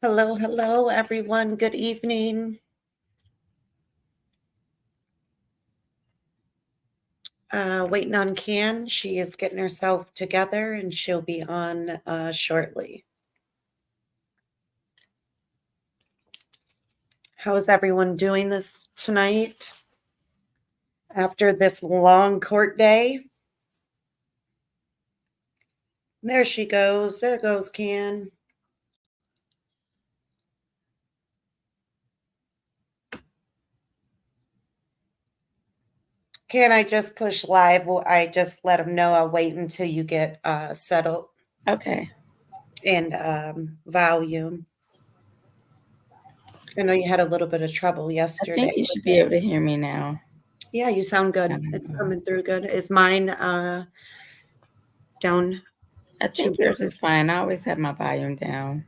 Hello, hello, everyone. Good evening. Waiting on Can. She is getting herself together and she'll be on shortly. How is everyone doing this tonight after this long court day? There she goes. There goes Can. Can I just push live? Well, I just let them know I'll wait until you get settled Okay. and volume. I know you had a little bit of trouble I think yesterday you with should be it. able to hear me now. Yeah, you sound I good. don't It's know. coming through good. Is mine down I too think yours low? is fine. I always have my volume down.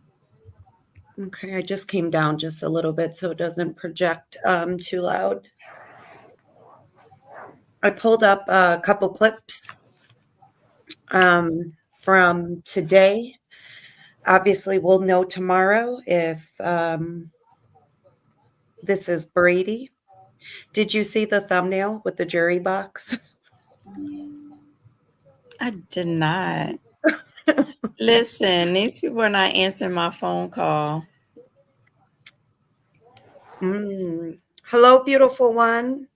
Okay, I just came down just a little bit so it doesn't project too loud. I pulled up a couple clips from today. Obviously, we'll know tomorrow if this is Brady. Did you see the thumbnail with the jury box? I did not. Listen, these people are not answering my phone call. Mm. Hello, beautiful one.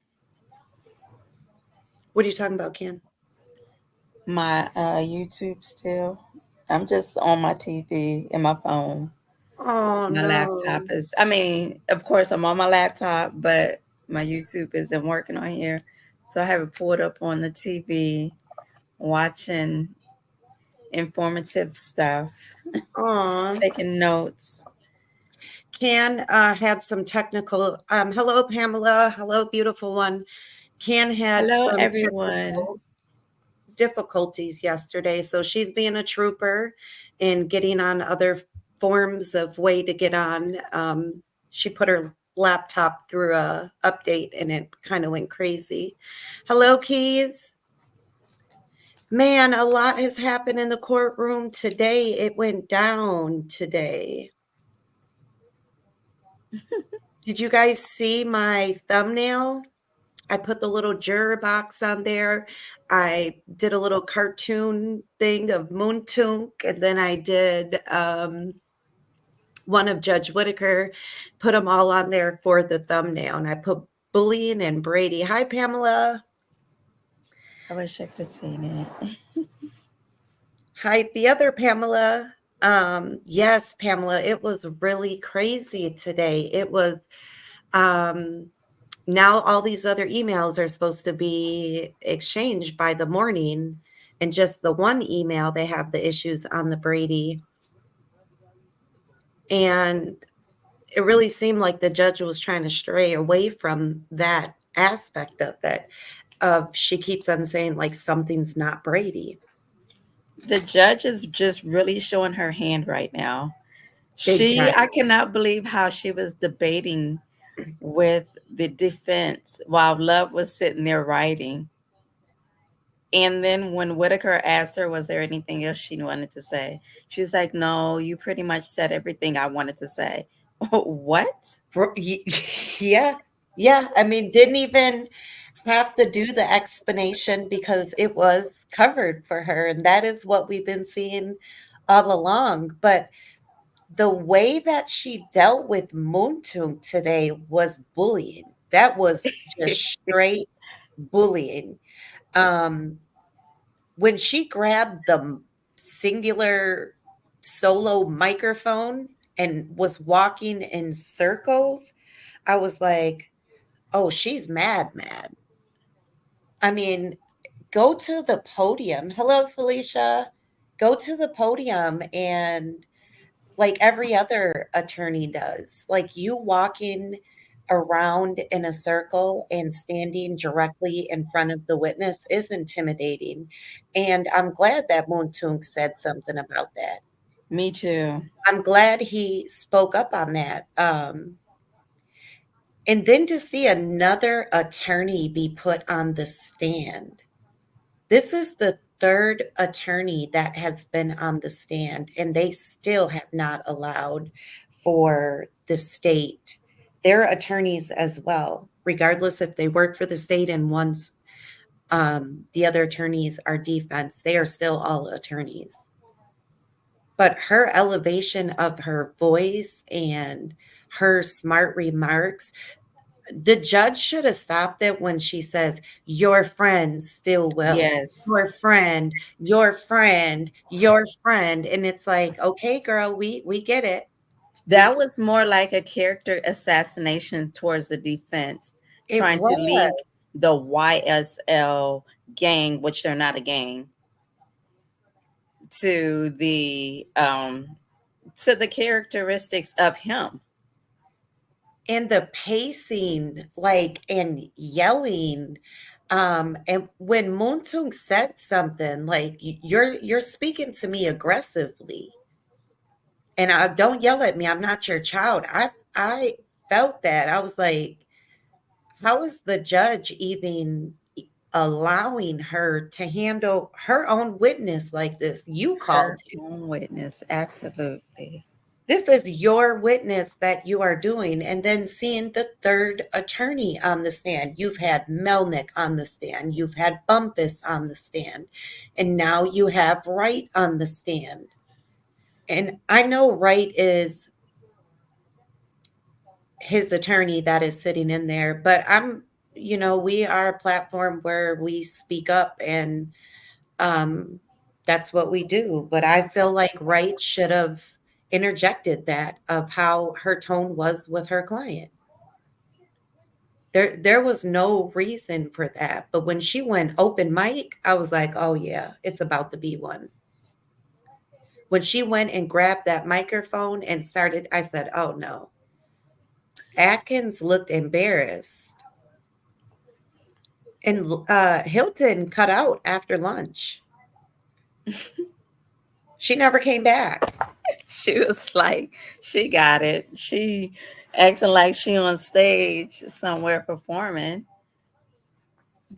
What are you talking about, Ken? My YouTube still. I'm just on my TV and my phone. Oh, My laptop no. is, I mean, of course, I'm on my laptop, but my YouTube isn't working on here. So I have it pulled up on the TV, watching informative stuff, Aw. taking notes. Can had some technical. Hello, Pamela. Hello, beautiful one. Can had Hello, some everyone. technical difficulties yesterday, so she's being a trooper and getting on other forms of way to get on. She put her laptop through a update and it kind of went crazy. Hello, Keys. Man, a lot has happened in the courtroom today. It went down today. Did you guys see my thumbnail? I put the little juror box on there. I did a little cartoon thing of Moontunk, and then I did one of Judge Whitaker, put them all on there for the thumbnail. And I put Bullying and Brady. Hi, Pamela. I wish I could have seen it. Hi, the other Pamela. Yes, Pamela, it was really crazy today. It was um now all these other emails are supposed to be exchanged by the morning, and just the one email they have the issues on the Brady. And it really seemed like the judge was trying to stray away from that aspect of it. Of she keeps on saying like something's not Brady. The judge is just really showing her hand right now. Big I time. cannot believe how she was debating with the defense while Love was sitting there writing. And then when Whitaker asked her, was there anything else she wanted to say? She's like, no, you pretty much said everything I wanted to say. What? Yeah. Yeah. I mean, didn't even have to do the explanation because it was covered for her. And that is what we've been seeing all along. But the way that she dealt with Moontoon today was bullying. That was just straight bullying. Um, when she grabbed the singular solo microphone and was walking in circles, I was like, oh, she's mad, mad. I mean, go to the podium. Hello, Felicia. Go to the podium and like every other attorney does, like you walking around in a circle and standing directly in front of the witness is intimidating. And I'm glad that Moontung said something about that. Me too. I'm glad he spoke up on that. And then to see another attorney be put on the stand. This is the third attorney that has been on the stand, and they still have not allowed for the state, they're attorneys as well, regardless if they work for the state and one's the other attorneys are defense, they are still all attorneys. But her elevation of her voice and her smart remarks, the judge should have stopped it when she says, "Your friend still will. Yes. Your friend, your friend, your friend." And it's like, okay, girl, we get it. We That was more like a character assassination towards the defense, it trying to was. link the YSL gang, which they're not a gang, to the characteristics of him. And the pacing, like, and yelling, and when Moontung said something like, You're speaking to me aggressively, and I don't yell at me, I'm not your child." I felt that. I was like, how is the judge even allowing her to handle her own witness like this? You called Her him. own witness, absolutely. This is your witness that you are doing. And then seeing the third attorney on the stand. You've had Melnick on the stand. You've had Bumpus on the stand. And now you have Wright on the stand. And I know Wright is his attorney that is sitting in there, but we are a platform where we speak up, and um, that's what we do. But I feel like Wright should have interjected that of how her tone was with her client. There was no reason for that. But when she went open mic, I was like, oh yeah, it's about to be one. When she went and grabbed that microphone and started, I said, oh no. Atkins looked embarrassed. And Hilton cut out after lunch. She never came back. She was like, she got it. She acting like she on stage somewhere performing.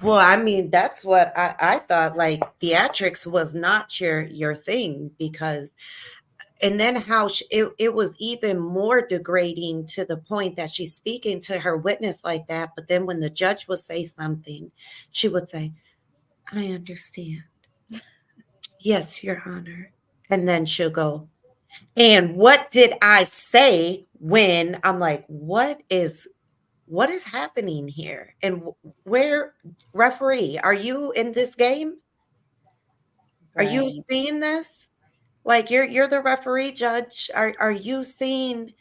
Well, I mean, that's what I thought. Like, theatrics was not your thing, because, and then how it was even more degrading to the point that she's speaking to her witness like that. But then when the judge would say something, she would say, "I understand. Yes, Your Honor." And then she'll go, "And what did I say?" When I'm like, what is happening here? And where, referee, are you in this game? Are you Right. seeing this? Like, you're the referee, judge. Are you seeing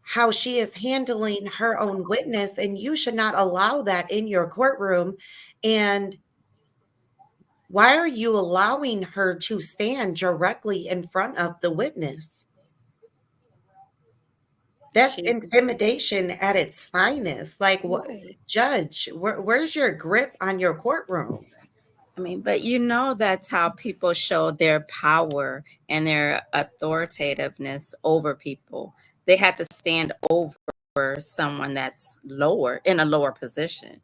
how she is handling her own witness? And you should not allow that in your courtroom. And why are you allowing her to stand directly in front of the witness? That's She intimidation at its finest. Like, what, right. judge? Where's your grip on your courtroom? I mean, but that's how people show their power and their authoritativeness over people. They have to stand over someone that's lower in a lower position.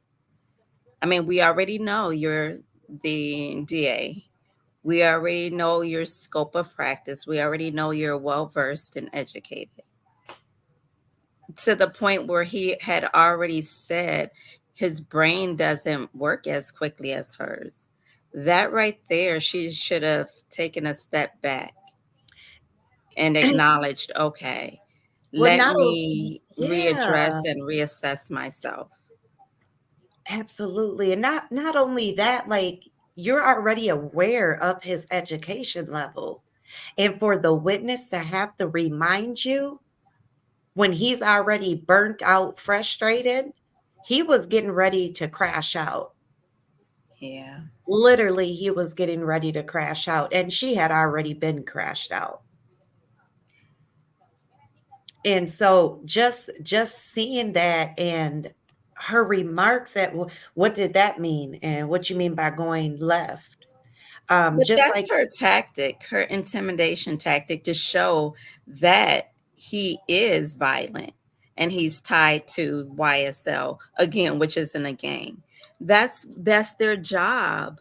I mean, we already know you're the DA. We already know your scope of practice. We already know you're well versed and educated, to the point where he had already said his brain doesn't work as quickly as hers. That right there, she should have taken a step back and acknowledged, okay, Well, let not only, me readdress yeah, and reassess myself. absolutely. And not only that, like, you're already aware of his education level. And for the witness to have to remind you when he's already burnt out, frustrated, he was getting ready to crash out. Yeah. Literally, he was getting ready to crash out, and she had already been crashed out. And so just seeing that, and her remarks that, what did that mean? And what you mean by going left? But Just that's like, her tactic, her intimidation tactic, to show that he is violent and he's tied to YSL again, which isn't a gang. That's their job.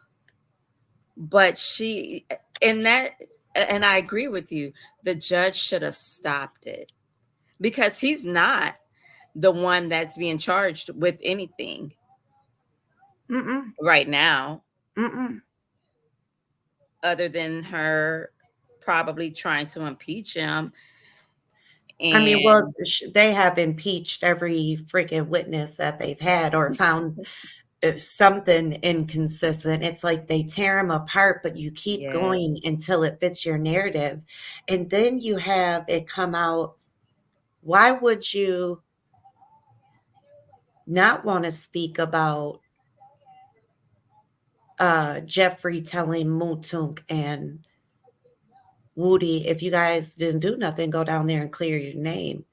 But she and that and I agree with you. The judge should have stopped it. because he's not the one that's being charged with anything Mm-mm. right now, Mm-mm. other than her probably trying to impeach him. I mean, well, And they have impeached every freaking witness that they've had or found something inconsistent. It's like they tear them apart, but you keep going yes, until it fits your narrative. And then you have it come out. Why would you not want to speak about Jeffrey telling Mutunk and Woody, if you guys didn't do nothing, go down there and clear your name?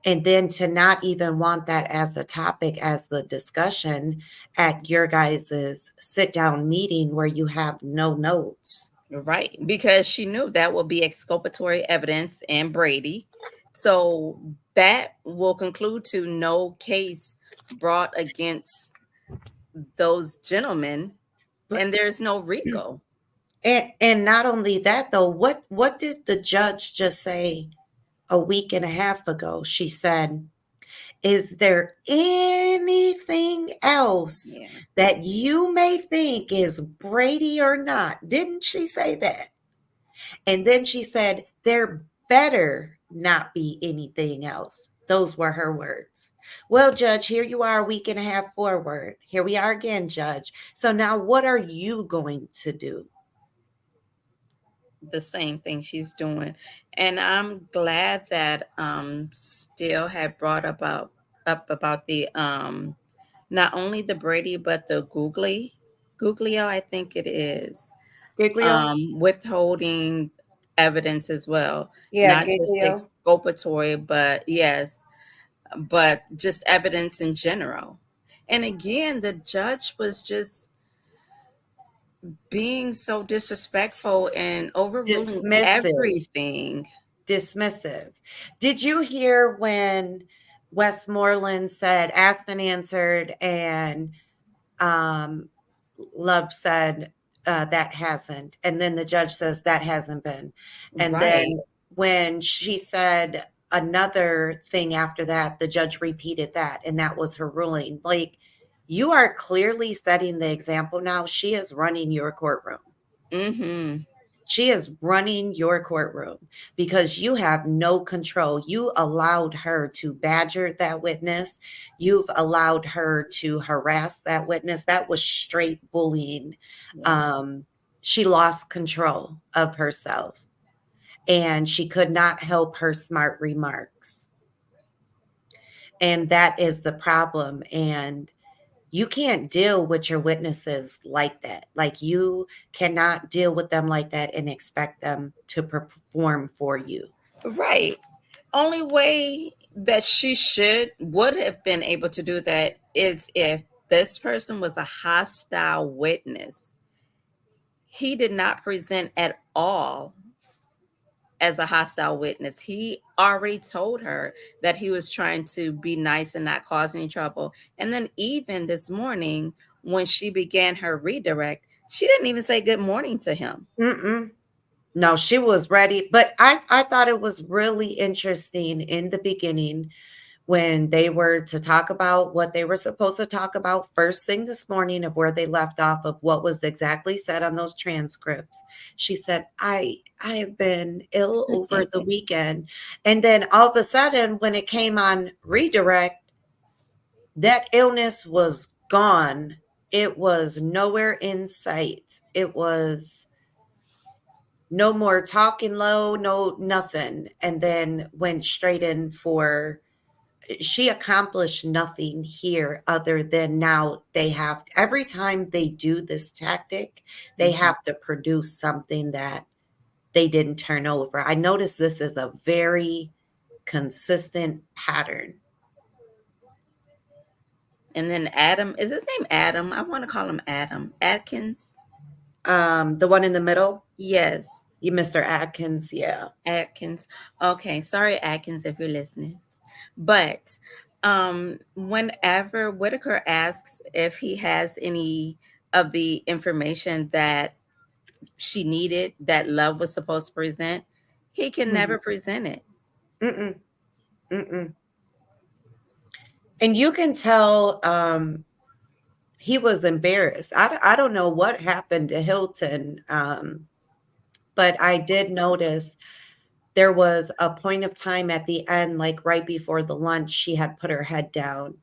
And then to not even want that as a topic, as the discussion at your guys's sit down meeting where you have no notes. right. Because she knew that will be exculpatory evidence and Brady. So that will conclude to no case brought against those gentlemen, But and there's no RICO. and not only that though, what did the judge just say a week and a half ago? She said, "Is there anything else Yeah. that you may think is Brady or not?" Didn't she say that? And then she said, "There better not be anything else." Those were her words. Well, Judge, here you are a week and a half forward. Here we are again, Judge. So now what are you going to do? The same thing she's doing. And I'm glad that Still had brought up about the not only the Brady but the Googlio, I think it is, Giglio? withholding evidence as well, Yeah, not just Giglio. exculpatory, but yes, but just evidence in general. And again, the judge was just being so disrespectful and overruling Dismissive. everything. Dismissive. Did you hear when Westmoreland said, asked and answered, and um, Love said, that hasn't. And then the judge says, that hasn't been. And Right. then when she said another thing after that, the judge repeated that. And that was her ruling. Like, you are clearly setting the example now. She is running your courtroom. Mm-hmm. She is running your courtroom because you have no control. You allowed her to badger that witness. You've allowed her to harass that witness. That was straight bullying. Yeah. Um, she lost control of herself and she could not help her smart remarks. And that is the problem. And you can't deal with your witnesses like that. Like you cannot deal with them like that and expect them to perform for you. Right. Only way that she should would have been able to do that is if this person was a hostile witness. He did not present at all as a hostile witness. He already told her that he was trying to be nice and not cause any trouble. And then even this morning, when she began her redirect, she didn't even say good morning to him. Mm-mm. No, she was ready. But I thought it was really interesting in the beginning when they were to talk about what they were supposed to talk about first thing this morning of where they left off of what was exactly said on those transcripts. She said, I have been ill over the weekend. And then all of a sudden, when it came on redirect, that illness was gone. It was nowhere in sight. It was no more talking low, no nothing. And then went straight in for she accomplished nothing here other than now they have every time they do this tactic, they Mhm. have to produce something that they didn't turn over. I noticed this is a very consistent pattern. And then Adam, is his name Adam? I want to call him Adam Atkins. The one in the middle, Yes, you Mr. Atkins, yeah. Atkins. Okay, sorry Atkins if you're listening. But whenever Whitaker asks if he has any of the information that she needed, that Love was supposed to present, he can Mhm. never present it. Mm-mm. Mm-mm. And you can tell he was embarrassed. I don't know what happened to Hilton, but I did notice there was a point of time at the end, like right before the lunch, she had put her head down,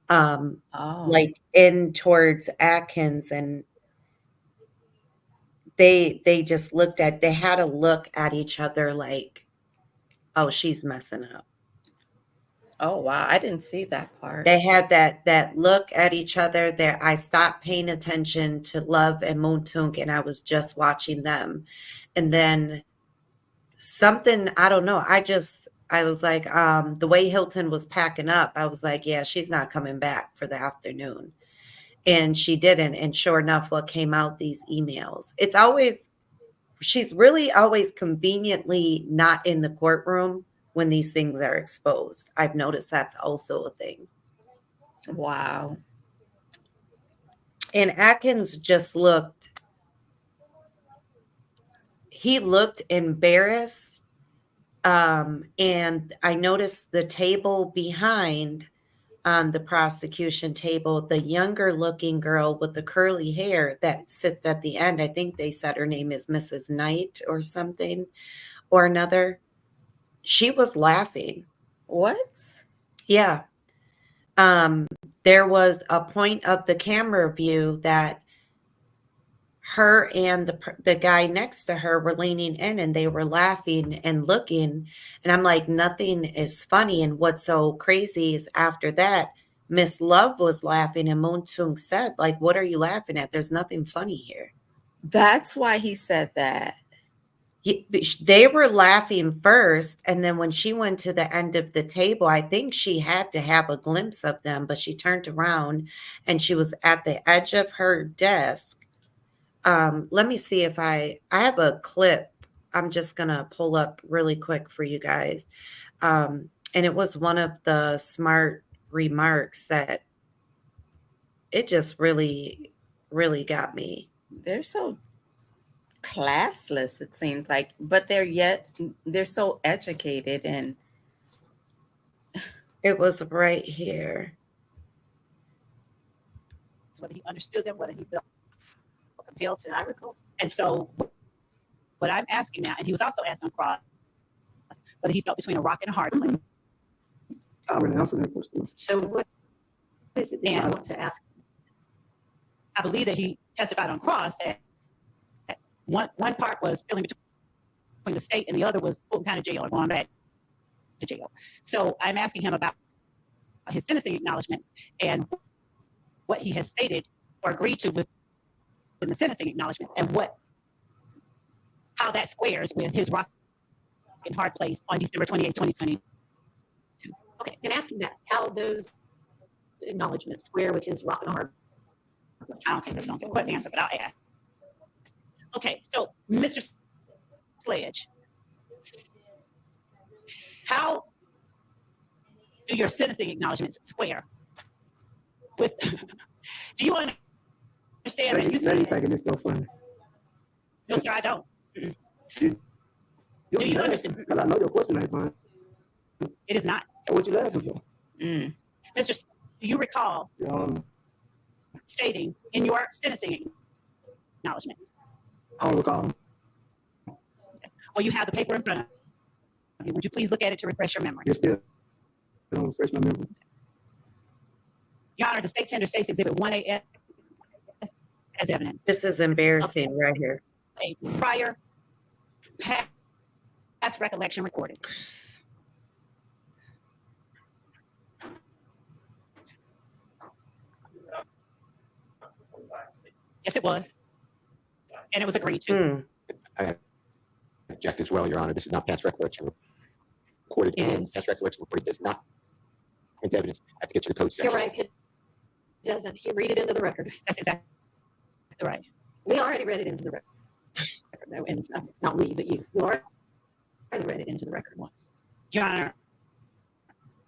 um, Oh, like in towards Atkins, and they just they had a look at each other like, oh, she's messing up. oh wow! I didn't see that part. They had that look at each other there. I stopped paying attention to Love and Moontunk, and I was just watching them. And then something, I don't know, I was like, the way Hilton was packing up, I was like, yeah, she's not coming back for the afternoon. And she didn't. And sure enough, what came out, these emails. It's always she's really always conveniently not in the courtroom when these things are exposed. I've noticed that's also a thing. Wow. And Atkins just he looked embarrassed. And I noticed the table behind on the prosecution table, the younger looking girl with the curly hair that sits at the end. I think they said her name is Mrs. Knight or something or another. She was laughing. What? Yeah. Um, there was a point of the camera view that her and the guy next to her were leaning in and they were laughing and looking, and I'm like, nothing is funny. And what's so crazy is after that, Miss Love was laughing and Moon Tung said, like, what are you laughing at? There's nothing funny here. That's why he said that. They were laughing first, and then when she went to the end of the table, I think she had to have a glimpse of them, but she turned around and she was at the edge of her desk. Let me see if I have a clip. I'm just gonna pull up really quick for you guys. And it was one of the smart remarks that it just really got me. They're so classless, it seems like, but they're so educated and It was right here. whether he understood them, whether he felt compelled to. And so, what I'm asking now, and he was also asked on cross whether he felt between a rock and a hard place. I already answered that question. So, what is it then? I want to ask. I believe that he testified on cross that one part was feeling between the state and the other was full kind of jail or going back to jail. So, I'm asking him about his sentencing acknowledgments and what he has stated or agreed to within the sentencing acknowledgments, and how that squares with his rock and hard place on December 28, 2022. Okay, and asking that how those acknowledgments square with his rock and hard. I don't think there's no quick answer, but I'll ask. Okay, so Mr. Sledge, how do your sentencing acknowledgments square with? Do you understand that you Now you said? thinking this so funny. No, sir, I don't. You, Do you understand? Because I know your question ain't fine. It is not. So what you laughing for? mm, Mr. Do you recall Um, stating in your sentencing acknowledgments? I don't recall. Well, you have the paper in front of you. Would you please look at it to refresh your memory? It's still don't refresh my memory. Your Honor, the state tender states Exhibit 1A as evidence This is embarrassing right here. a prior past recollection recorded. Yes, it was. And it was agreed to. Mm. I object as well, Your Honor. This is not past recollection recorded. Yes. Past recollection recorded does not print evidence. I have to get to the code You're section. right. It doesn't. He read it into the record. That's exactly right. We already read it into the record, though, and not we, but you. You already read it into the record once. Your Honor,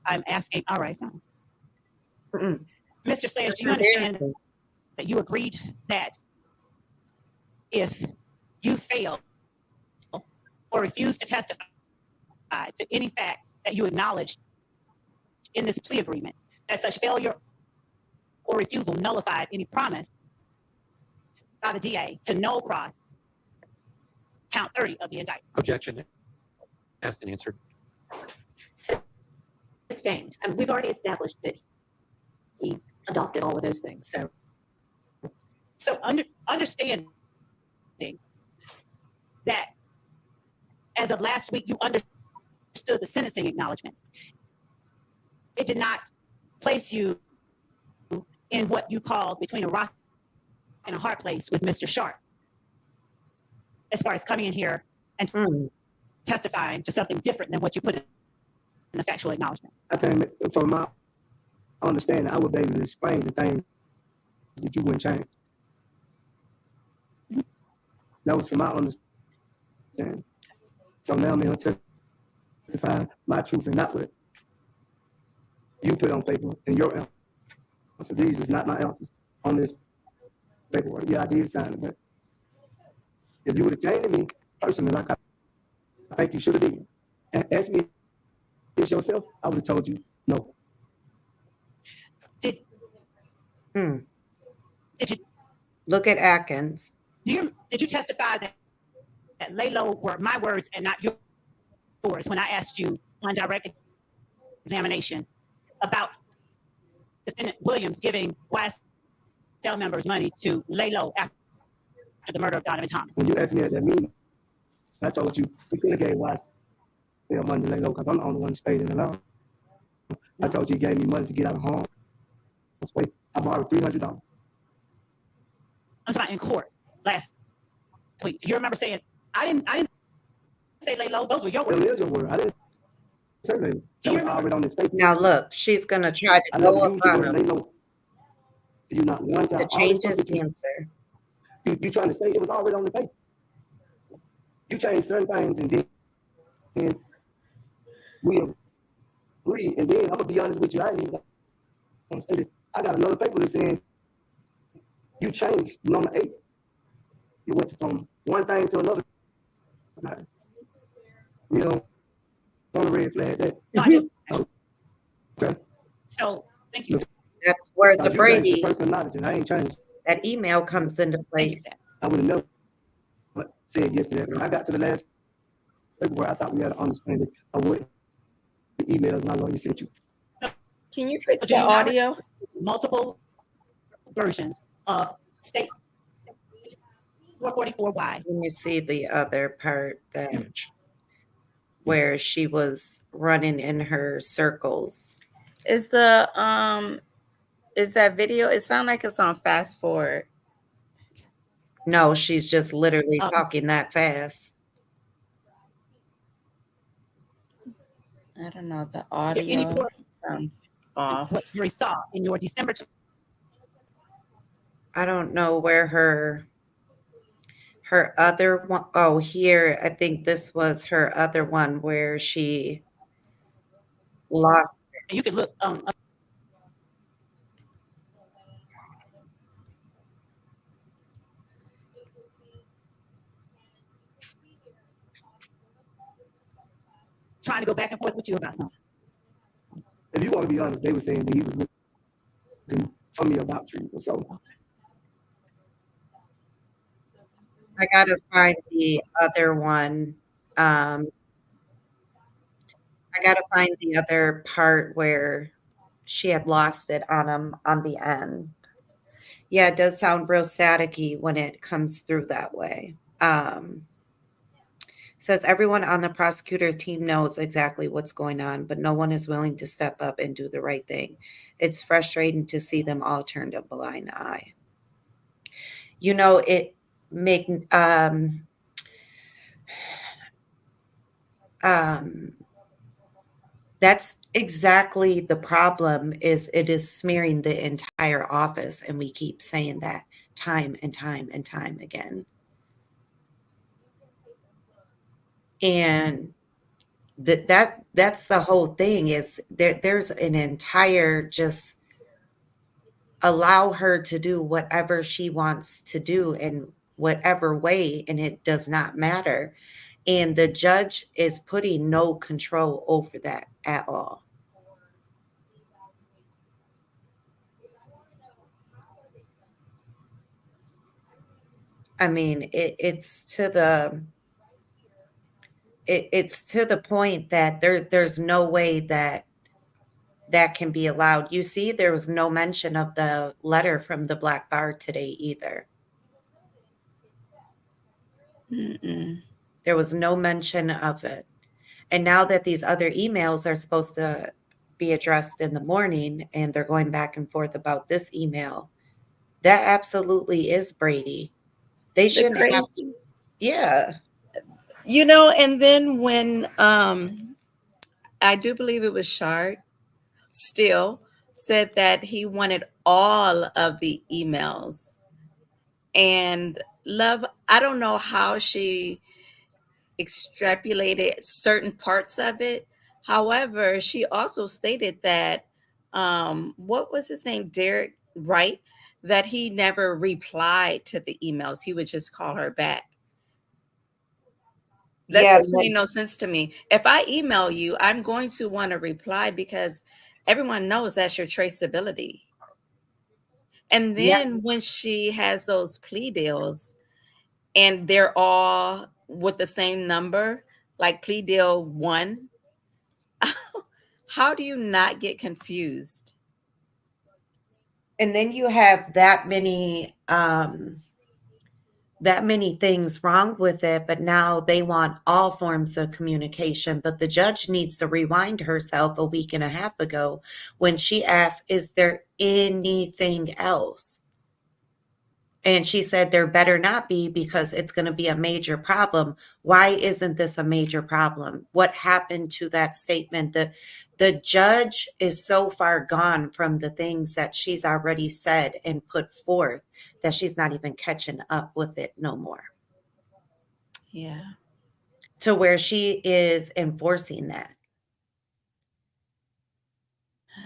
I'm asking, all right. Mm-mm. Mr. Sledge, do you That's understand embarrassing. that you agreed that if you fail or refuse to testify to any fact that you acknowledged in this plea agreement that such failure or refusal nullified any promise by the DA to no cross count 30 of the indictment. Objection. Asked and answered. Sustained. I mean, we've already established that he adopted all of those things. So understanding that as of last week, you understood the sentencing acknowledgments. It did not place you in what you called between a rock and a hard place with Mr. Sharp, as far as coming in here and testifying to something different than what you put in the factual acknowledgments. I think from my understanding, I would be able to explain the things that you wouldn't change. That was from my understanding. So now I'm going to testify my truth and not what you put on paper and your answer. So these is not my answers on this paperwork. Yeah, I did sign it, but if you would have came to me personally, like I think you should have did, and asked me this yourself, I would have told you no. Did Hmm. did you Look at Atkins. did you testify that lay low were my words and not yours when I asked you on direct examination about defendant Williams giving YSL members money to lay low after the murder of Donovan Thomas? When you asked me at that meeting, I told you we could have gave Wise money to lay low because I'm the only one that stayed in the law. I told you he gave me money to get out of harm. Wait, I borrowed $300. I'm talking about in court last week. Do you remember saying I didn't say lay low? Those were your It words. is your word. I didn't say that. That was already on this paper. Now look, she's gonna try I to never go up used the on word lay him low. You not one time. to All this change his stuff that answer. you trying to say it was already on the paper. You changed certain things and we agree. And then I'm gonna be honest with you. I ain't even gonna say that. I got another paper that's saying you changed number 8. You went from one thing to another. You know, on the red flag that. No, I didn't. Okay. So thank you. That's where the Because you changed Brady, the personal knowledge and I ain't changed. that email comes into Thank you place. for that. I would have never said yes to that. When I got to the last paper where I thought we had an understanding of what the emails my lawyer sent you. Can you fix So do the you not audio? multiple versions of state 444Y. Let me see the other part that where she was running in her circles. Is that video? It sounds like it's on fast forward. No, she's just literally Um, talking that fast. I don't know. The Is there any audio more sounds off. what you saw in your December I don't know where her other one, oh, here, I think this was her other one where she lost. and you can look trying to go back and forth with you about something. If you want to be honest, they were saying that he was looking for me about you or so. I gotta find the other one. I gotta find the other part where she had lost it on him on the end. Yeah, it does sound real staticky when it comes through that way. Says everyone on the prosecutor's team knows exactly what's going on, but no one is willing to step up and do the right thing. It's frustrating to see them all turned a blind eye. You know, it make that's exactly the problem. Is it is smearing the entire office, and we keep saying that time and time and time again. And that's the whole thing. Is there's an entire just allow her to do whatever she wants to do in whatever way, and it does not matter. And the judge is putting no control over that at all. I mean, it's to the point that there's no way that that can be allowed. You see, there was no mention of the letter from the black bar today either. Mm-mm. There was no mention of it. And now that these other emails are supposed to be addressed in the morning and they're going back and forth about this email, that absolutely is Brady. They The shouldn't have to, crazy, yeah. and then when I do believe it was Shark still said that he wanted all of the emails. And Love, I don't know how she extrapolated certain parts of it. However, she also stated that what was his name, Derek Wright, that he never replied to the emails. He would just call her back. That Yeah, doesn't make no sense to me. If I email you, I'm going to want to reply because everyone knows that's your traceability. And yeah, then when she has those plea deals and they're all with the same number, like plea deal one, how do you not get confused? and then you have that many things wrong with it, but now they want all forms of communication. But the judge needs to rewind herself a week and a half ago when she asked, is there anything else? And she said there better not be because it's going to be a major problem. Why isn't this a major problem? What happened to that statement? The judge is so far gone from the things that she's already said and put forth that she's not even catching up with it no more. Yeah, To where she is enforcing that.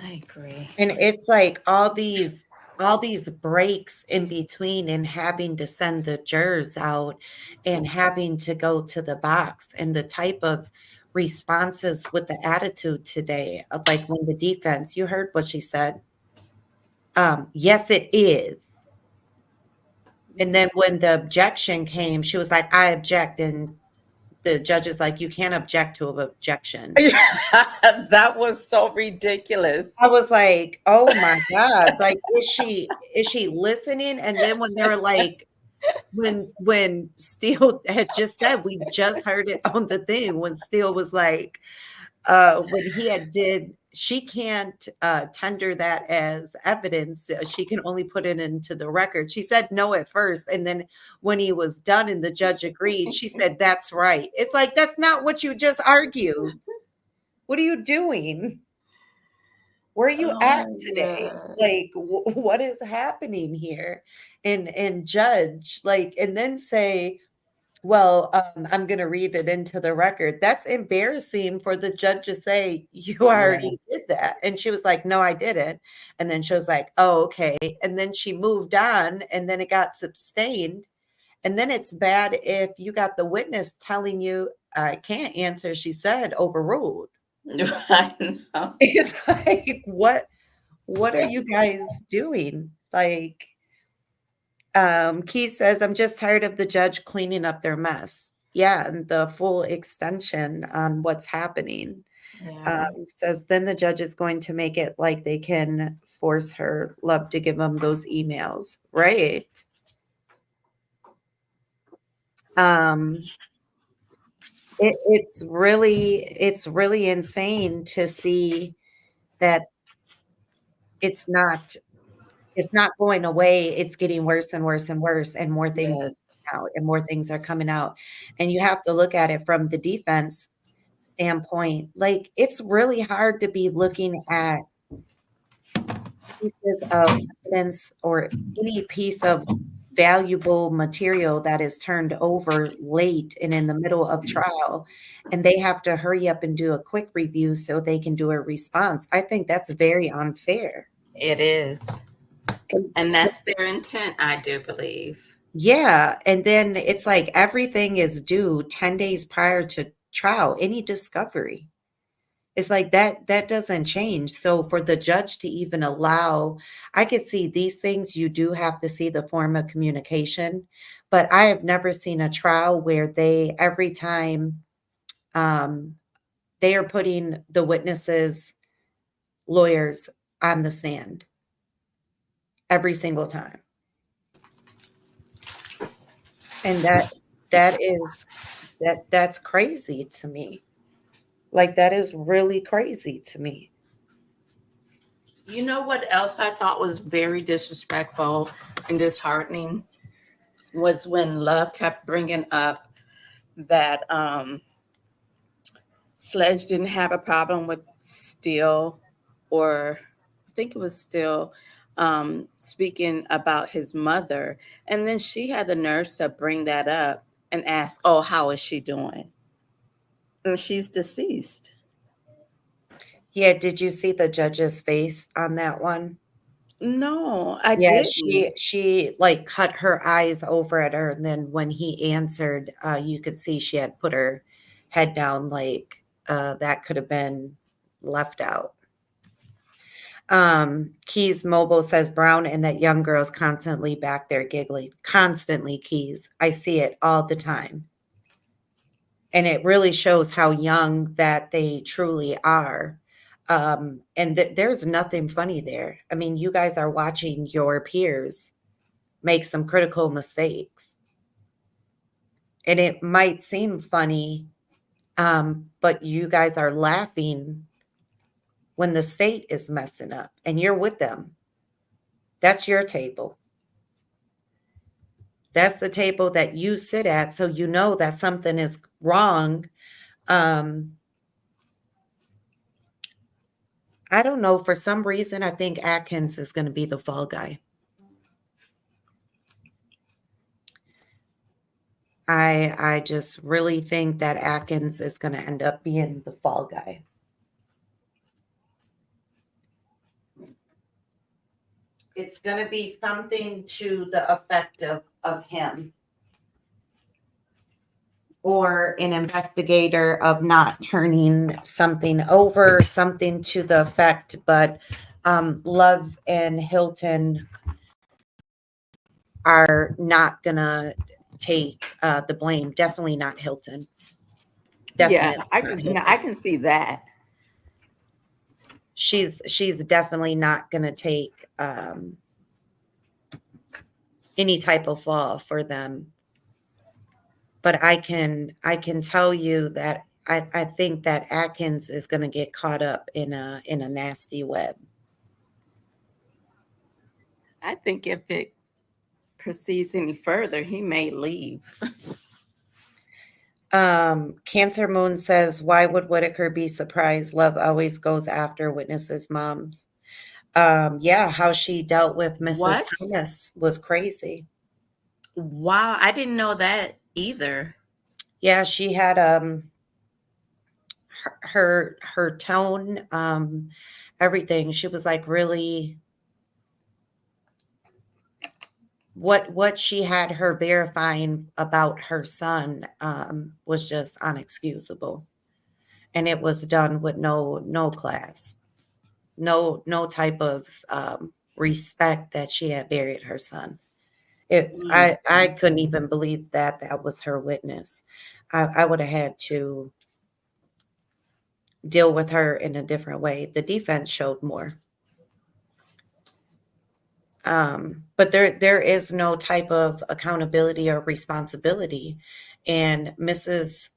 I agree. And it's like all these breaks in between and having to send the jurors out and having to go to the box and the type of responses with the attitude today of like when the defense, you heard what she said. Yes, it is. And then when the objection came, she was like, I object. And the judge is like, you can't object to an objection. That was so ridiculous. I was like, "Oh my god, like, is she listening?" And then when they were like when Steele had just said, we just heard it on the thing when Steele was like, when he had did she can't, tender that as evidence, she can only put it into the record. She said no at first, and then when he was done and the judge agreed, she said, "That's right." It's like, that's not what you just argued. What are you doing? Where are you Oh at my today? God. Like, what is happening here? And judge, like, and then say, well, I'm going to read it into the record. That's embarrassing for the judge to say, you Yeah. already did that. And she was like, no, I didn't. And then she was like, oh, okay. And then she moved on and then it got sustained. And then it's bad if you got the witness telling you, I can't answer, she said, overruled. I know. It's like, what are you guys doing? Like, Keith says, I'm just tired of the judge cleaning up their mess. Yeah, and the full extension on what's happening. Yeah. Says, then the judge is going to make it like they can force her love to give them those emails. Right. Um, it's really insane to see that it's not it's not going away. It's getting worse and worse and worse, and more things Yes. out and more things are coming out. And you have to look at it from the defense standpoint. Like, it's really hard to be looking at pieces of evidence or any piece of valuable material that is turned over late and in the middle of trial, and they have to hurry up and do a quick review so they can do a response. I think that's very unfair. It is. And And that's their intent, I do believe. yeah, and then it's like everything is due 10 days prior to trial, any discovery. It's like that doesn't change. So for the judge to even allow, I could see these things, you do have to see the form of communication, but I have never seen a trial where they every time um, they are putting the witnesses, lawyers on the stand every single time. And that is that's crazy to me. Like that is really crazy to me. You know what else I thought was very disrespectful and disheartening was when Love kept bringing up that Sledge didn't have a problem with Steele, or I think it was Steele, speaking about his mother. And then she had the nerve to bring that up and ask, "Oh, how is she doing?" And she's deceased. Yeah, did you see the judge's face on that one? No, I Yeah, didn't. she like cut her eyes over at her, and then when he answered, you could see she had put her head down like that could have been left out. Keys Mobile says Brown and that young girl's constantly back there giggling. Constantly, Keys. I see it all the time. And it really shows how young that they truly are. And there's nothing funny there. I mean, you guys are watching your peers make some critical mistakes. And it might seem funny, but you guys are laughing when the state is messing up and you're with them. That's your table. That's the table that you sit at, so you know that something is wrong. Um, I don't know. For some reason, I think Atkins is going to be the fall guy. I just really think that Atkins is going to end up being the fall guy. It's going to be something to the effect of him, or an investigator of not turning something over, something to the effect. But Love and Hilton are not going to take the blame. Definitely not Hilton. Yeah, Definitely I not can. I Hilton. can see that. She's definitely not going to take any type of fall for them. But I can tell you that I think that Atkins is going to get caught up in a nasty web. I think if it proceeds any further, he may leave. Cancer Moon says, why would Whitaker be surprised? Love always goes after witnesses' moms. Yeah, how she dealt with Mrs. What? Thomas was crazy. Wow, I didn't know that either. Yeah, she had her tone, everything. She was like really what she had her verifying about her son was just unexcusable, and it was done with no class, no type of respect that she had buried her son. I Mhm. couldn't even believe that that was her witness. I would have had to deal with her in a different way. The defense showed more. But there is no type of accountability or responsibility. And Mrs.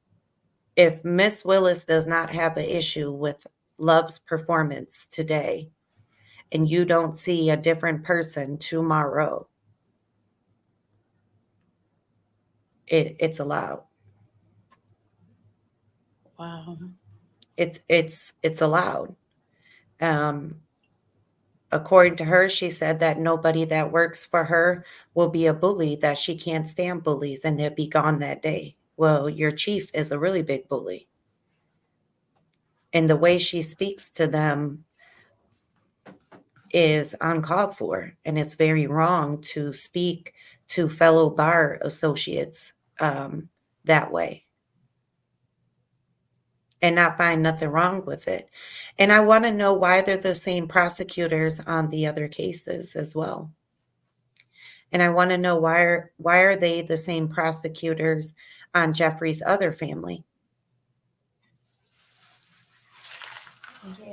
If Miss Willis does not have an issue with Love's performance today, and you don't see a different person tomorrow, it's allowed. Wow. It's allowed. Um, According to her, she said that nobody that works for her will be a bully, that she can't stand bullies and they'll be gone that day. Well, your chief is a really big bully. And the way she speaks to them is uncalled for. And it's very wrong to speak to fellow bar associates that way. and not find nothing wrong with it. And I want to know why they're the same prosecutors on the other cases as well. And I want to know why are they the same prosecutors on Jeffrey's other family?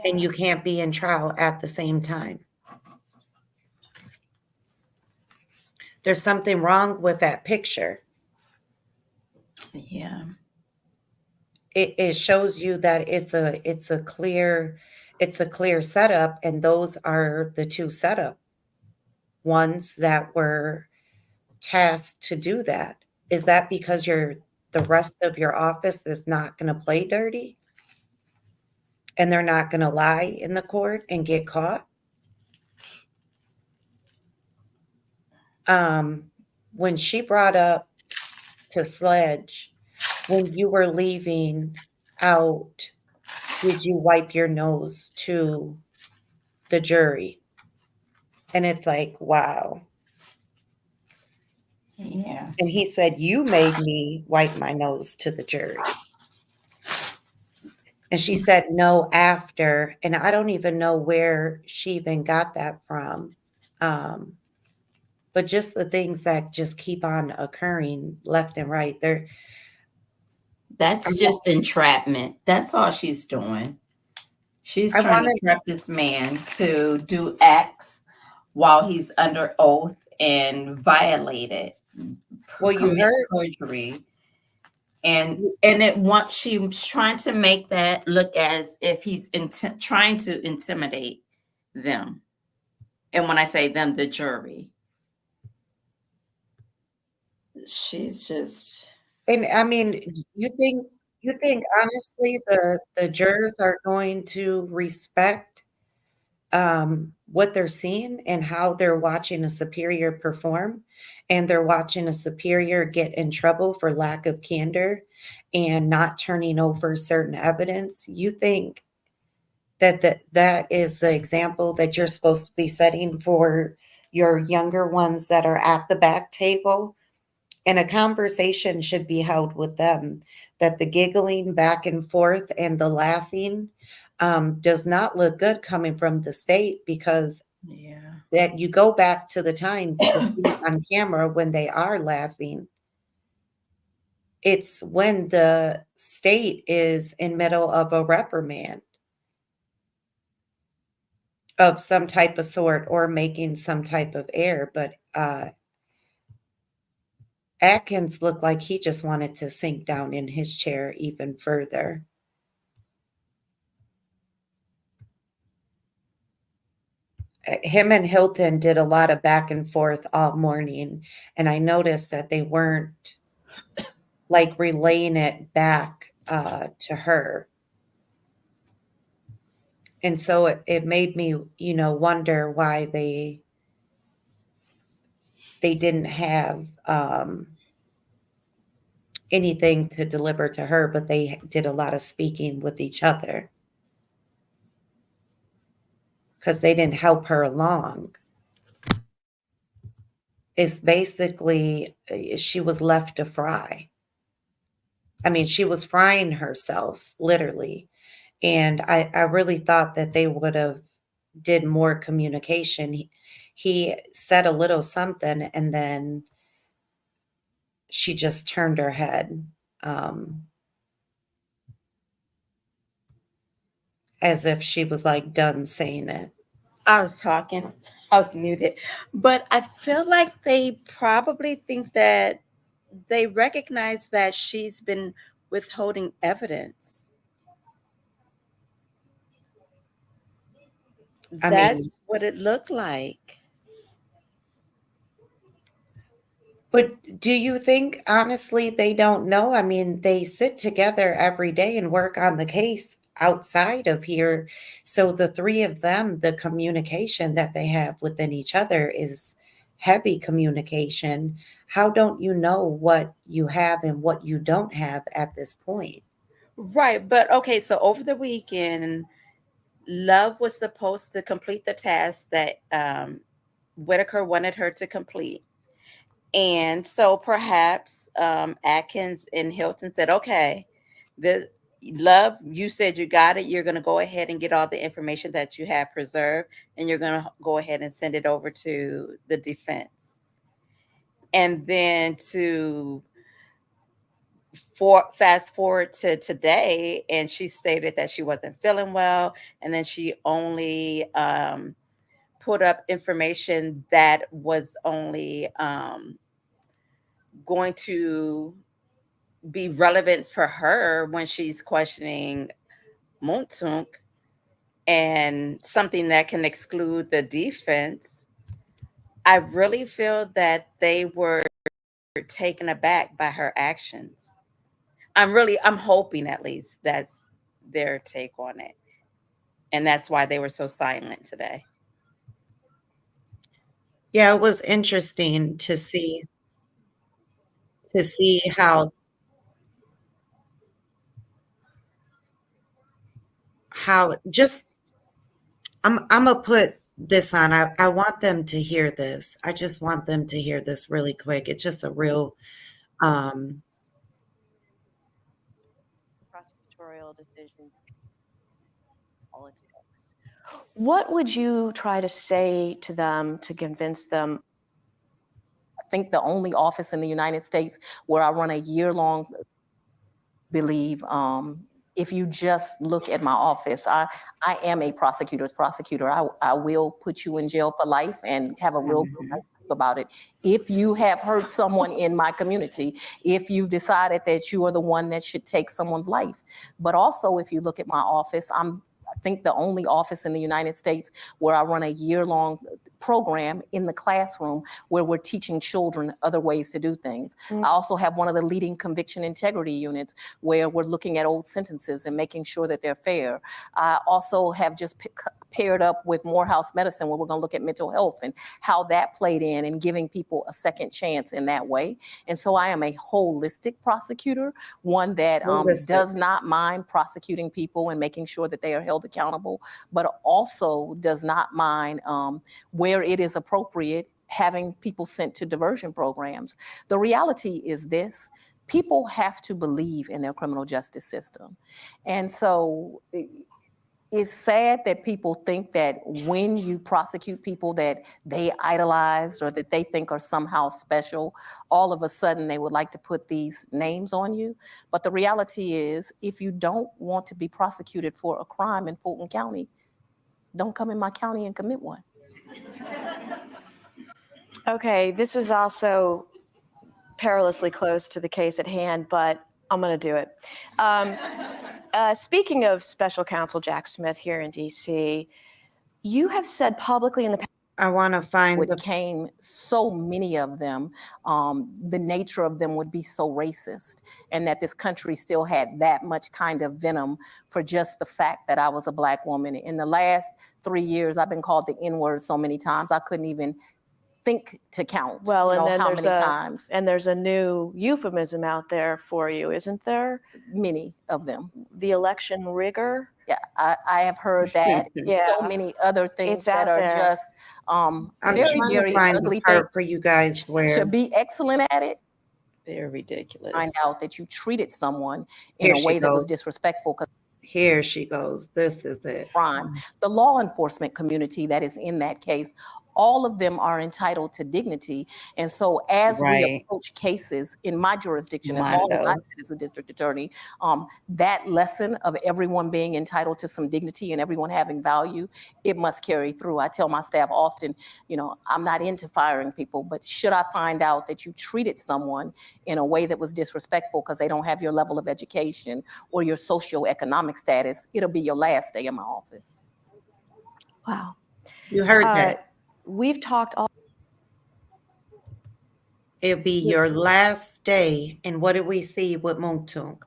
And you can't be in trial at the same time. There's something wrong with that picture. Yeah. It shows you that it's a clear setup, and those are the two setup ones that were tasked to do that. Is that because the rest of your office is not going to play dirty and they're not going to lie in the court and get caught? Um, when she brought up to Sledge, when you were leaving out, did you wipe your nose to the jury? And it's like, wow. Yeah. And he said, you made me wipe my nose to the jury. And she said no after. And I don't even know where she even got that from. Um, but just the things that just keep on occurring left and right. That's just entrapment. That's all she's doing. She's I trying want to to, trap this man to do X while he's under oath and violate it, well, you commit heard, perjury. And she's trying to make that look as if he's trying to intimidate them. And when I say them, the jury. She's just, and I mean, you think honestly the jurors are going to respect what they're seeing and how they're watching a superior perform, and they're watching a superior get in trouble for lack of candor and not turning over certain evidence? You think that is the example that you're supposed to be setting for your younger ones that are at the back table? And a conversation should be held with them that the giggling back and forth and the laughing does not look good coming from the state, because yeah. that you go back to the times to see on camera when they are laughing. It's when the state is in middle of a reprimand of some type of sort or making some type of error. But Atkins looked like he just wanted to sink down in his chair even further. Him and Hilton did a lot of back and forth all morning, and I noticed that they weren't like relaying it back to her. And so it made me, wonder why they didn't have anything to deliver to her, but they did a lot of speaking with each other because they didn't help her along. It's basically she was left to fry. I mean, she was frying herself, literally. And I really thought that they would have did more communication. He said a little something, and then she just turned her head, um, as if she was like done saying it. I was talking, I was muted. But I feel like they probably think that they recognize that she's been withholding evidence. I mean, That's what it looked like. but do you think honestly they don't know? I mean, they sit together every day and work on the case outside of here. So the three of them, the communication that they have within each other is heavy communication. How don't you know what you have and what you don't have at this point? Right. But okay, so over the weekend, Love was supposed to complete the task that Whitaker wanted her to complete. And so perhaps Atkins and Hilton said, okay, this, Love, you said you got it. You're going to go ahead and get all the information that you have preserved, and you're going to go ahead and send it over to the defense. And then to fast forward to today, and she stated that she wasn't feeling well, and then she only put up information that was only going to be relevant for her when she's questioning Montunk, and something that can exclude the defense. I really feel that they were taken aback by her actions. I'm hoping at least that's their take on it. And that's why they were so silent today. Yeah, it was interesting to see how just I'm gonna put this on. I want them to hear this. I just want them to hear this really quick. It's just a real um Prosecutorial decisions, politics. What would you try to say to them to convince them? I think the only office in the United States where I run a year-long believe if you just look at my office, I am a prosecutor's prosecutor. I will put you in jail for life and have a real good Mhm. life about it. If you have hurt someone in my community, if you've decided that you are the one that should take someone's life. But also, if you look at my office, I think the only office in the United States where I run a year-long program in the classroom where we're teaching children other ways to do things. I also have one of the leading conviction integrity units where we're looking at old sentences and making sure that they're fair. I also have just paired up with Morehouse Medicine where we're going to look at mental health and how that played in and giving people a second chance in that way. And so I am a holistic prosecutor, one that holistic. does not mind prosecuting people and making sure that they are held accountable, but also does not mind where it is appropriate having people sent to diversion programs. The reality is this: people have to believe in their criminal justice system. And so it's sad that people think that when you prosecute people that they idolized or that they think are somehow special, all of a sudden they would like to put these names on you. But the reality is, if you don't want to be prosecuted for a crime in Fulton County, don't come in my county and commit one. Okay, this is also perilously close to the case at hand, but I'm going to do it. Speaking of special counsel Jack Smith here in D.C., you have said publicly in the past I want to find what the came, so many of them, the nature of them would be so racist, and that this country still had that much kind of venom for just the fact that I was a Black woman. In the last 3 years, I've been called the N-word so many times, I couldn't even think to count. Well, and then how many times. And there's a new euphemism out there for you, isn't there? Many of them. The election rigor. Yeah, I have heard that. Yeah. So many other things that are there. Just I'm very, trying to very find the ugly things. part for you guys To where be excellent at it, They're ridiculous. find out that you treated someone in here a she way that was goes. disrespectful. Here she goes. This is it. Crime. The law enforcement community that is in that case, all of them are entitled to dignity. And so as we Right. approach cases in my jurisdiction, as long as I Mondo. sit as a district attorney, that lesson of everyone being entitled to some dignity and everyone having value, it must carry through. I tell my staff often, I'm not into firing people, but should I find out that you treated someone in a way that was disrespectful because they don't have your level of education or your socioeconomic status, it'll be your last day in my office. Wow. You heard that. We've talked all. It'll be your last day. And what did we see with Montunk?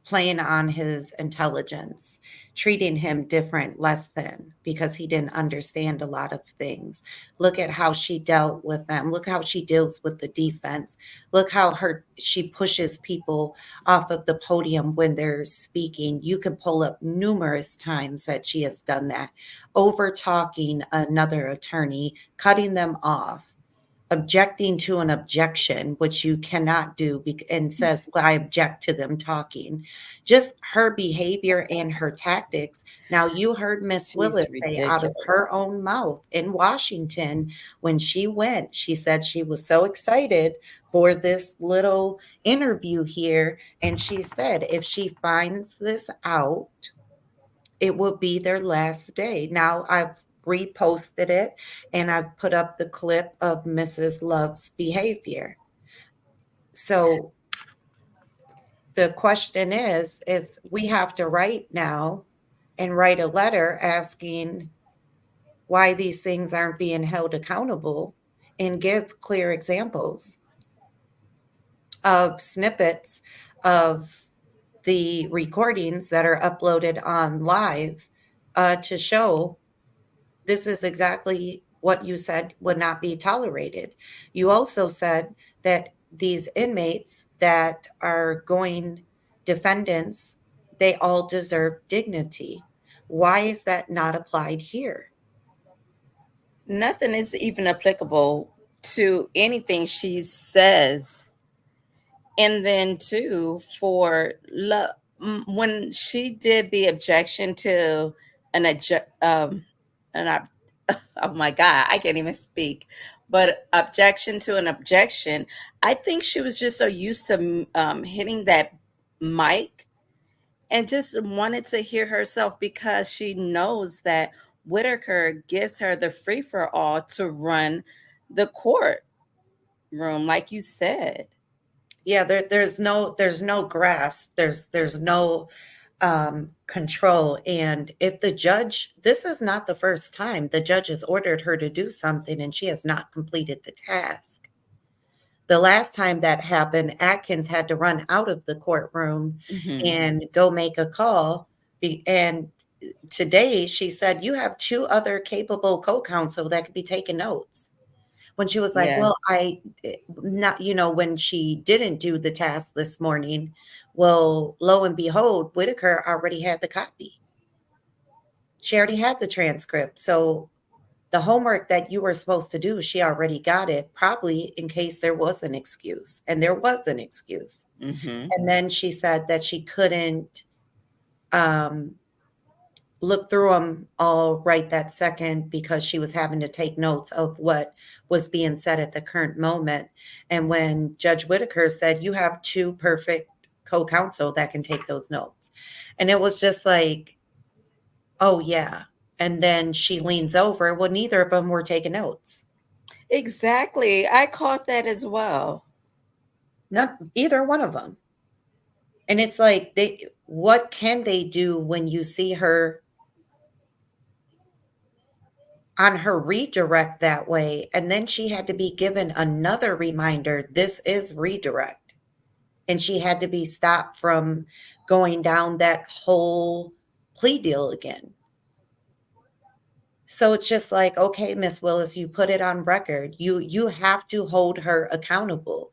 Playing on his intelligence, treating him different, less than, because he didn't understand a lot of things. Look at how she dealt with them. Look how she deals with the defense. Look how she pushes people off of the podium when they're speaking. You can pull up numerous times that she has done that, over talking another attorney, cutting them off. objecting to an objection, which you cannot do, and says, well, I object to them talking. Just her behavior and her tactics. Now, you heard Miss She's Willis say out of ridiculous. her own mouth in Washington when she went, she said she was so excited for this little interview here. And she said, if she finds this out, it will be their last day. Now I've reposted it and I've put up the clip of Mrs. Love's behavior. So the question is we have to write now and write a letter asking why these things aren't being held accountable and give clear examples of snippets of the recordings that are uploaded on live to show this is exactly what you said would not be tolerated. You also said that these inmates that are going defendants, they all deserve dignity. Why is that not applied here? Nothing is even applicable to anything she says. And then too, when she did the objection to an an oh my god, I can't even speak, but objection to an objection, I think she was just so used to hitting that mic and just wanted to hear herself because she knows that Whitaker gives her the free for all to run the courtroom, like you said. Yeah, there's no grasp. There's no control. And if the judge, this is not the first time the judge has ordered her to do something and she has not completed the task. The last time that happened, Atkins had to run out of the courtroom Hmm. and go make a call. And today she said, you have two other capable co-counsel that could be taking notes. When she was like, well, Yes. not, when she didn't do the task this morning, well, lo and behold, Whitaker already had the copy. She already had the transcript. So the homework that you were supposed to do, she already got it, probably in case there was an excuse. And there was an excuse. Hmm. And then she said that she couldn't um, look through them all right that second because she was having to take notes of what was being said at the current moment. And when Judge Whitaker said, you have two perfect co-counsel that can take those notes. And it was just like, oh, yeah. And then she leans over. Well, neither of them were taking notes. Exactly. I caught that as well. Not either one of them. And it's like, what can they do when you see her on her redirect that way? And then she had to be given another reminder, this is redirect. And she had to be stopped from going down that whole plea deal again. So it's just like, okay, Miss Willis, you put it on record. You have to hold her accountable.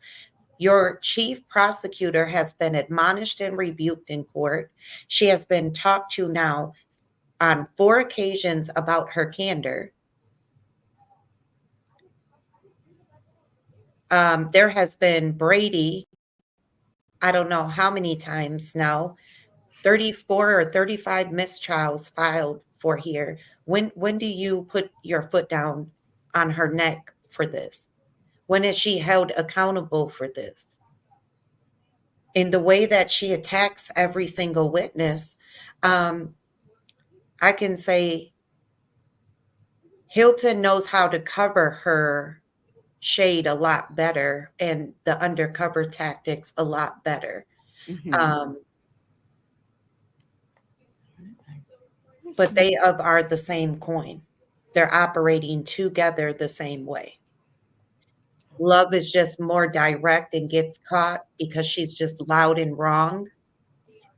Your chief prosecutor has been admonished and rebuked in court. She has been talked to now on 4 occasions about her candor. There has been Brady, I don't know how many times now, 34 or 35 mistrials filed for here. When do you put your foot down on her neck for this? When is she held accountable for this? In the way that she attacks every single witness, um, I can say Hilton knows how to cover her shade a lot better and the undercover tactics a lot better. Hmm. Um, but they are the same coin. They're operating together the same way. Love is just more direct and gets caught because she's just loud and wrong.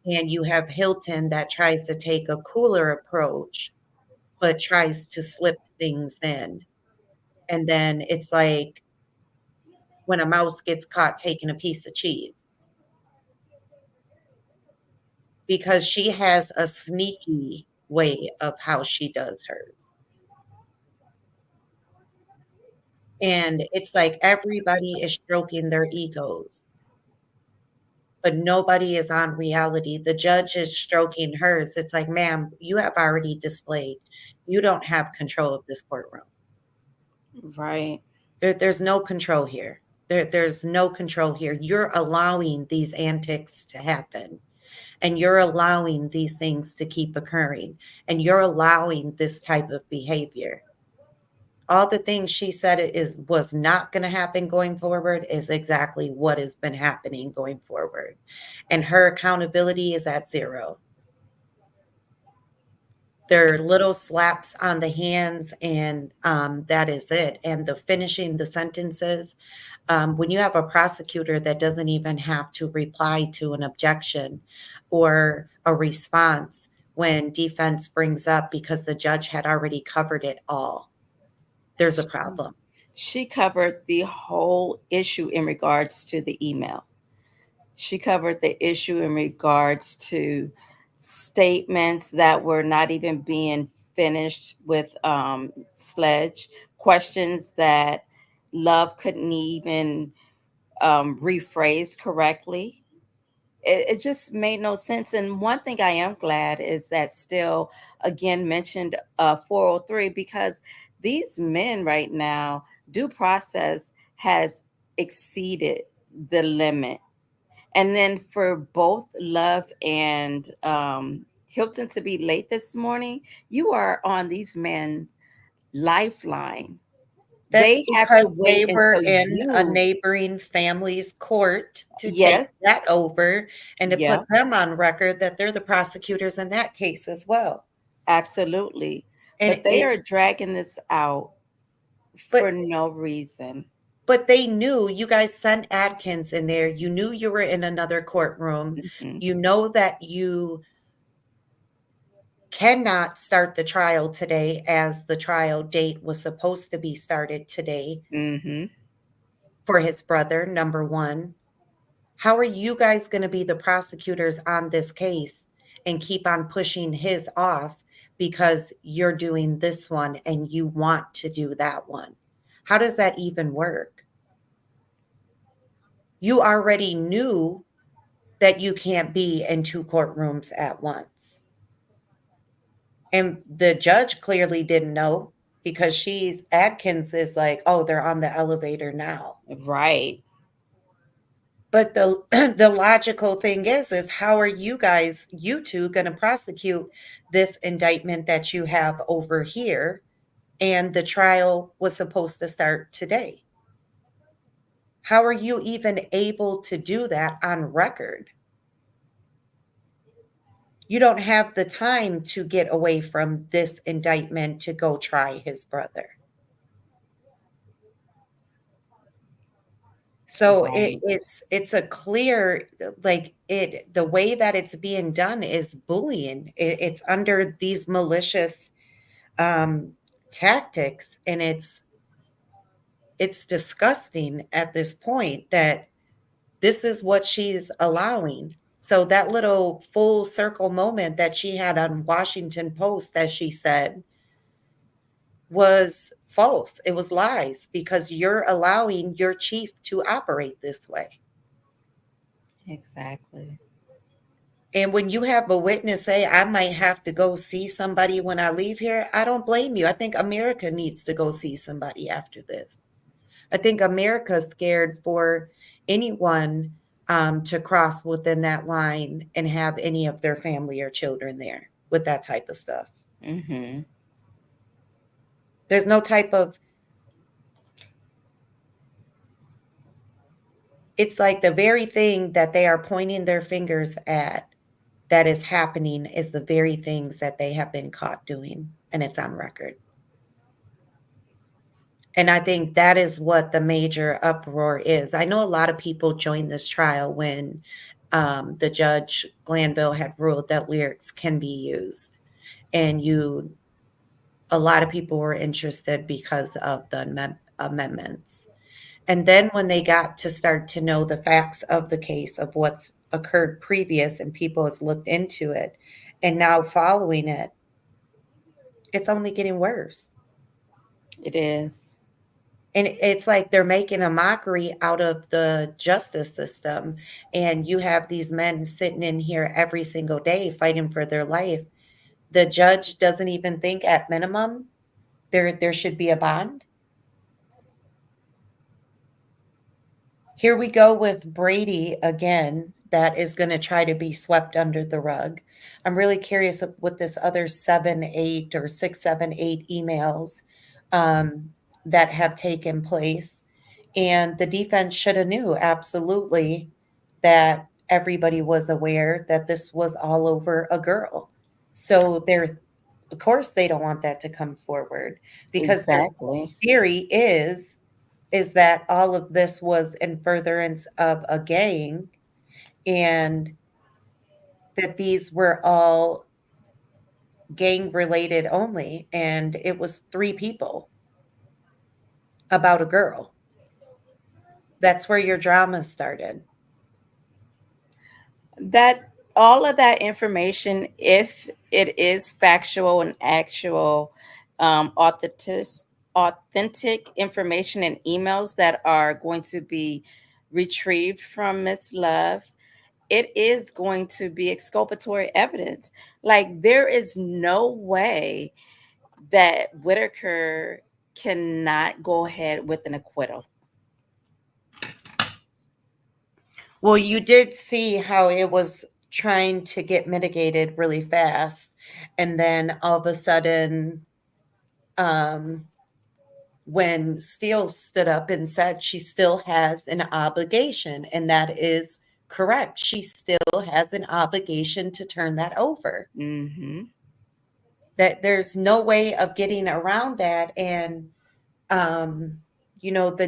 And you have Hilton that tries to take a cooler approach, but tries to slip things in. And then it's like when a mouse gets caught taking a piece of cheese because she has a sneaky way of how she does hers. And it's like everybody is stroking their egos, but nobody is on reality. The judge is stroking hers. It's like, ma'am, you have already displayed. You don't have control of this courtroom. Right. There's no control here. There's no control here. You're allowing these antics to happen, and you're allowing these things to keep occurring, and you're allowing this type of behavior. All the things she said is was not going to happen going forward is exactly what has been happening going forward, and her accountability is at zero. There are little slaps on the hands, and that is it. And the finishing the sentences, when you have a prosecutor that doesn't even have to reply to an objection or a response when defense brings up because the judge had already covered it all, there's a problem. She covered the whole issue in regards to the email. She covered the issue in regards to statements that were not even being finished with Sledge, questions that Love couldn't even rephrase correctly. It just made no sense. And one thing I am glad is that still again mentioned 403, because these men right now, due process has exceeded the limit. And then for both Love and Hilton to be late this morning, you are on these men lifeline. That's They have to because wait they were until in a you. neighboring family's court to take Yes. that over and to Yeah. put them on record that they're the prosecutors in that case as well. Absolutely. And But they are dragging this out for but no reason. but they knew you guys sent Adkins in there. You knew you were in another courtroom. Hmm. You know that you cannot start the trial today as the trial date was supposed to be started today Hmm. for his brother, number one. How are you guys going to be the prosecutors on this case and keep on pushing his off because you're doing this one and you want to do that one? How does that even work? You already knew that you can't be in two courtrooms at once. And the judge clearly didn't know because she's Adkins is like, oh, they're on the elevator now. Right. But the the logical thing is how are you guys, you two, going to prosecute this indictment that you have over here? And the trial was supposed to start today. How are you even able to do that on record? You don't have the time to get away from this indictment to go try his brother. So Right. it's a clear, like, it the way that it's being done is bullying. It's under these malicious um tactics, and it's disgusting at this point that this is what she's allowing. So that little full circle moment that she had on Washington Post, as she said, was false. It was lies because you're allowing your chief to operate this way. Exactly. And when you have a witness say, I might have to go see somebody when I leave here, I don't blame you. I think America needs to go see somebody after this. I think America's scared for anyone to cross within that line and have any of their family or children there with that type of stuff. Hmm. There's no type of, it's like the very thing that they are pointing their fingers at that is happening is the very things that they have been caught doing, and it's on record. And I think that is what the major uproar is. I know a lot of people joined this trial when the judge Glanville had ruled that lyrics can be used, and a lot of people were interested because of the amendments. And then when they got to start to know the facts of the case of what's occurred previous, and people has looked into it, and now following it, it's only getting worse. It is. And it's like they're making a mockery out of the justice system. And you have these men sitting in here every single day fighting for their life. The judge doesn't even think at minimum there should be a bond. Here we go with Brady again, that is going to try to be swept under the rug. I'm really curious with this other 7, 8, or 6, 7, 8 emails that have taken place. And the defense should have knew absolutely that everybody was aware that this was all over a girl. So they're, of course, they don't want that to come forward because their Exactly. theory is that all of this was in furtherance of a gang, and that these were all gang related only, and it was 3 people about a girl. That's where your drama started. That all of that information, if it is factual and actual, authentic, authentic information and emails that are going to be retrieved from Miss Love, it is going to be exculpatory evidence. Like, there is no way that Whitaker cannot go ahead with an acquittal. Well, you did see how it was trying to get mitigated really fast, and then all of a sudden, um, when Steele stood up and said she still has an obligation, and that is correct. She still has an obligation to turn that over. Hmm. That there's no way of getting around that. And um, the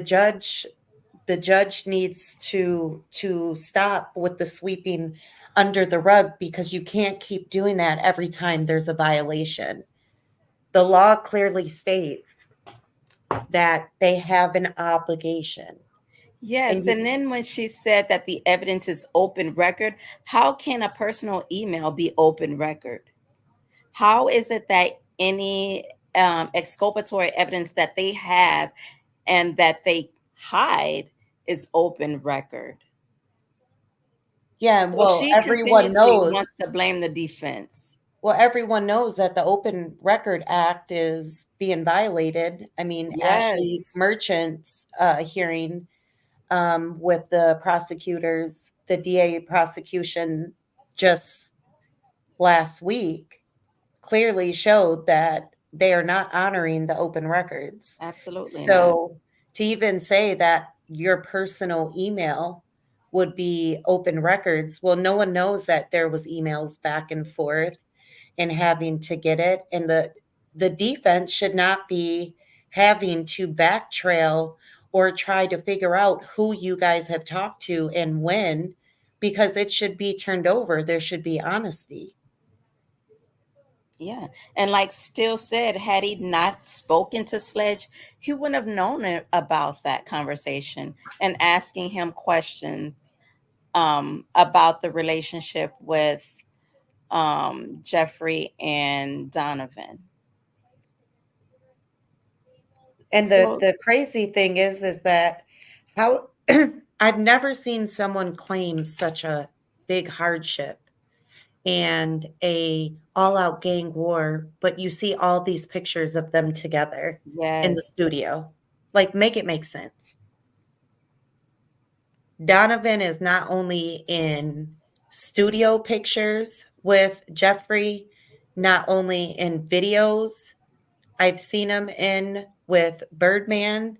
judge needs to stop with the sweeping under the rug, because you can't keep doing that every time there's a violation. The law clearly states that they have an obligation. And Yes, you, and then when she said that the evidence is open record, how can a personal email be open record? How is it that any exculpatory evidence that they have and that they hide is open record? yeah, So well, she everyone continuously knows. wants to blame the defense. Well, everyone knows that the Open Record Act is being violated. I mean, Ashley Yes, Merchant's hearing with the prosecutors, the DA prosecution just last week, clearly showed that they are not honoring the open records. absolutely not. So to even say that your personal email would be open records, well, no one knows that there was emails back and forth and having to get it. And the defense should not be having to backtrail or try to figure out who you guys have talked to and when, because it should be turned over. There should be honesty. Yeah. And like Still said, had he not spoken to Sledge, he wouldn't have known about that conversation and asking him questions about the relationship with Jeffrey and Donovan. And the So, the crazy thing is that how I've never seen someone claim such a big hardship and a all-out gang war, but you see all these pictures of them together in the yes, studio. Like, make it make sense. Donovan is not only in studio pictures with Jeffrey, not only in videos. I've seen him in with Birdman.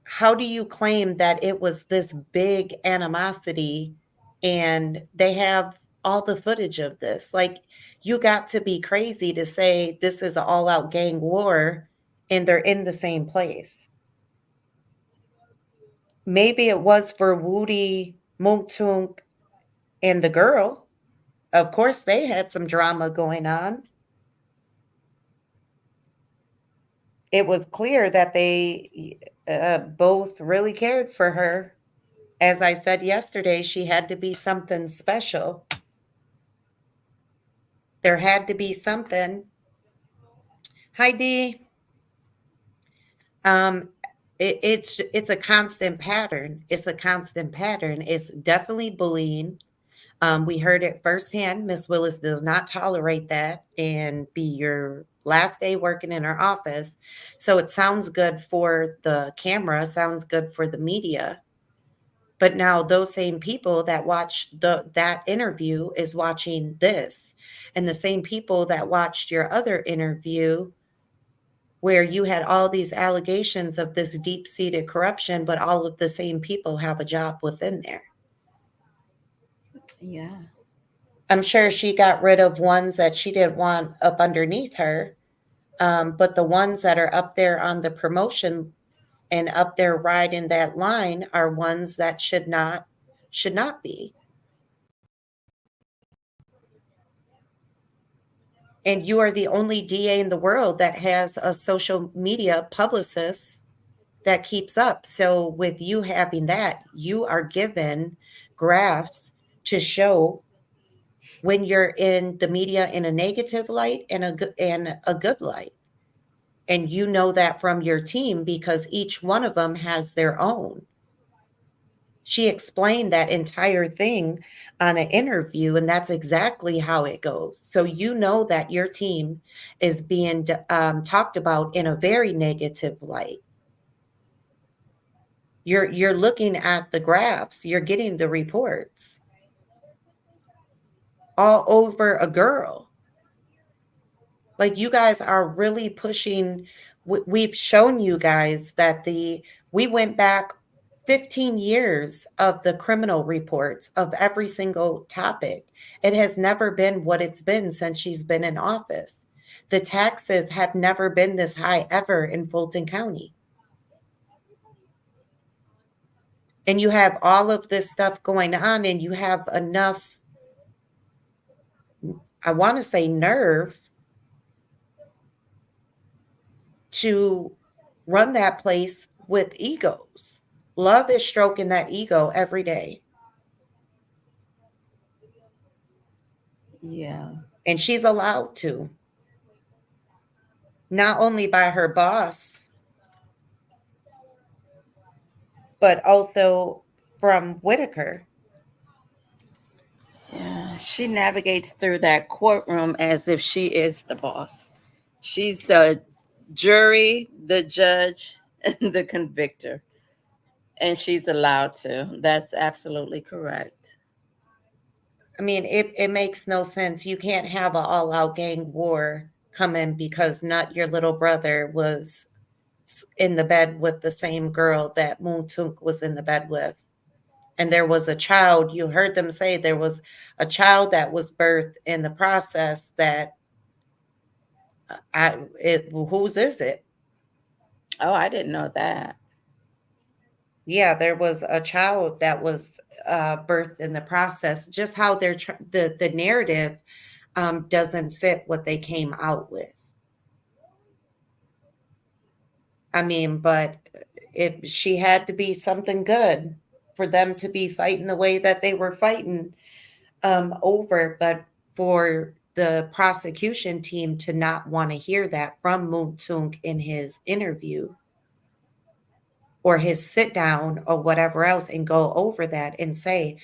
How do you claim that it was this big animosity and they have all the footage of this? Like, you got to be crazy to say this is an all out gang war and they're in the same place. Maybe it was for Woody, Muntunk, and the girl. Of course, they had some drama going on. It was clear that they both really cared for her. As I said yesterday, she had to be something special. There had to be something. Hi, Dee. Um, it's a constant pattern. It's a constant pattern. It's definitely bullying. We heard it firsthand. Miss Willis does not tolerate that and be your last day working in her office. So it sounds good for the camera, sounds good for the media. But now those same people that watched that interview is watching this. And the same people that watched your other interview where you had all these allegations of this deep-seated corruption, but all of the same people have a job within there. Yeah. I'm sure she got rid of ones that she didn't want up underneath her. But the ones that are up there on the promotion and up there riding that line are ones that should not be. And you are the only DA in the world that has a social media publicist that keeps up. So with you having that, you are given graphs to show when you're in the media in a negative light and a good light. And you know that from your team because each one of them has their own. She explained that entire thing on an interview, and that's exactly how it goes. So you know that your team is being talked about in a very negative light. You're looking at the graphs, you're getting the reports all over a girl. Like you guys are really pushing. We've shown you guys that we went back 15 years of the criminal reports of every single topic. It has never been what it's been since she's been in office. The taxes have never been this high ever in Fulton County. And you have all of this stuff going on, and you have enough, I want to say, nerve to run that place with egos. Love is stroking that ego every day. Yeah. And she's allowed to, not only by her boss, but also from Whitaker. Yeah. She navigates through that courtroom as if she is the boss. She's the jury, the judge, and the convictor. And she's allowed to. That's absolutely correct. I mean, it makes no sense. You can't have an all out gang war come in because not your little brother was in the bed with the same girl that Moon Tunk was in the bed with. And there was a child, you heard them say there was a child that was birthed in the process that whose is it? Oh, I didn't know that. Yeah, there was a child that was birthed in the process. Just how the narrative doesn't fit what they came out with. I mean, but if she had to be something good for them to be fighting the way that they were fighting over, but for the prosecution team to not want to hear that from Moon Tunk in his interview or his sit down or whatever else and go over that and say,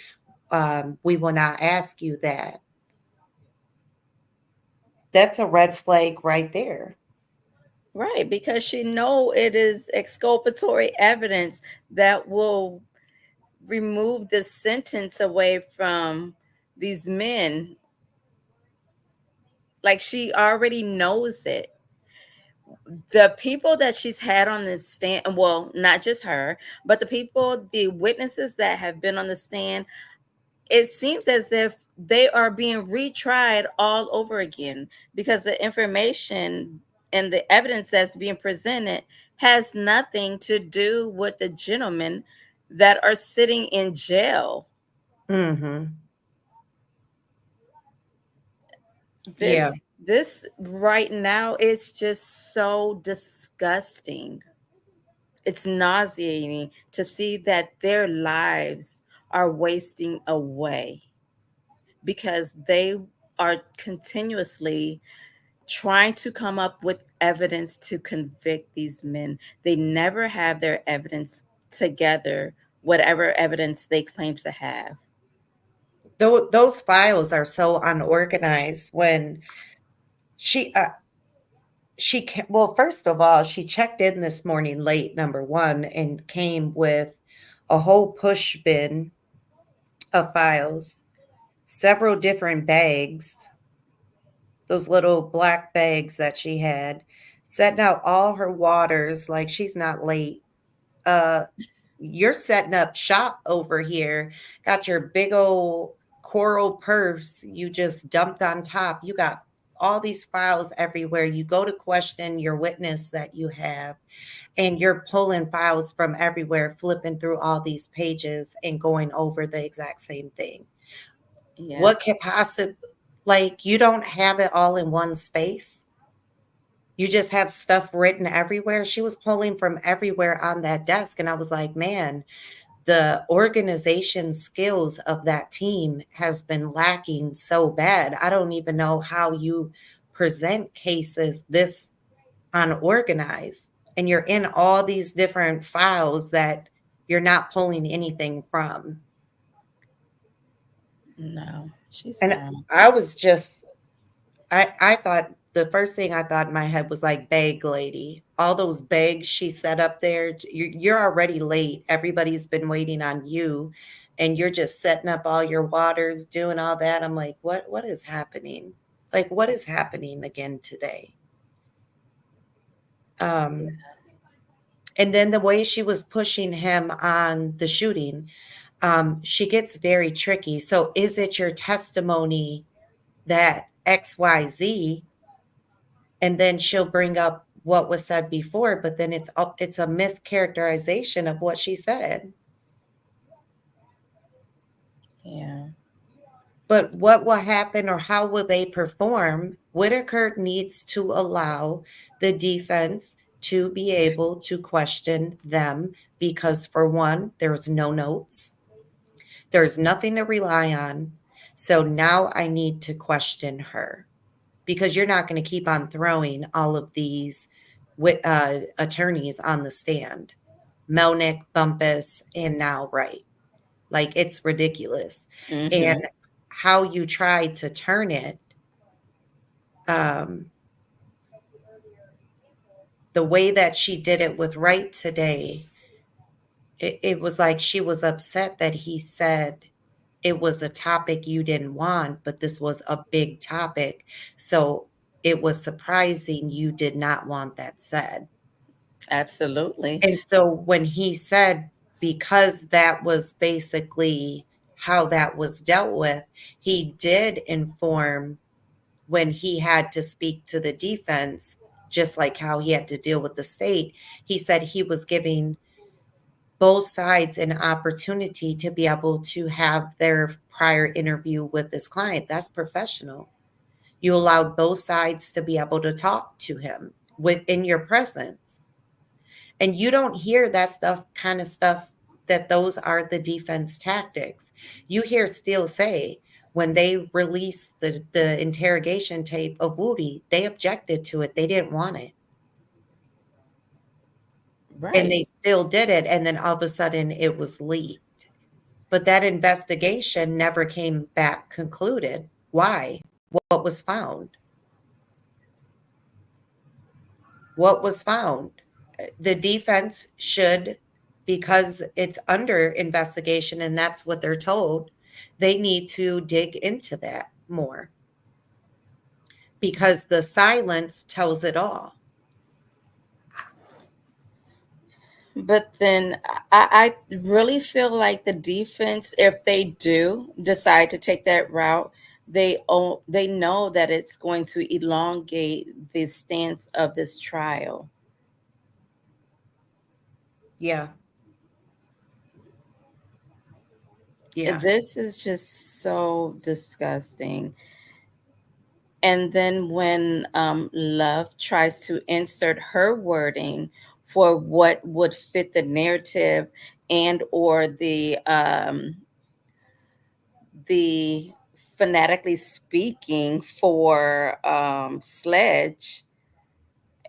we will not ask you that. That's a red flag right there. Right, because she know it is exculpatory evidence that will remove the sentence away from these men. Like she already knows it. The people that she's had on the stand, well, not just her, but the witnesses that have been on the stand, it seems as if they are being retried all over again because the information and the evidence that's being presented has nothing to do with the gentlemen that are sitting in jail. Hmm. Yeah. This right now is just so disgusting. It's nauseating to see that their lives are wasting away because they are continuously trying to come up with evidence to convict these men. They never have their evidence together, whatever evidence they claim to have. Those files are so unorganized. When she well, first of all, she checked in this morning late, number one, and came with a whole push bin of files, several different bags, those little black bags that she had, setting out all her waters like she's not late. Uh, you're setting up shop over here. Got your big old coral purse you just dumped on top. You got all these files everywhere. You go to question your witness that you have, and you're pulling files from everywhere, flipping through all these pages and going over the exact same thing. Yeah. What could possibly, like, you don't have it all in one space? You just have stuff written everywhere. She was pulling from everywhere on that desk. And I was like, man, the organization skills of that team has been lacking so bad. I don't even know how you present cases this unorganized. And you're in all these different files that you're not pulling anything from. No, she's And not. I was just, I thought the first thing I thought in my head was like bag lady. All those bags she set up there, you're already late. Everybody's been waiting on you, and you're just setting up all your waters, doing all that. I'm like, what is happening? Like, what is happening again today? Um, and then the way she was pushing him on the shooting, she gets very tricky. So, is it your testimony that XYZ? And then she'll bring up what was said before, but then it's a mischaracterization of what she said. Yeah. But what will happen or how will they perform? Whitaker needs to allow the defense to be able to question them because, for one, there's no notes, there's nothing to rely on. So now I need to question her because you're not going to keep on throwing all of these attorneys on the stand. Melnick, Bumpus, and now Wright. Like, it's ridiculous. Mm-hmm. And how you try to turn it, um, the way that she did it with Wright today, it was like she was upset that he said it was a topic you didn't want, but this was a big topic. So it was surprising you did not want that said. Absolutely. And so when he said, because that was basically how that was dealt with, he did inform when he had to speak to the defense, just like how he had to deal with the state. He said he was giving both sides an opportunity to be able to have their prior interview with this client. That's professional. You allowed both sides to be able to talk to him within your presence. And you don't hear that stuff, kind of stuff, that those are the defense tactics. You hear Steele say when they released the interrogation tape of Woody, they objected to it. They didn't want it. And Right. they still did it. And then all of a sudden it was leaked. But that investigation never came back concluded. Why? What was found? What was found? The defense should, because it's under investigation and that's what they're told, they need to dig into that more because the silence tells it all. But then I really feel like the defense, if they do decide to take that route, they know that it's going to elongate the stance of this trial. Yeah. Yeah. This is just so disgusting. And then when Love tries to insert her wording for what would fit the narrative and or the phonetically speaking for Sledge,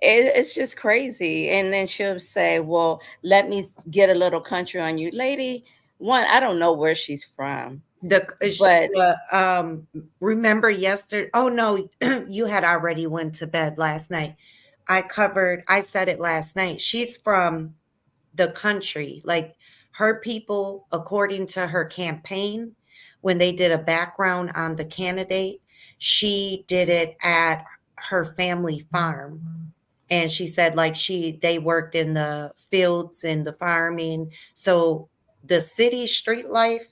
it's just crazy. And then she'll say, well, let me get a little country on you. Lady, one, I don't know where she's from, but The remember yesterday? Oh no, you had already went to bed last night. I said it last night. She's from the country. Like her people, according to her campaign, when they did a background on the candidate, she did it at her family farm. And she said like they worked in the fields and the farming. So the city street life,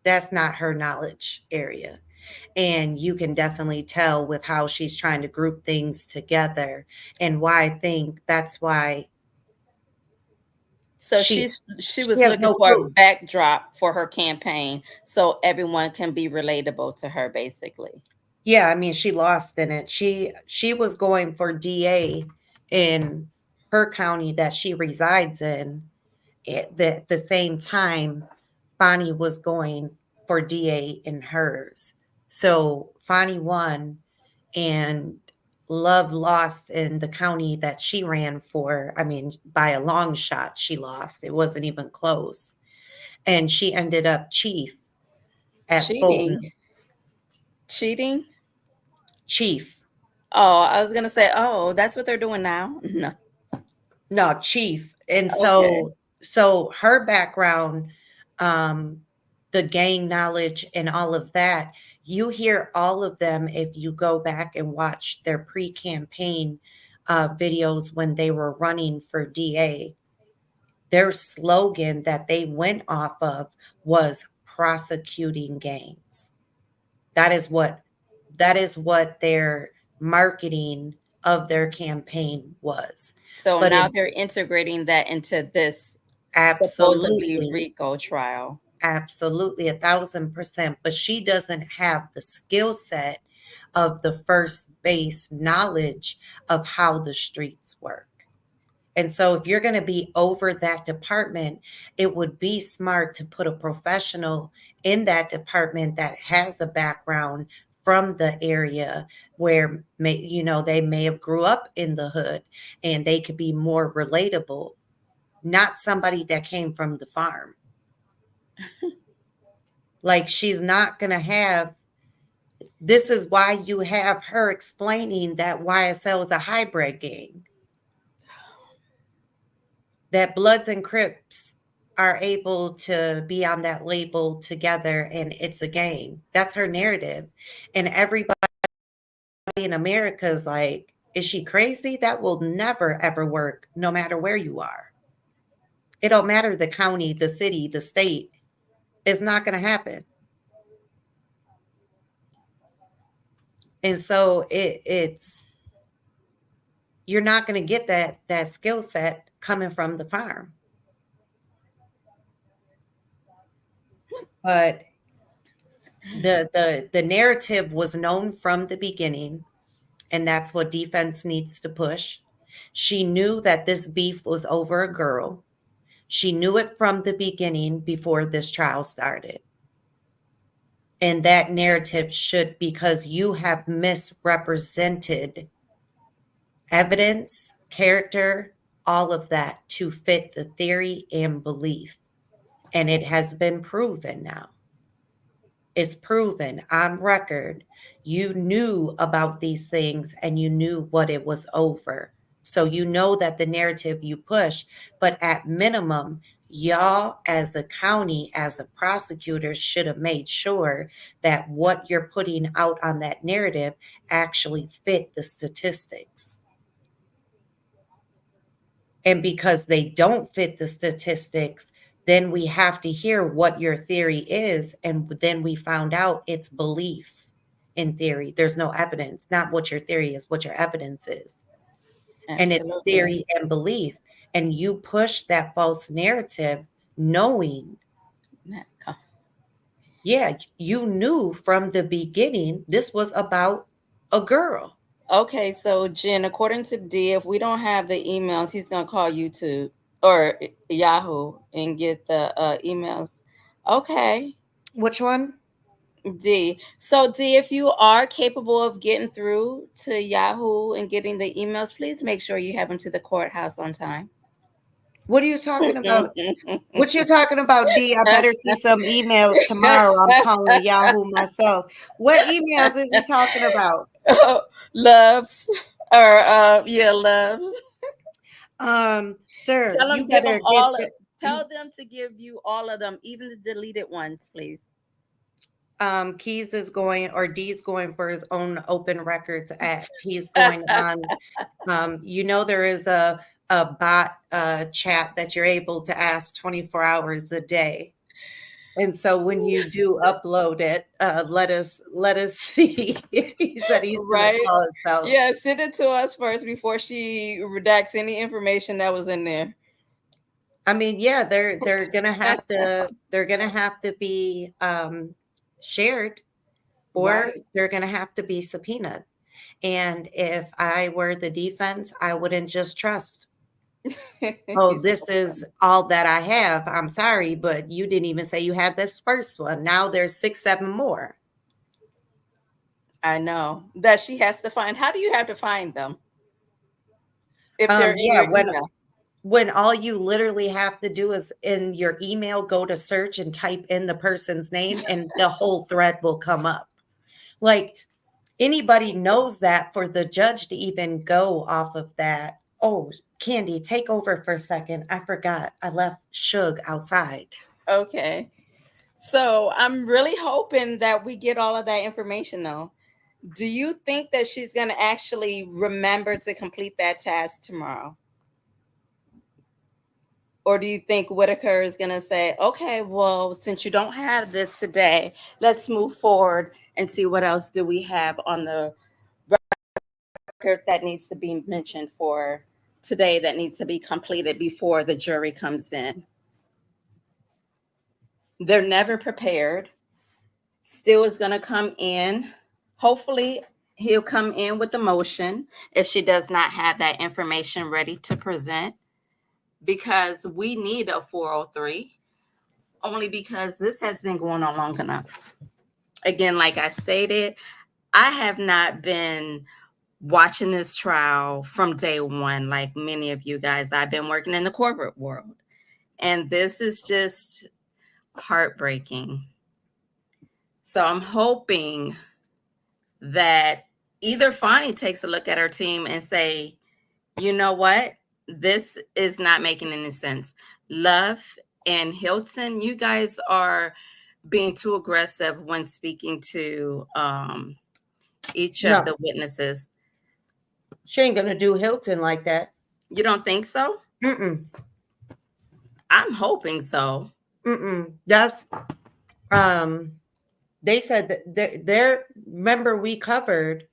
that's not her knowledge area. And you can definitely tell with how she's trying to group things together, and why I think that's why so she she was has looking no for a clue. backdrop for her campaign so everyone can be relatable to her, basically. Yeah, I mean, she lost in it. She was going for DA in her county that she resides in. At the same time, Fonnie was going for DA in hers. So Fonnie won, and Love lost in the county that she ran for. I mean, by a long shot, she lost. It wasn't even close. And she ended up chief at Cheating. Fulton. Cheating. Chief. Oh, I was gonna say, oh, that's what they're doing now. No. No, chief. And Okay. so her background, um, the gang knowledge and all of that, you hear all of them if you go back and watch their pre-campaign videos when they were running for DA. Their slogan that they went off of was prosecuting gangs. That is what that is what their marketing of their campaign was. So But now in they're integrating that into this supposedly absolutely, RICO trial. absolutely, 1,000%. But she doesn't have the skill set of the first base knowledge of how the streets work. And so, if you're going to be over that department, it would be smart to put a professional in that department that has the background from the area where they may have grew up in the hood, and they could be more relatable, not somebody that came from the farm. Like, she's not going to have. This is why you have her explaining that YSL is a hybrid gang, that Bloods and Crips are able to be on that label together, and it's a gang. That's her narrative. And everybody in America is like, is she crazy? That will never ever work, no matter where you are. It don't matter the county, the city, the state. It's not going to happen. And so it's you're not going to get that skill set coming from the farm. But the narrative was known from the beginning, and that's what defense needs to push. She knew that this beef was over a girl. She knew it from the beginning before this trial started. And that narrative should, because you have misrepresented evidence, character, all of that to fit the theory and belief. And it has been proven now. It's proven on record. You knew about these things and you knew what it was over. So you know that the narrative you push, but at minimum, y'all as the county, as the prosecutors, should have made sure that what you're putting out on that narrative actually fit the statistics. And because they don't fit the statistics, then we have to hear what your theory is. And then we found out it's belief in theory. There's no evidence, not what your theory is, what your evidence is. And it's Absolutely. theory and belief. And you push that false narrative knowing, yeah, you knew from the beginning this was about a girl. Okay, so Jen, according to D, if we don't have the emails, he's gonna call YouTube or Yahoo and get the emails. Okay. Which one? D. So D, if you are capable of getting through to Yahoo and getting the emails, please make sure you have them to the courthouse on time. What are you talking about? What you talking about, D? I better see some emails tomorrow. I'm calling Yahoo myself. What emails is he talking about? Loves, or yeah, loves. Sir, Tell you them, give them better get all. the Tell them to give you all of them, even the deleted ones, please. Keys is going, or D's going for his own Open Records Act. He's going on. There is a bot chat that you're able to ask 24 hours a day. And so when you do upload it, let us see. He said he's going to Right? call himself. Yeah, send it to us first before she redacts any information that was in there. I mean, yeah, they're gonna have to be shared, or Right. they're gonna have to be subpoenaed. And if I were the defense, I wouldn't just trust. Oh, He's this so is funny. all that I have. I'm sorry, but you didn't even say you had this first one. Now there's 6, 7 more. I know that she has to find. How do you have to find them if they're in Yeah, your email? when all you literally have to do is in your email go to search and type in the person's name and the whole thread will come up. Like, anybody knows that for the judge to even go off of that. Oh, Candy, take over for a second. I forgot. I left Suge outside. Okay. So I'm really hoping that we get all of that information though. Do you think that she's going to actually remember to complete that task tomorrow? Or do you think Whitaker is going to say, okay, well, since you don't have this today, let's move forward and see what else do we have on the record that needs to be mentioned for today that needs to be completed before the jury comes in? They're never prepared. Still is going to come in. Hopefully, he'll come in with the motion if she does not have that information ready to present, because we need a 403, only because this has been going on long enough. Again, like I stated, I have not been watching this trial from day one like many of you guys. I've been working in the corporate world, and this is just heartbreaking. So I'm hoping that either Fonnie takes a look at her team and say, you know what, this is not making any sense. Love and Hilton, you guys are being too aggressive when speaking to each of No, the witnesses. she ain't gonna do Hilton like that. You don't think so? Mm-mm. I'm hoping so. Mm-mm. That's they said that their remember we covered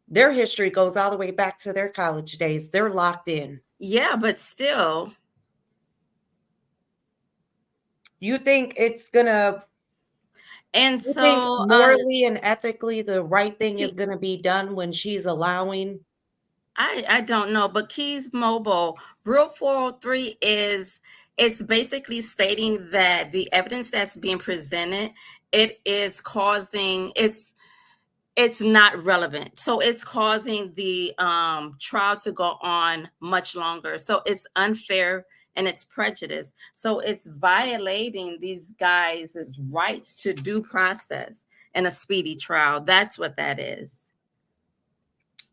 their history goes all the way back to their college days. They're locked in. Yeah, but still. You think it's gonna And you think so morally and ethically the right thing is Key, gonna be done when she's allowing I don't know, but Keys Mobile Rule 403 is, it's basically stating that the evidence that's being presented, it is causing, it's not relevant, so it's causing the trial to go on much longer, so it's unfair and it's prejudice, so it's violating these guys' rights to due process and a speedy trial. That's what that is.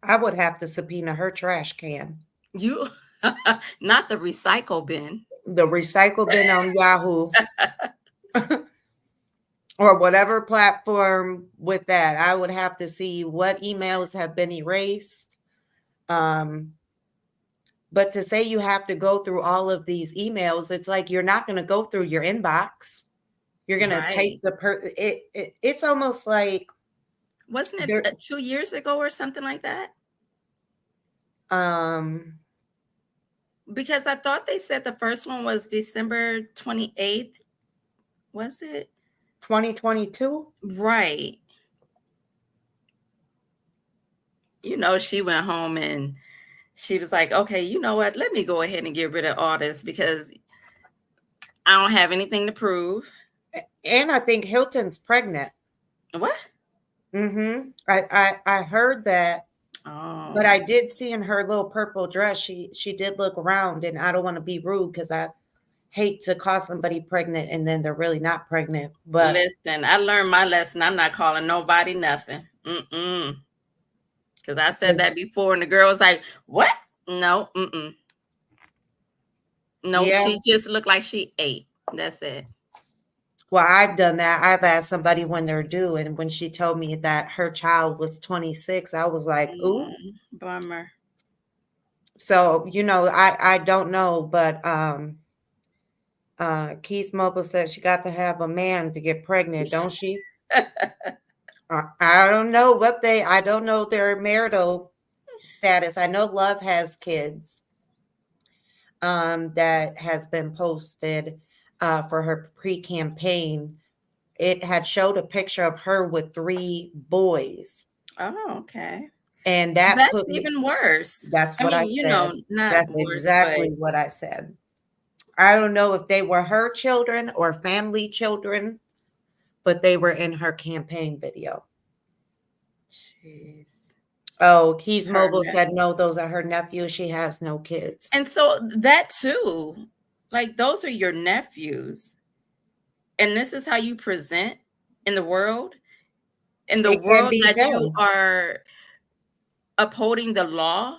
I would have to subpoena her trash can. You not the recycle bin. The recycle bin on Yahoo or whatever platform with that. I would have to see what emails have been erased. Um, but to say you have to go through all of these emails, it's like you're not going to go through your inbox. You're going to type Right. it's almost like Wasn't it there 2 years ago or something like that? um Because I thought they said the first one was December 28th. Was it? 2022. Right. You know, she went home and she was like, okay, you know what? Let me go ahead and get rid of all this because I don't have anything to prove. And I think Hilton's pregnant. What? I heard that, but Oh, I did see in her little purple dress, she did look around, and I don't want to be rude because I hate to call somebody pregnant and then they're really not pregnant. But listen, I learned my lesson. I'm not calling nobody nothing. Mm-mm. Because I said that before, and the girl was like, "What? No, mm-mm. Nope. yeah, She just looked like she ate. That's it." well, I've done that. I've asked somebody when they're due, and when she told me that her child was 26, I was like, ooh. Bummer. So, I don't know, but Keith Mobile said she got to have a man to get pregnant, don't she? I don't know I don't know their marital status. I know Love has kids that has been posted for her pre-campaign. It had showed a picture of her with 3 boys, Oh, okay. and that That's put me even worse. that's I what I mean, said. not That's worse, but exactly what I said. I don't know if they were her children or family children, but they were in her campaign video. jeez. Oh, Keys Her Mobile said, nephew. no, those are her nephews. She has no kids. And so that too, like those are your nephews. And this is how you present in the world, It can be that you done. are upholding the law.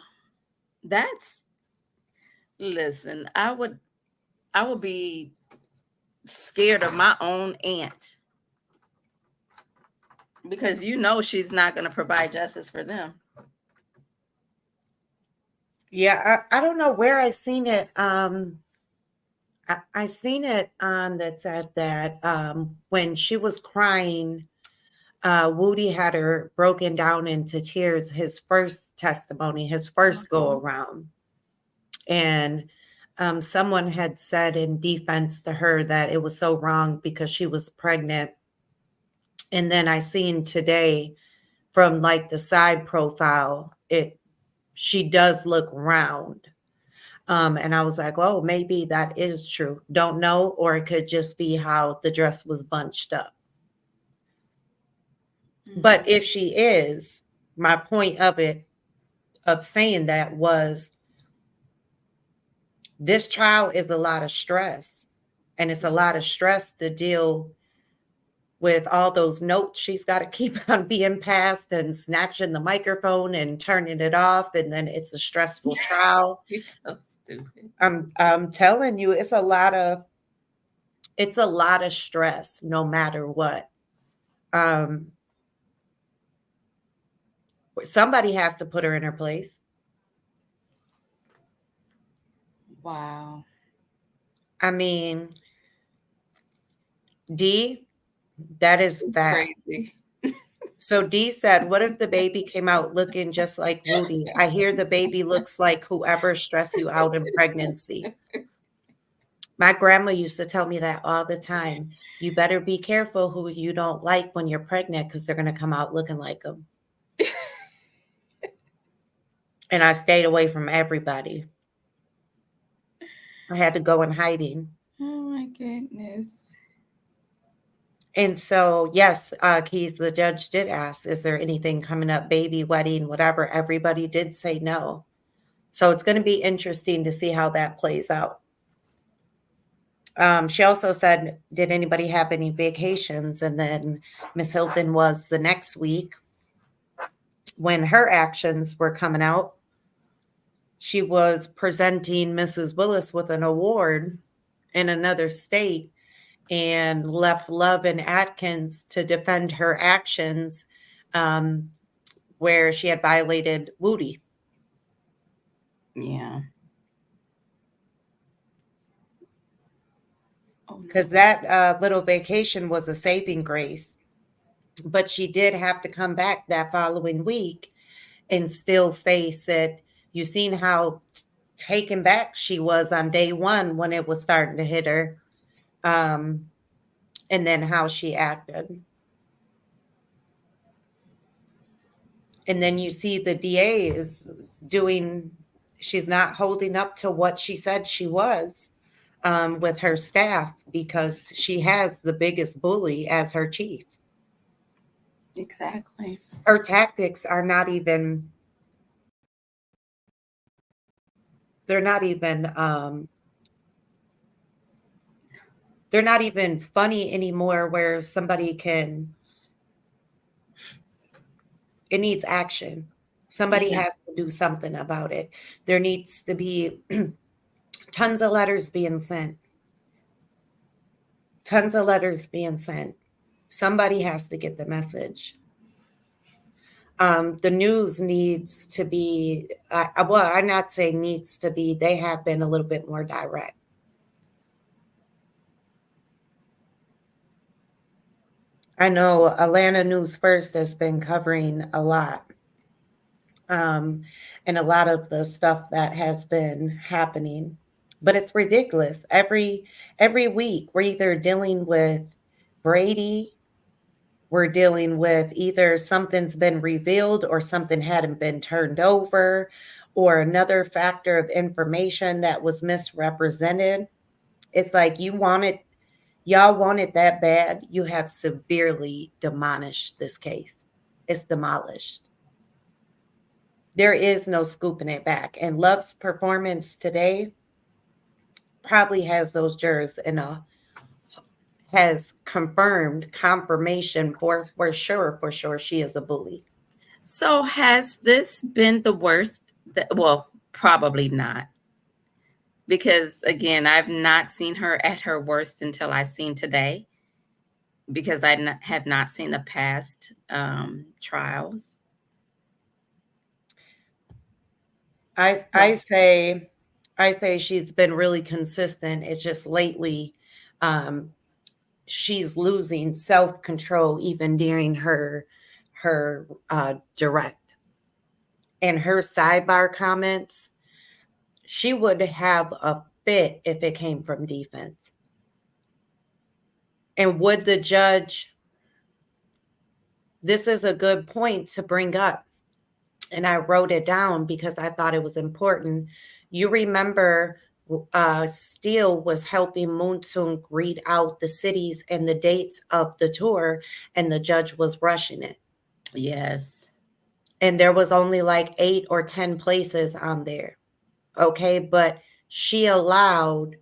That's listen, I would be scared of my own aunt because she's not going to provide justice for them. Yeah, I don't know where I seen it. I seen it on that said that when she was crying, Woody had her broken down into tears, his first testimony, his first go Mhm. around. And someone had said in defense to her that it was so wrong because she was pregnant. And then I seen today from like the side profile, she does look round. And I was like, oh, maybe that is true. Don't know. Or it could just be how the dress was bunched up. But Mhm. if she is, my point of saying that was this child is a lot of stress. And it's a lot of stress to deal with all those notes she's got to keep on being passed and snatching the microphone and turning it off. And then it's a stressful trial. He's so stupid. I'm telling you, it's a lot of stress no matter what. Um, somebody has to put her in her place. Wow. I mean, D, that is It's fact. crazy. So D said, what if the baby came out looking just like Woody? I hear the baby looks like whoever stressed you out in pregnancy. My grandma used to tell me that all the time. You better be careful who you don't like when you're pregnant because they're going to come out looking like them. And I stayed away from everybody. I had to go in hiding. Oh my goodness. And so, yes, Keys, the judge did ask, is there anything coming up, baby, wedding, whatever? Everybody did say no. So it's going to be interesting to see how that plays out. She also said, did anybody have any vacations? And then Miss Hilton was the next week when her actions were coming out. She was presenting Mrs. Willis with an award in another state and left Love and Atkins to defend her actions um, where she had violated Woody. Yeah. Oh Because no. that little vacation was a saving grace. But she did have to come back that following week and still face it. You seen how taken back she was on day one when it was starting to hit her, and then how she acted. And then you see the DA is doing, she's not holding up to what she said she was with her staff because she has the biggest bully as her chief. Exactly. Her tactics are not even, they're not even, they're not even funny anymore where somebody can, it needs action. Somebody Yeah. has to do something about it. There needs to be tons of letters being sent, tons of letters being sent. Somebody has to get the message. The news needs to be, well, I'm not saying needs to be, they have been a little bit more direct. I know Atlanta News First has been covering a lot, um, and a lot of the stuff that has been happening. But it's ridiculous. Every week we're either dealing with Brady, we're dealing with either something's been revealed or something hadn't been turned over, or another factor of information that was misrepresented. It's like y'all want it that bad. You have severely demolished this case. It's demolished. There is no scooping it back. And Love's performance today probably has those jurors in a has confirmed confirmation for sure she is a bully. So has this been the worst? Well, probably not, because again, I've not seen her at her worst until I seen today, because have not seen the past trials. I So, I say I say she's been really consistent. It's just lately um she's losing self-control even during her direct and her sidebar comments. She would have a fit if it came from defense. And would the judge, this is a good point to bring up, and I wrote it down because I thought it was important. You remember Steele was helping Moontung read out the cities and the dates of the tour, and the judge was rushing it. yes. And there was only like 8 or 10 places on there. Okay, but she allowed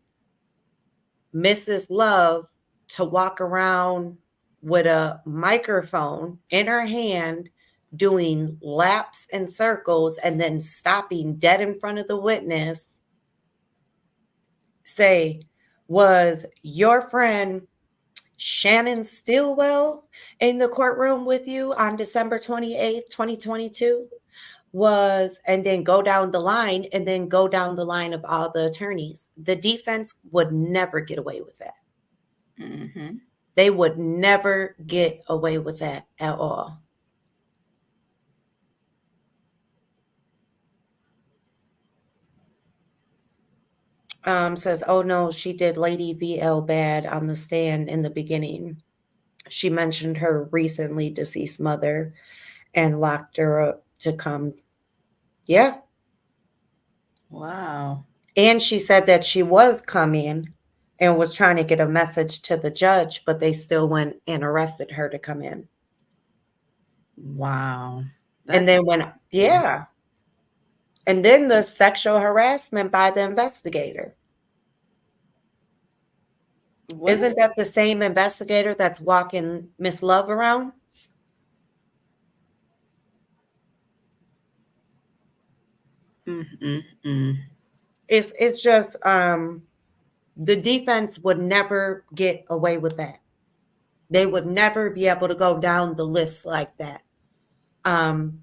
Mrs. Love to walk around with a microphone in her hand, doing laps and circles, and then stopping dead in front of the witness. Say, was your friend Shannon Stillwell in the courtroom with you on December 28th, 2022? Was, and then go down the line, and then go down the line of all the attorneys. The defense would never get away with that. Mm-hmm. They would never get away with that at all. Says, oh no, she did Lady VL bad on the stand in the beginning. She mentioned her recently deceased mother and locked her up to come. Yeah. Wow. And she said that she was coming and was trying to get a message to the judge, but they still went and arrested her to come in. Wow. And That's then yeah. And then the sexual harassment by the investigator. what? Isn't that the same investigator that's walking Miss Love around? Mm-mm-mm. It's just the defense would never get away with that. They would never be able to go down the list like that. Um,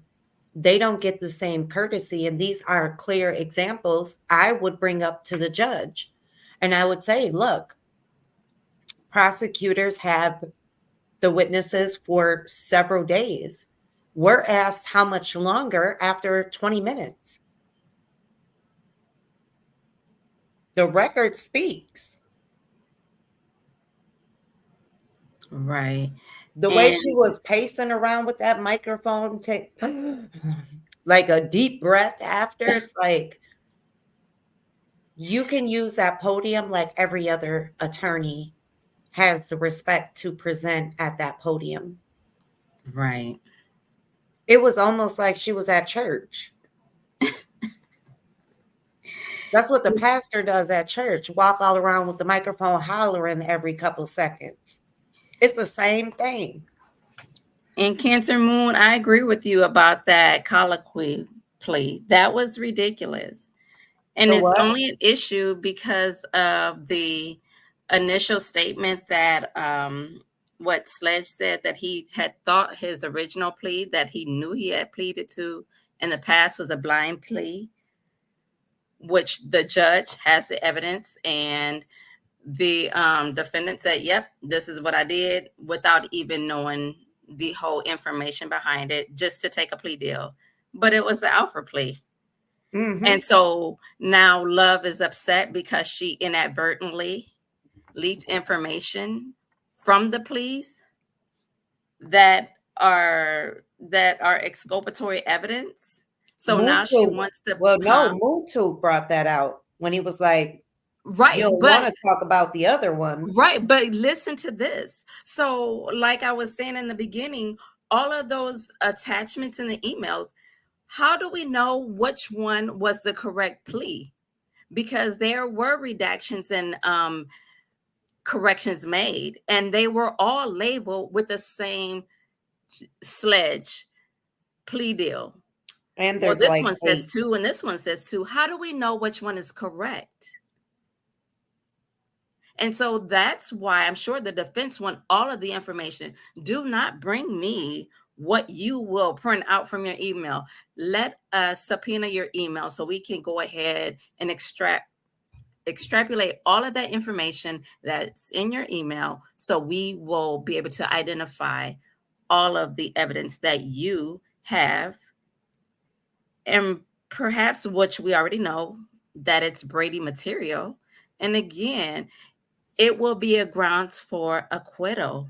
they don't get the same courtesy, and these are clear examples I would bring up to the judge. And I would say, look, prosecutors have the witnesses for several days. We're asked how much longer after 20 minutes. The record speaks. Right. The way And she was pacing around with that microphone, take like a deep breath after, it's like you can use that podium like every other attorney has the respect to present at that podium. Right. It was almost like she was at church. That's what the pastor does at church, walk all around with the microphone hollering every couple seconds. It's the same thing. In Cancer Moon, I agree with you about that colloquy plea. That was ridiculous. And The it's what? only an issue because of the initial statement that what Sledge said, that he had thought his original plea that he knew he had pleaded to in the past was a blind plea, which the judge has the evidence, and the defendant said, "Yep, this is what I did," without even knowing the whole information behind it, just to take a plea deal. But it was an offer plea. Mm-hmm. And so now Love is upset because she inadvertently leaked information from the pleas that are exculpatory evidence. So now she Mutu, wants to, well, no, huh? Mutu brought that out when he was like, Right, "You'll want but to talk about the other one." right, but listen to this. So, like I was saying in the beginning, all of those attachments in the emails, how do we know which one was the correct plea? Because there were redactions and corrections made, and they were all labeled with the same Sledge plea deal. And Well, there's this like one says 8. two, and this one says two. How do we know which one is correct? And so that's why I'm sure the defense want all of the information. Do not bring me what you will print out from your email. Let us subpoena your email so we can go ahead and extrapolate all of that information that's in your email, so we will be able to identify all of the evidence that you have, and perhaps, which we already know, that it's Brady material. And again, it will be a grounds for acquittal.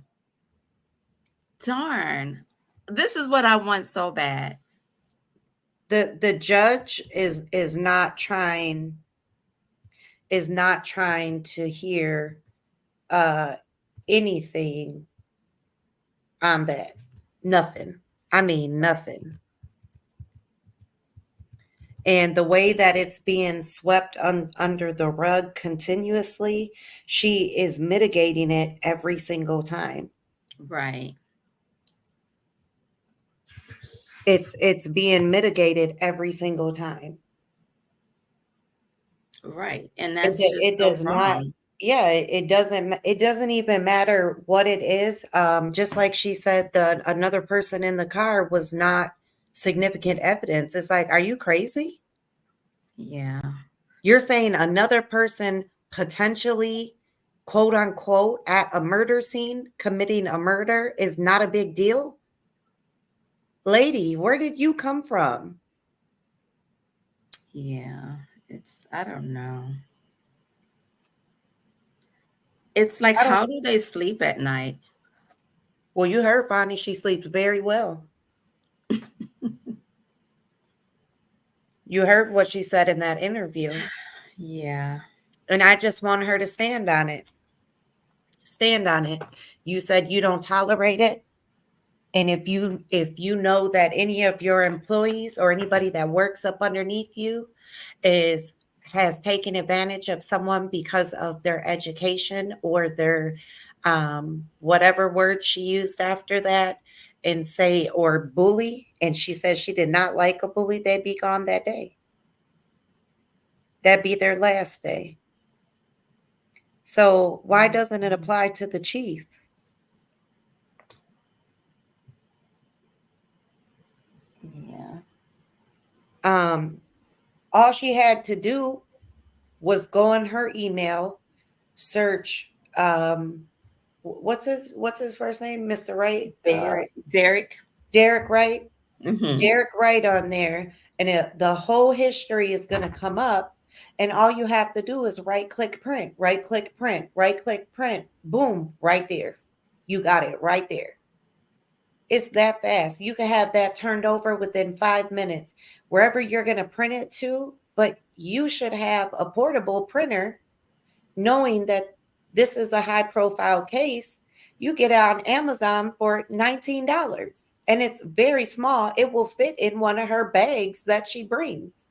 Darn. This is what I want so bad. The judge is not trying to hear uh anything on that. Nothing. I mean nothing. And the way that it's being swept under the rug continuously, she is mitigating it every single time. Right. It's being mitigated every single time. Right. And It that's it just so does not. wrong. Yeah, it doesn't even matter what it is. Just like she said, the another person in the car was not significant evidence. It's like, are you crazy? Yeah. You're saying another person potentially, quote unquote, at a murder scene committing a murder is not a big deal? Lady, where did you come from? Yeah. I don't know. It's like, I don't. how do they sleep at night? Well, you heard Bonnie, she sleeps very well. You heard what she said in that interview. Yeah. And I just want her to stand on it. Stand on it. You said you don't tolerate it. And if you know that any of your employees or anybody that works up underneath you is has taken advantage of someone because of their education or their whatever word she used after that, and say, or bully, and she says she did not like a bully, they'd be gone that day. That'd be their last day. So why doesn't it apply to the chief? Yeah. Um, all she had to do was go on her email, search what's his first name, Mr. Wright, Derek. Derek Wright, Hmm. Derek Wright on there, and the whole history is going to come up. And all you have to do is right click print, right click print, right click print, boom, right there. You got it right there. It's that fast. You can have that turned over within 5 minutes, wherever you're going to print it to. But you should have a portable printer, knowing that this is a high profile case, You get it on Amazon for $19 and it's very small. It will fit in one of her bags that she brings.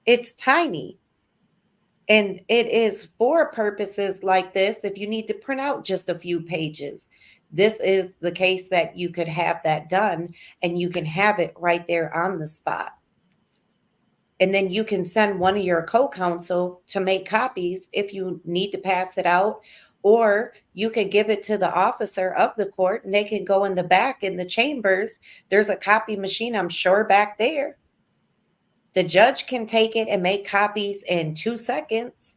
It's tiny. And it is for purposes like this. If you need to print out just a few pages, this is the case that you could have that done and you can have it right there on the spot. And then you can send one of your co-counsel to make copies if you need to pass it out, or you can give it to the officer of the court and they can go in the back in the chambers. There's a copy machine, I'm sure, back there. The judge can take it and make copies in 2 seconds.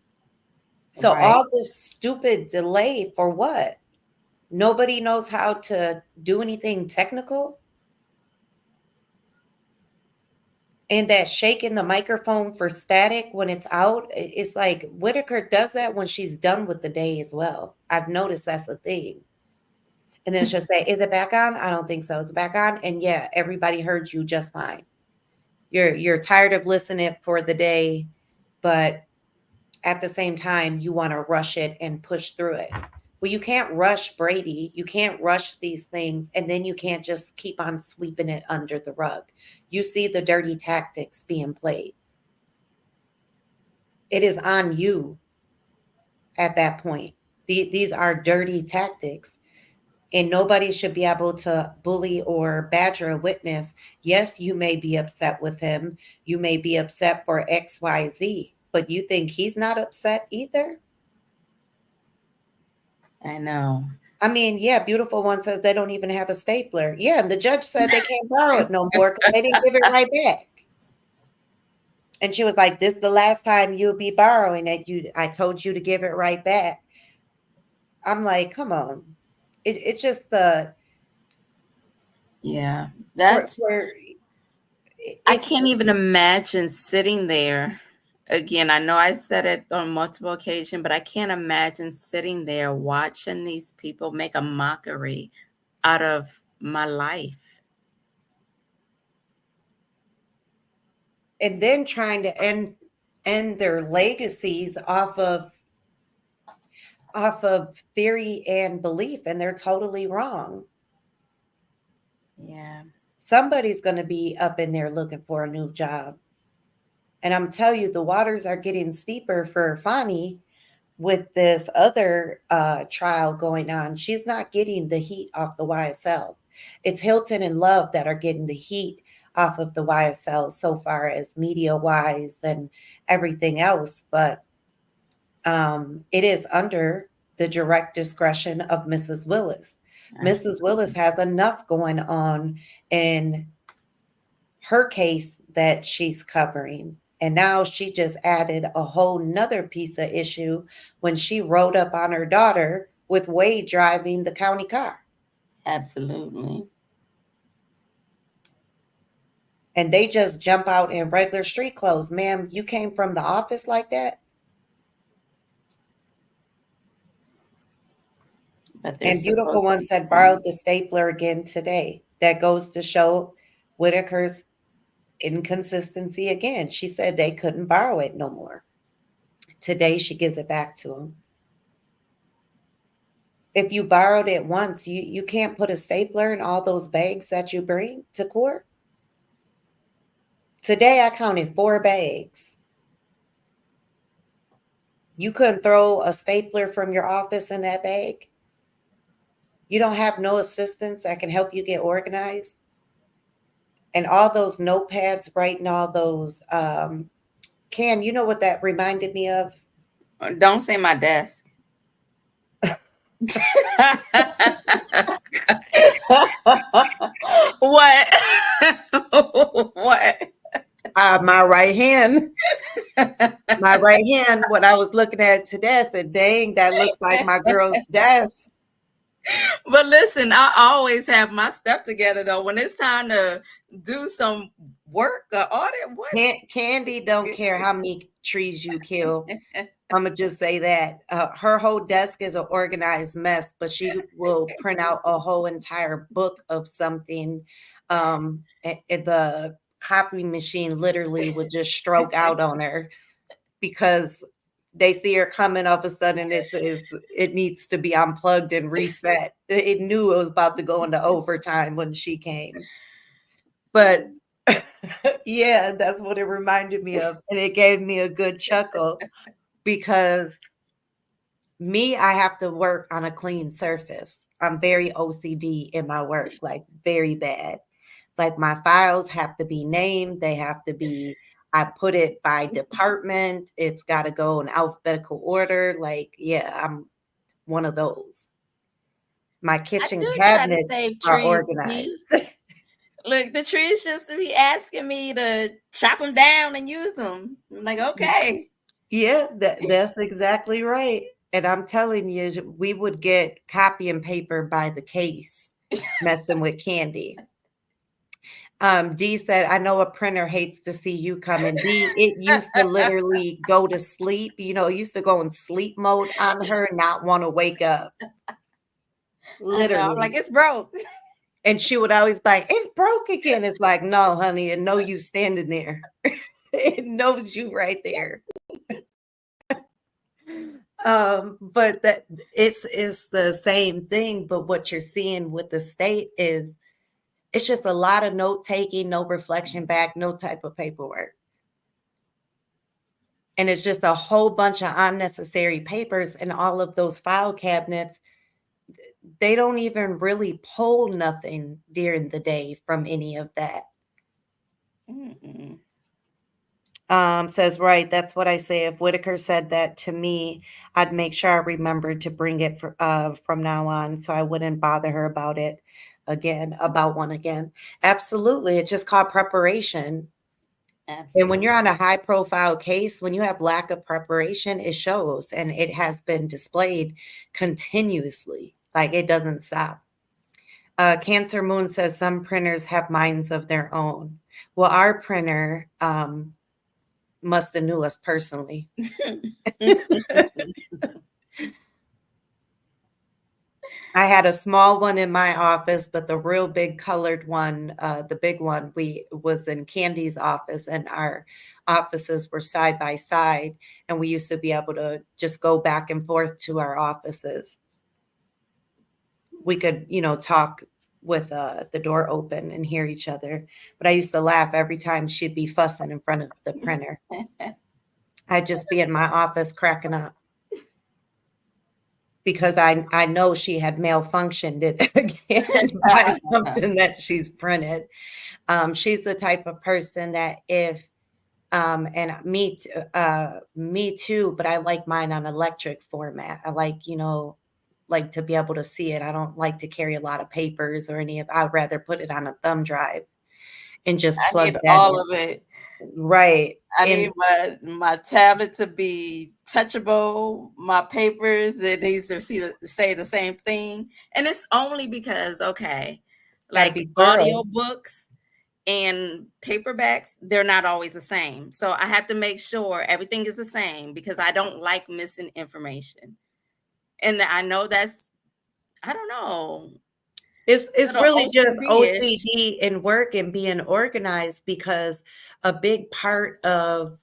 So Right. all this stupid delay for what? Nobody knows how to do anything technical. And that shaking the microphone for static when it's out, it's like Whitaker does that when she's done with the day as well. I've noticed that's a thing. And then she'll say, "Is it back on?" "I don't think so. Is it back on?" And yeah, everybody heard you just fine. You're tired of listening for the day, but at the same time, you want to rush it and push through it. Well, you can't rush Brady. You can't rush these things, and then you can't just keep on sweeping it under the rug. You see the dirty tactics being played. It is on you at that point. These are dirty tactics, and nobody should be able to bully or badger a witness. Yes, you may be upset with him. You may be upset for XYZ, but you think he's not upset either? I know. I mean, yeah, Beautiful One says they don't even have a stapler. Yeah, and the judge said they can't borrow it no more because they didn't give it right back. And she was like, "This is the last time you'll be borrowing it. I told you to give it right back." I'm like, come on. It's just the Yeah. where I it's can't even imagine sitting there. Again, I know I said it on multiple occasions, but I can't imagine sitting there watching these people make a mockery out of my life. and then trying to end their legacies off of theory and belief, and they're totally wrong. Yeah. Somebody's going to be up in there looking for a new job. And I'm telling you, the waters are getting steeper for Fani with this other trial going on. She's not getting the heat off the YSL. It's Hilton and Love that are getting the heat off of the YSL so far as media wise and everything else. But it is under the direct discretion of Mrs. Willis. Mrs. Willis Absolutely. has enough going on in her case that she's covering. And now she just added a whole nother piece of issue when she rode up on her daughter with Wade driving the county car. Absolutely. And they just jump out in regular street clothes. Ma'am, you came from the office like that? But they're And Beautiful supposed to One be said, doing. borrowed the stapler again today. That goes to show Whitaker's inconsistency again. She said they couldn't borrow it no more. Today she gives it back to him. If you borrowed it once, you can't put a stapler in all those bags that you bring to court. Today I counted 4 bags. You couldn't throw a stapler from your office in that bag? You don't have no assistants that can help you get organized? And all those notepads writing all those, Can, you know what that reminded me of? Don't say my desk. What? What? My right hand. My right hand, when I was looking at it today, I said, dang, that looks like my girl's desk. But listen, I always have my stuff together though. When it's time to do some work or audit, what? Candy don't care how many trees you kill. I'm gonna just say that her whole desk is an organized mess, but she will print out a whole entire book of something. The copy machine literally would just stroke out on her because they see her coming, all of a sudden it needs to be unplugged and reset. It knew it was about to go into overtime when she came. But yeah, that's what it reminded me of. And it gave me a good chuckle because me, I have to work on a clean surface. I'm very OCD in my work, like very bad. Like my files have to be named, they have to be, I put it by department, it's got to go in alphabetical order. Like, yeah, I'm one of those. My I kitchen do try to cabinets save are trees. organized. Look, the trees just to be asking me to chop them down and use them. I'm like, okay. Yeah, that's exactly right. And I'm telling you, we would get copy and paper by the case messing with Candy. D said, I know a printer hates to see you coming. D, it used to literally go to sleep, it used to go in sleep mode on her, not want to wake up. I know. I'm like, Literally. it's broke. And she would always be like, it's broke again. It's like, no, honey, and know you standing there. It knows you right there. But that it's the same thing. But what you're seeing with the state is it's just a lot of note taking, no reflection back, no type of paperwork. And it's just a whole bunch of unnecessary papers and all of those file cabinets. They don't even really pull nothing during the day from any of that. Mm-mm. Says, right, that's what I say. If Whitaker said that to me, I'd make sure I remembered to bring it from now on, so I wouldn't bother her about it about one again. Absolutely. It's just called preparation. And when Absolutely. you're on a high profile case, when you have lack of preparation, it shows, and it has been displayed continuously. Like it doesn't stop. Cancer Moon says some printers have minds of their own. Well, our printer must have knew us personally. I had a small one in my office, but the real big colored one, the big one, we was in Candy's office, and our offices were side by side, and we used to be able to just go back and forth to our offices. We could, talk with the door open and hear each other. But I used to laugh every time she'd be fussing in front of the printer. I'd just be in my office cracking up because I know she had malfunctioned it again by something that she's printed. She's the type of person that if and me too, but I like mine on electric format. I like, like to be able to see it. I don't like to carry a lot of papers or any of. I'd rather put it on a thumb drive and just I need plug that all in. of it. Right. I And need my tablet to be touchable, my papers, it needs to say the same thing. And it's only because, okay, got to like be thorough. audio books and paperbacks, they're not always the same. So I have to make sure everything is the same because I don't like missing information. And I know that's, I don't know, It's little really just OCD-ish. OCD in work and being organized because a big part of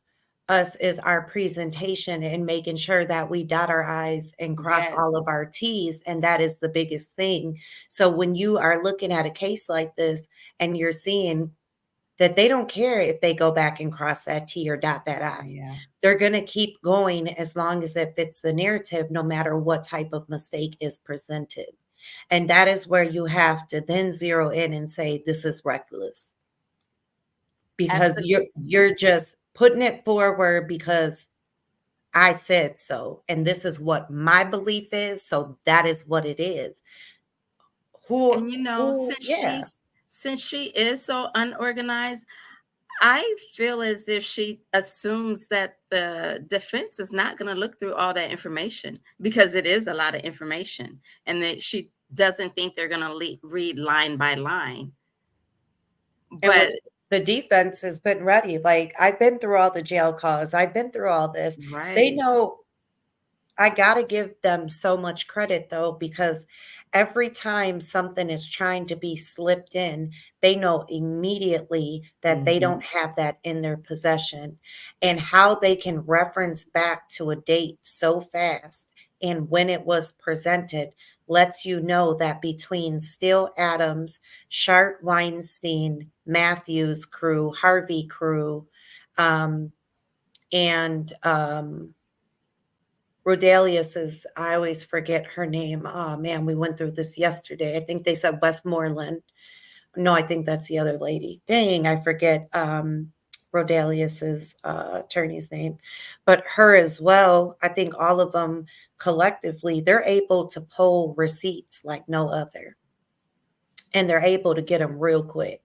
us is our presentation and making sure that we dot our I's and cross Yes. all of our T's. And that is the biggest thing. So when you are looking at a case like this and you're seeing that they don't care if they go back and cross that T or dot that I. Yeah. They're going to keep going as long as it fits the narrative, no matter what type of mistake is presented. And that is where you have to then zero in and say, this is reckless. Because Absolutely. you're just putting it forward because I said so. And this is what my belief is. So that is what it is. And Yeah. since she is so unorganized, I feel as if she assumes that the defense is not going to look through all that information because it is a lot of information, and that she doesn't think they're going to read line by line. And But the defense has been ready. Like I've been through all the jail calls. I've been through all this. They right, know I gotta give them so much credit though, because every time something is trying to be slipped in, they know immediately that they Mhm. don't have that in their possession, and how they can reference back to a date so fast and when it was presented lets you know that between Steele Adams, Shart Weinstein, Matthews crew, Harvey crew, um, and Rodelius's, I always forget her name. Oh man, we went through this yesterday. I think they said Westmoreland. No, I think that's the other lady. Dang, I forget Rodelius's attorney's name. But her as well, I think all of them collectively, they're able to pull receipts like no other. And they're able to get them real quick.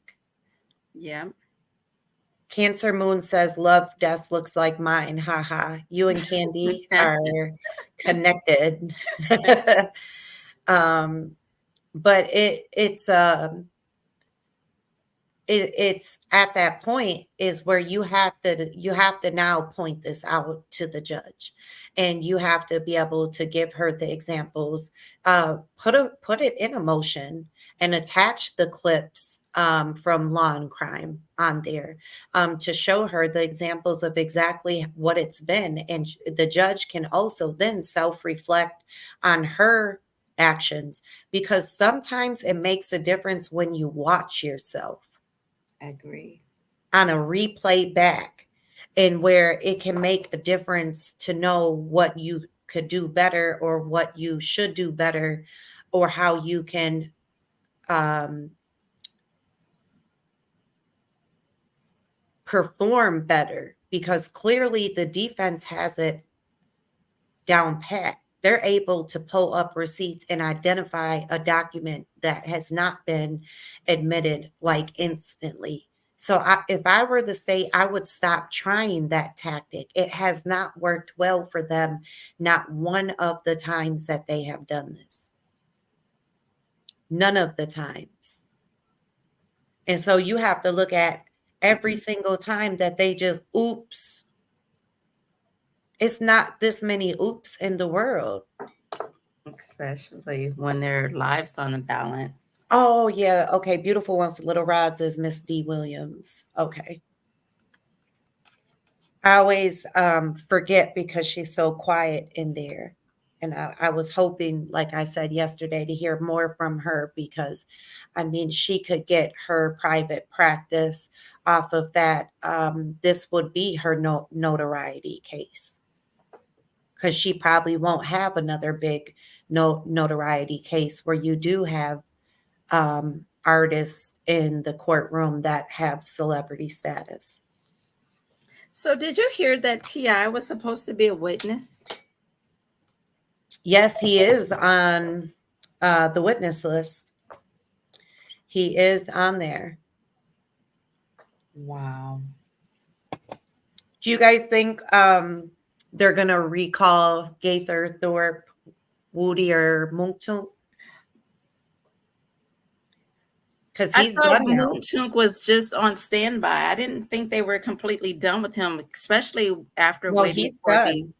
Yeah. Cancer Moon says, love desk looks like mine. Haha. You and Candy are connected. um, but it's at that point is where you have to now point this out to the judge, and you have to be able to give her the examples, put it in a motion and attach the clips from Law and Crime on there, to show her the examples of exactly what it's been, and the judge can also then self-reflect on her actions, because sometimes it makes a difference when you watch yourself I agree. on a replay back, and where it can make a difference to know what you could do better or what you should do better, or how you can um, perform better, because clearly the defense has it down pat. They're able to pull up receipts and identify a document that has not been admitted like instantly. So if I were the state, I would stop trying that tactic. It has not worked well for them, not one of the times that they have done this. None of the times. And so you have to look at every single time that they just oops. It's not this many oops in the world. Especially when their lives on the balance. Oh, yeah. Okay. Beautiful Ones, Little Rods is Miss D. Williams. Okay. I always forget because she's so quiet in there. And I was hoping, like I said yesterday, to hear more from her, because I mean, she could get her private practice off of that. This would be her notoriety case, because she probably won't have another big notoriety case where you do have artists in the courtroom that have celebrity status. So, did you hear that Ti was supposed to be a witness? Yes, he is on the witness list. He is on there. Wow. Do you guys think they're going to recall Gaither, Thorpe, Woody, or Monkton? Because I he's thought done now. Moonchunk was just on standby. I didn't think they were completely done with him, especially after Well, waiting he's for done.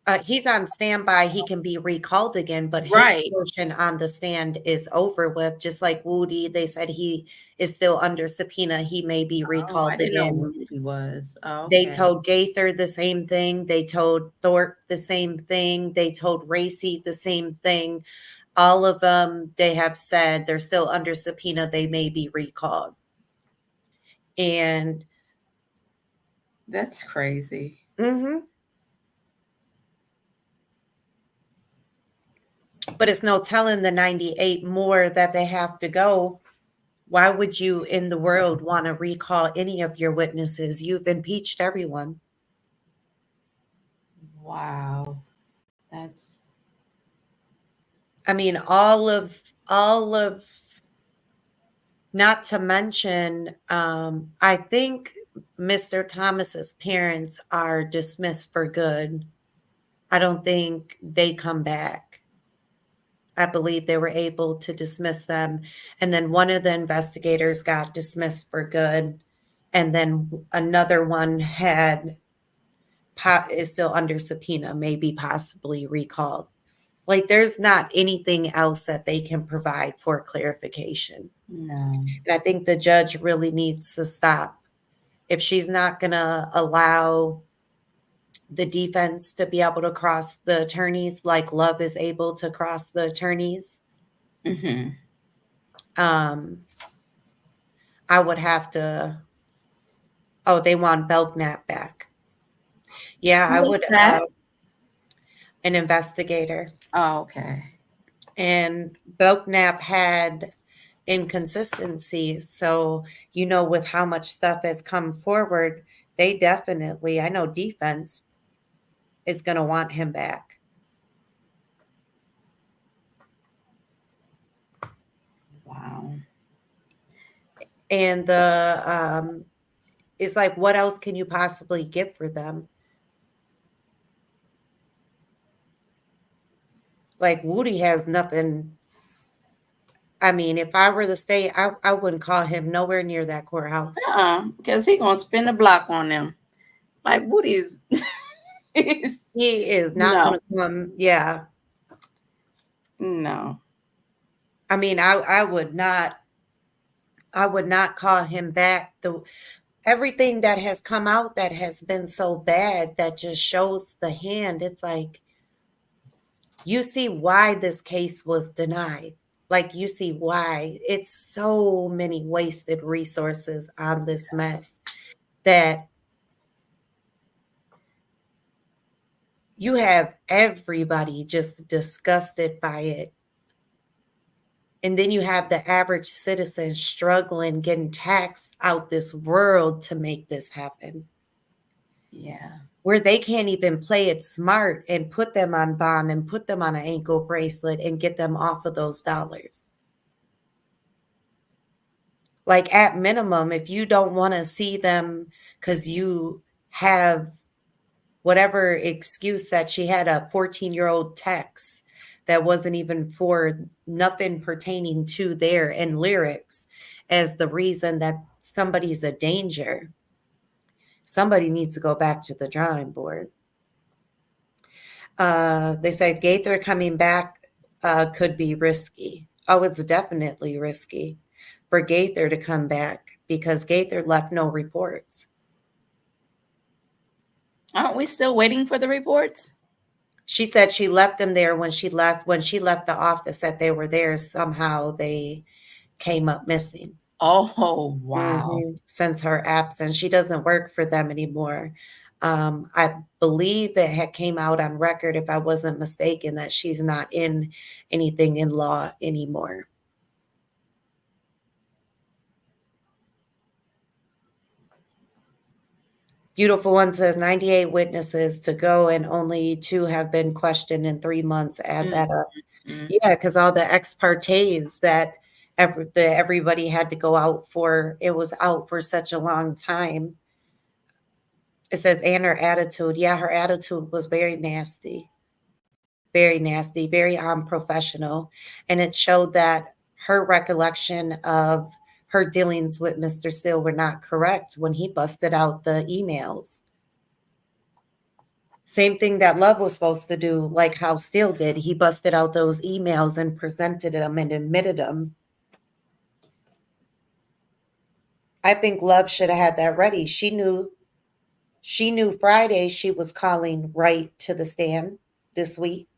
the He's on standby. He can be recalled again, but his right. portion on the stand is over with. Just like Woody, they said he is still under subpoena. He may be Oh, I recalled didn't know again. who he was. Oh, They okay. told Gaither the same thing. They told Thorpe the same thing. They told Racy the same thing. All of them, they have said they're still under subpoena. They may be recalled. And That's crazy. mhm. But it's no telling the 98 more that they have to go. Why would you in the world want to recall any of your witnesses? You've impeached everyone. Wow. That's I mean, all of not to mention, I think Mr. Thomas's parents are dismissed for good. I don't think they come back. I believe they were able to dismiss them. And then one of the investigators got dismissed for good. And then another one had is still under subpoena, maybe possibly recalled. Like there's not anything else that they can provide for clarification. No. And I think the judge really needs to stop. If she's not going to allow the defense to be able to cross the attorneys like Love is able to cross the attorneys, Mm-hmm. I would have to. Oh, they want Belknap back. Yeah, I Who's would. that? An investigator, Oh, okay. and Belknap had inconsistencies. So with how much stuff has come forward, they definitely. I know defense is going to want him back. Wow. And it's like, what else can you possibly get for them? Like Woody has nothing. I mean, if I were the state, I wouldn't call him nowhere near that courthouse. Because he gonna spin the block on them. Like Woody's. He is not No. going to come. Yeah. No. I mean, I would not. I would not call him back. Everything that has come out that has been so bad that just shows the hand. It's like you see why this case was denied. Like you see why it's so many wasted resources on this mess that you have everybody just disgusted by it. And then you have the average citizen struggling, getting taxed out this world to make this happen. Yeah. Where they can't even play it smart and put them on bond and put them on an ankle bracelet and get them off of those dollars. Like at minimum, if you don't want to see them because you have whatever excuse that she had a 14-year-old text that wasn't even for nothing pertaining to there and lyrics as the reason that somebody's a danger, somebody needs to go back to the drawing board. They said Gaither coming back could be risky. Oh, it's definitely risky for Gaither to come back because Gaither left no reports. Aren't we still waiting for the reports? She said she left them there when she left the office, that they were there. Somehow they came up missing. Oh, wow. Since her absence, she doesn't work for them anymore. I believe it had came out on record, if I wasn't mistaken, that she's not in anything in law anymore. Beautiful One says 98 witnesses to go and only 2 have been questioned in 3 months. Add that up. Yeah, because all the ex partes that everybody had to go out for, it was out for such a long time. It says, and her attitude. Yeah, her attitude was very nasty, very unprofessional. And it showed that her recollection of her dealings with Mr. Steele were not correct when he busted out the emails. Same thing that Love was supposed to do, like how Steele did. He busted out those emails and presented them and admitted them. I think Love should have had that ready. She knew Friday she was calling right to the stand this week.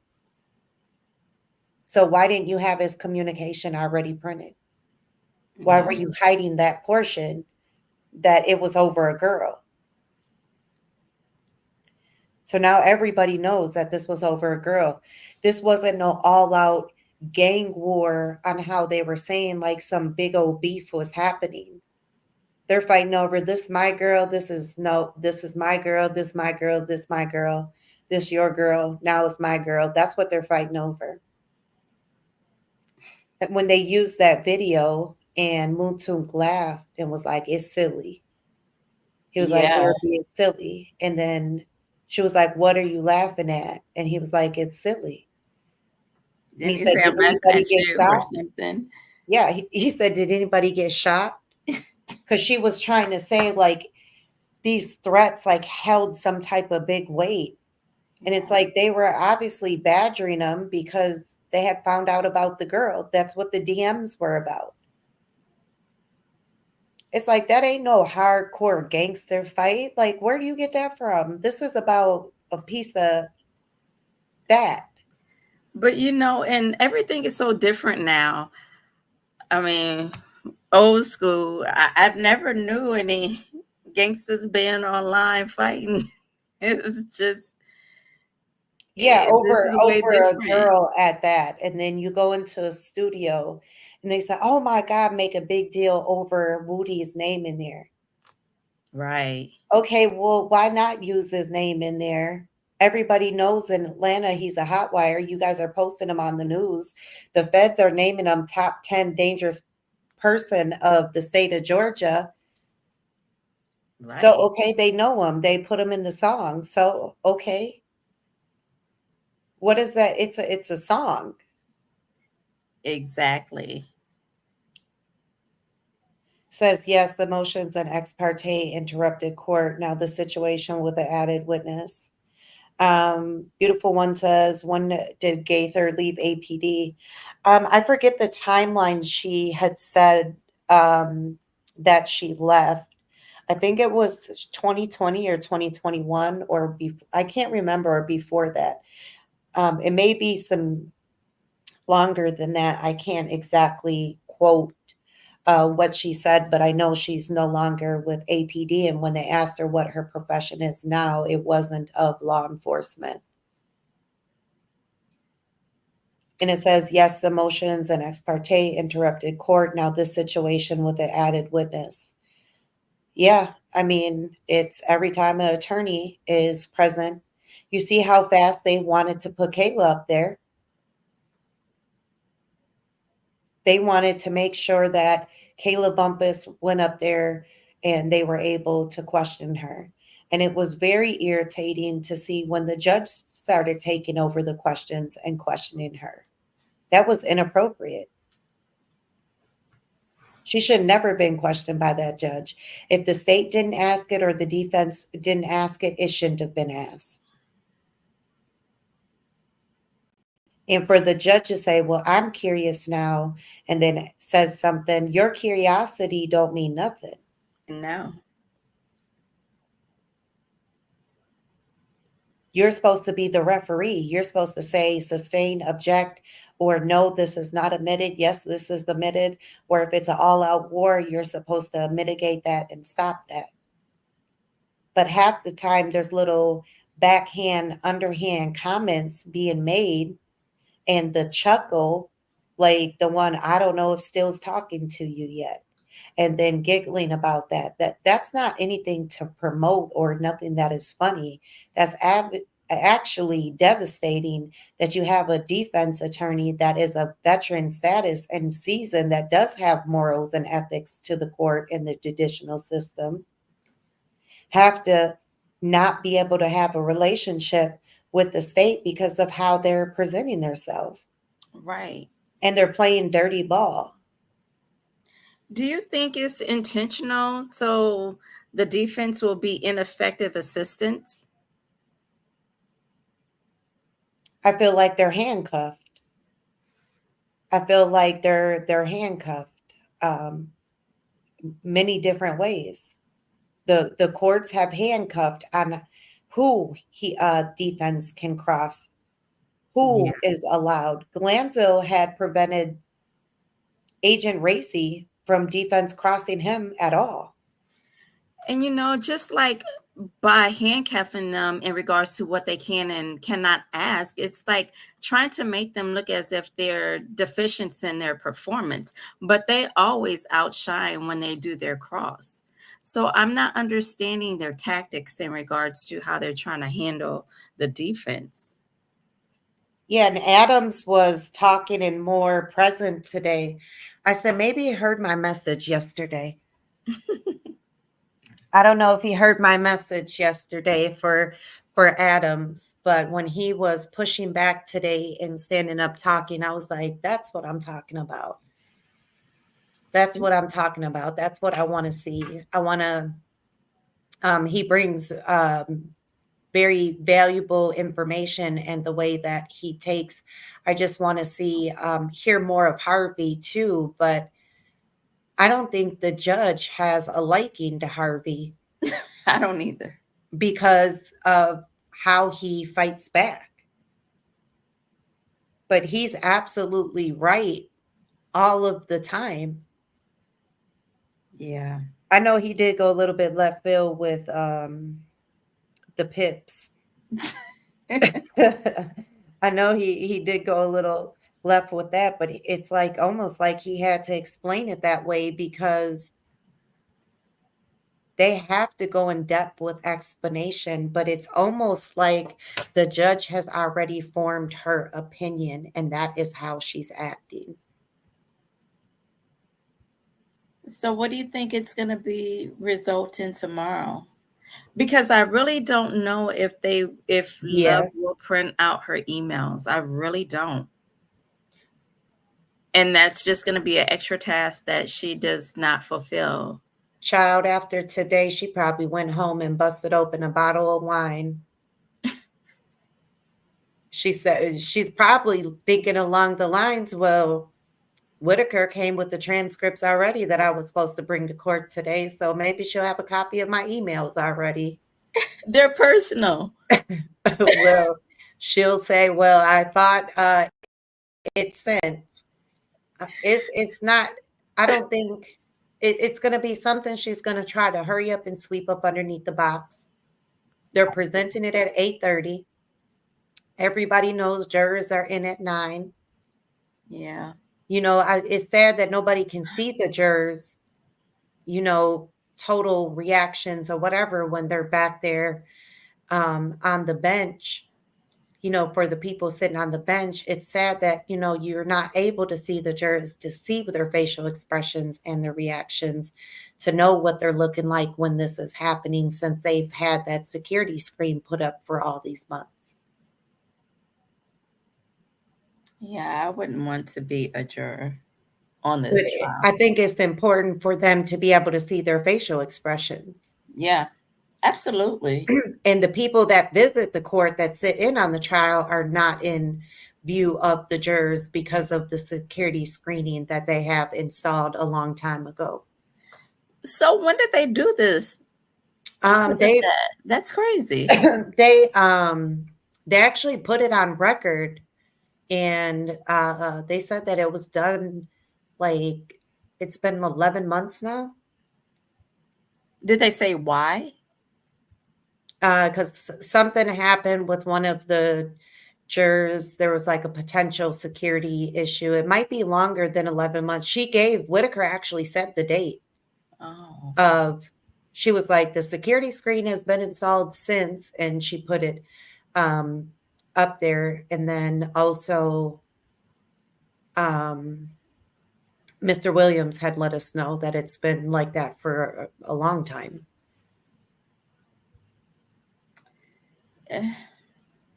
So why didn't you have his communication already printed? Why were you hiding that portion that it was over a girl? So now everybody knows that this was over a girl. This wasn't no all-out gang war on how they were saying like some big old beef was happening. They're fighting over this my girl, this is my girl, this my girl, this my girl, this your girl, now it's my girl. That's what they're fighting over. And when they used that video and Moontung laughed and was like, it's silly. He was like, we're being silly. And then she was like, what are you laughing at? And he was like, it's silly. And he said, did anybody get shot? Something? Yeah, he said, did anybody get shot? Because she was trying to say, like, these threats like held some type of big weight. And it's like they were obviously badgering them because they had found out about the girl. That's what the DMs were about. It's like that ain't no hardcore gangster fight. Like, where do you get that from? This is about a piece of that. But and everything is so different now. I mean, old school. I've never knew any gangsters being online fighting. It's just Yeah, this over is way over a different, girl at that. And then you go into a studio and they say, "Oh my God, make a big deal over Woody's name in there." right? Okay, well, why not use his name in there? Everybody knows in Atlanta he's a hot wire. You guys are posting him on the news. The feds are naming him top 10 dangerous person of the state of Georgia. So, Right. okay, they know him. They put him in the song. So, okay. What is that? It's a song. Exactly. Says yes, the motions and ex parte interrupted court. Now the situation with the added witness. Beautiful one says, when did Gaither leave APD? I forget the timeline she had said that she left. I think it was 2020 or 2021 I can't remember, or before that. It may be some longer than that. I can't exactly quote what she said, but I know she's no longer with APD. And when they asked her what her profession is now, it wasn't of law enforcement. And it says, yes, the motions and ex parte interrupted court. Now, this situation with the added witness. Yeah, I mean, it's every time an attorney is present, you see how fast they wanted to put Kayla up there. They wanted to make sure that Kayla Bumpus went up there and they were able to question her. And it was very irritating to see when the judge started taking over the questions and questioning her. That was inappropriate. She should never been questioned by that judge. If the state didn't ask it or the defense didn't ask it, it shouldn't have been asked. And for the judge to say, well, I'm curious now, and then says something, your curiosity don't mean nothing. No. You're supposed to be the referee. You're supposed to say sustain, object, or no, this is not admitted. Yes, this is admitted. Or if it's an all out war, you're supposed to mitigate that and stop that. But half the time, there's little backhand, underhand comments being made, and the chuckle, like the one, I don't know if Still's talking to you yet, and then giggling about that's not anything to promote or nothing that is funny. That's actually devastating that you have a defense attorney that is a veteran status and seasoned, that does have morals and ethics to the court and the judicial system, have to not be able to have a relationship with the state because of how they're presenting themselves, Right. and they're playing dirty ball. Do you think it's intentional so the defense will be ineffective assistance? I feel like they're handcuffed. I feel like they're handcuffed um, many different ways. The courts have handcuffed on who he defense can cross, Yeah. who is allowed. Glanville had prevented Agent Racy from defense crossing him at all. And just like by handcuffing them in regards to what they can and cannot ask, it's like trying to make them look as if they're deficient in their performance, but they always outshine when they do their cross. So I'm not understanding their tactics in regards to how they're trying to handle the defense. Yeah, and Adams was talking and more present today. I said maybe he heard my message yesterday. I don't know if he heard my message yesterday for Adams, but when he was pushing back today and standing up talking, I was like, that's what I'm talking about. That's what I'm talking about. That's what I want to see. I want to He brings very valuable information, and the way that he takes, I just want to see, hear more of Harvey too. But I don't think the judge has a liking to Harvey I don't either. because of how he fights back. But he's absolutely right all of the time. Yeah. I know he did go a little bit left field with the Pips. I know he did go a little left with that, but it's like almost like he had to explain it that way because they have to go in depth with explanation, but it's almost like the judge has already formed her opinion and that is how she's acting. So what do you think it's going to be resulting tomorrow? Because I really don't know if Love Yes. will print out her emails. I really don't. And that's just going to be an extra task that she does not fulfill. Child, after today, she probably went home and busted open a bottle of wine. She said she's probably thinking along the lines, well, Whitaker came with the transcripts already that I was supposed to bring to court today, so maybe she'll have a copy of my emails already. They're personal. Well, she'll say, "Well, I thought it's sent." It's not. I don't think it's going to be something she's going to try to hurry up and sweep up underneath the box. They're presenting it at 8:30. Everybody knows jurors are in at 9. Yeah. You know, it's sad that nobody can see the jurors, you know, total reactions or whatever when they're back there on the bench. You know, for the people sitting on the bench, it's sad that, you know, you're not able to see the jurors to see their facial expressions and their reactions to know what they're looking like when this is happening, since they've had that security screen put up for all these months. Yeah, I wouldn't want to be a juror on But this trial. I think it's important for them to be able to see their facial expressions. Yeah, absolutely. And the people that visit the court that sit in on the trial are not in view of the jurors because of the security screening that they have installed a long time ago. So when did they do this? Um, they That's crazy. they actually put it on record, and they said that it was done like it's been 11 months now. Did they say why? Because something happened with one of the jurors. There was like a potential security issue. It might be longer than 11 months. Whitaker actually set the date Oh. of, she was like, the security screen has been installed since, and she put it um, up there. And then also, Mr. Williams had let us know that it's been like that for a long time. Eh.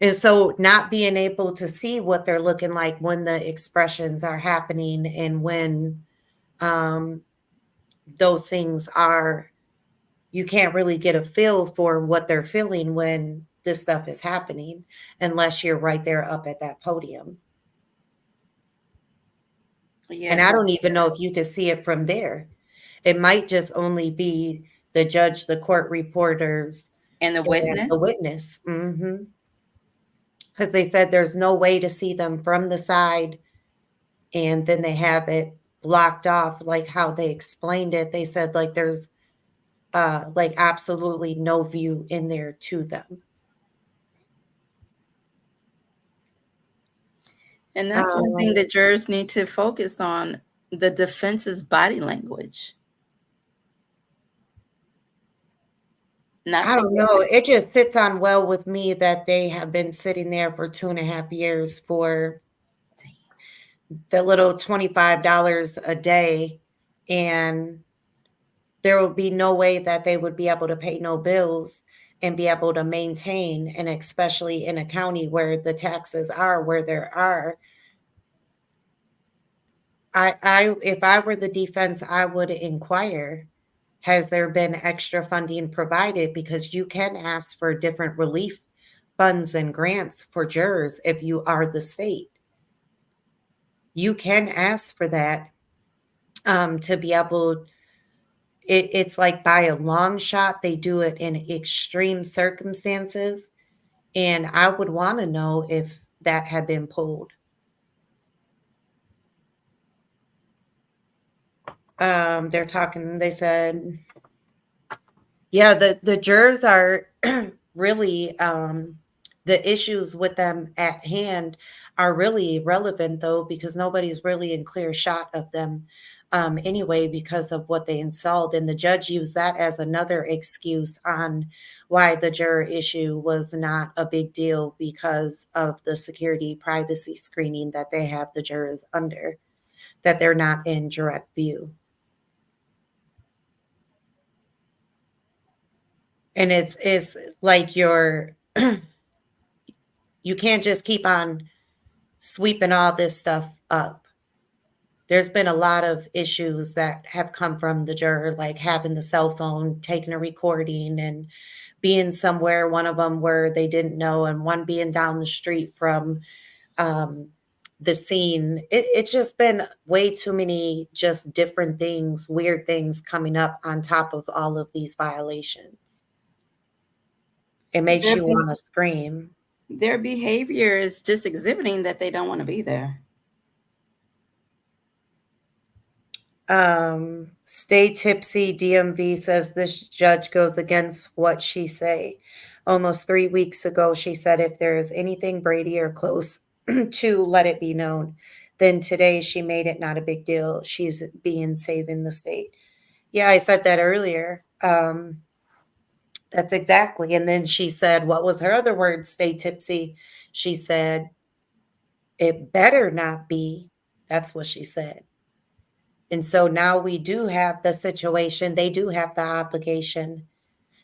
And so not being able to see what they're looking like when the expressions are happening and when um, those things are, you can't really get a feel for what they're feeling when this stuff is happening unless you're right there up at that podium. Yeah, And I don't even know if you could see it from there. It might just only be the judge, the court reporters, and the and witness. the witness. Because they said there's no way to see them from the side, and then they have it blocked off, like how they explained it. They said like there's like absolutely no view in there to them. And that's one thing Um, that jurors need to focus on, the defense's body language, not I the don't know. witness. It just sits on well with me that they have been sitting there for 2.5 years for the little $25 a day, and there will be no way that they would be able to pay no bills and be able to maintain, and especially in a county where the taxes are where there are. I if I were the defense, I would inquire Has there been extra funding provided? Because you can ask for different relief funds and grants for jurors if you are the state. You can ask for that to be able. It's like by a long shot, they do it in extreme circumstances, and I would want to know if that had been pulled. They're talking. They said, yeah, the jurors are really the issues with them at hand are really relevant though because nobody's really in clear shot of them anyway because of what they installed, and the judge used that as another excuse on why the juror issue was not a big deal because of the security privacy screening that they have the jurors under, that they're not in direct view. And it's like you can't just keep on sweeping all this stuff up. There's been a lot of issues that have come from the juror, like having the cell phone, taking a recording, and being somewhere, one of them where they didn't know, and one being down the street from um, the scene. It's just been way too many just different things, weird things coming up on top of all of these violations. It makes Their, you want to scream. their behavior is just exhibiting that they don't want to be there. Stay tipsy. DMV says this judge goes against what she say. Almost 3 weeks ago, she said if there is anything Brady or close to, let it be known. Then today, she made it not a big deal. She's being saving the state. Yeah, I said that earlier. That's exactly. And then she said, what was her other word? Stay tipsy. She said, it better not be. That's what she said. And so now we do have the situation, they do have the obligation.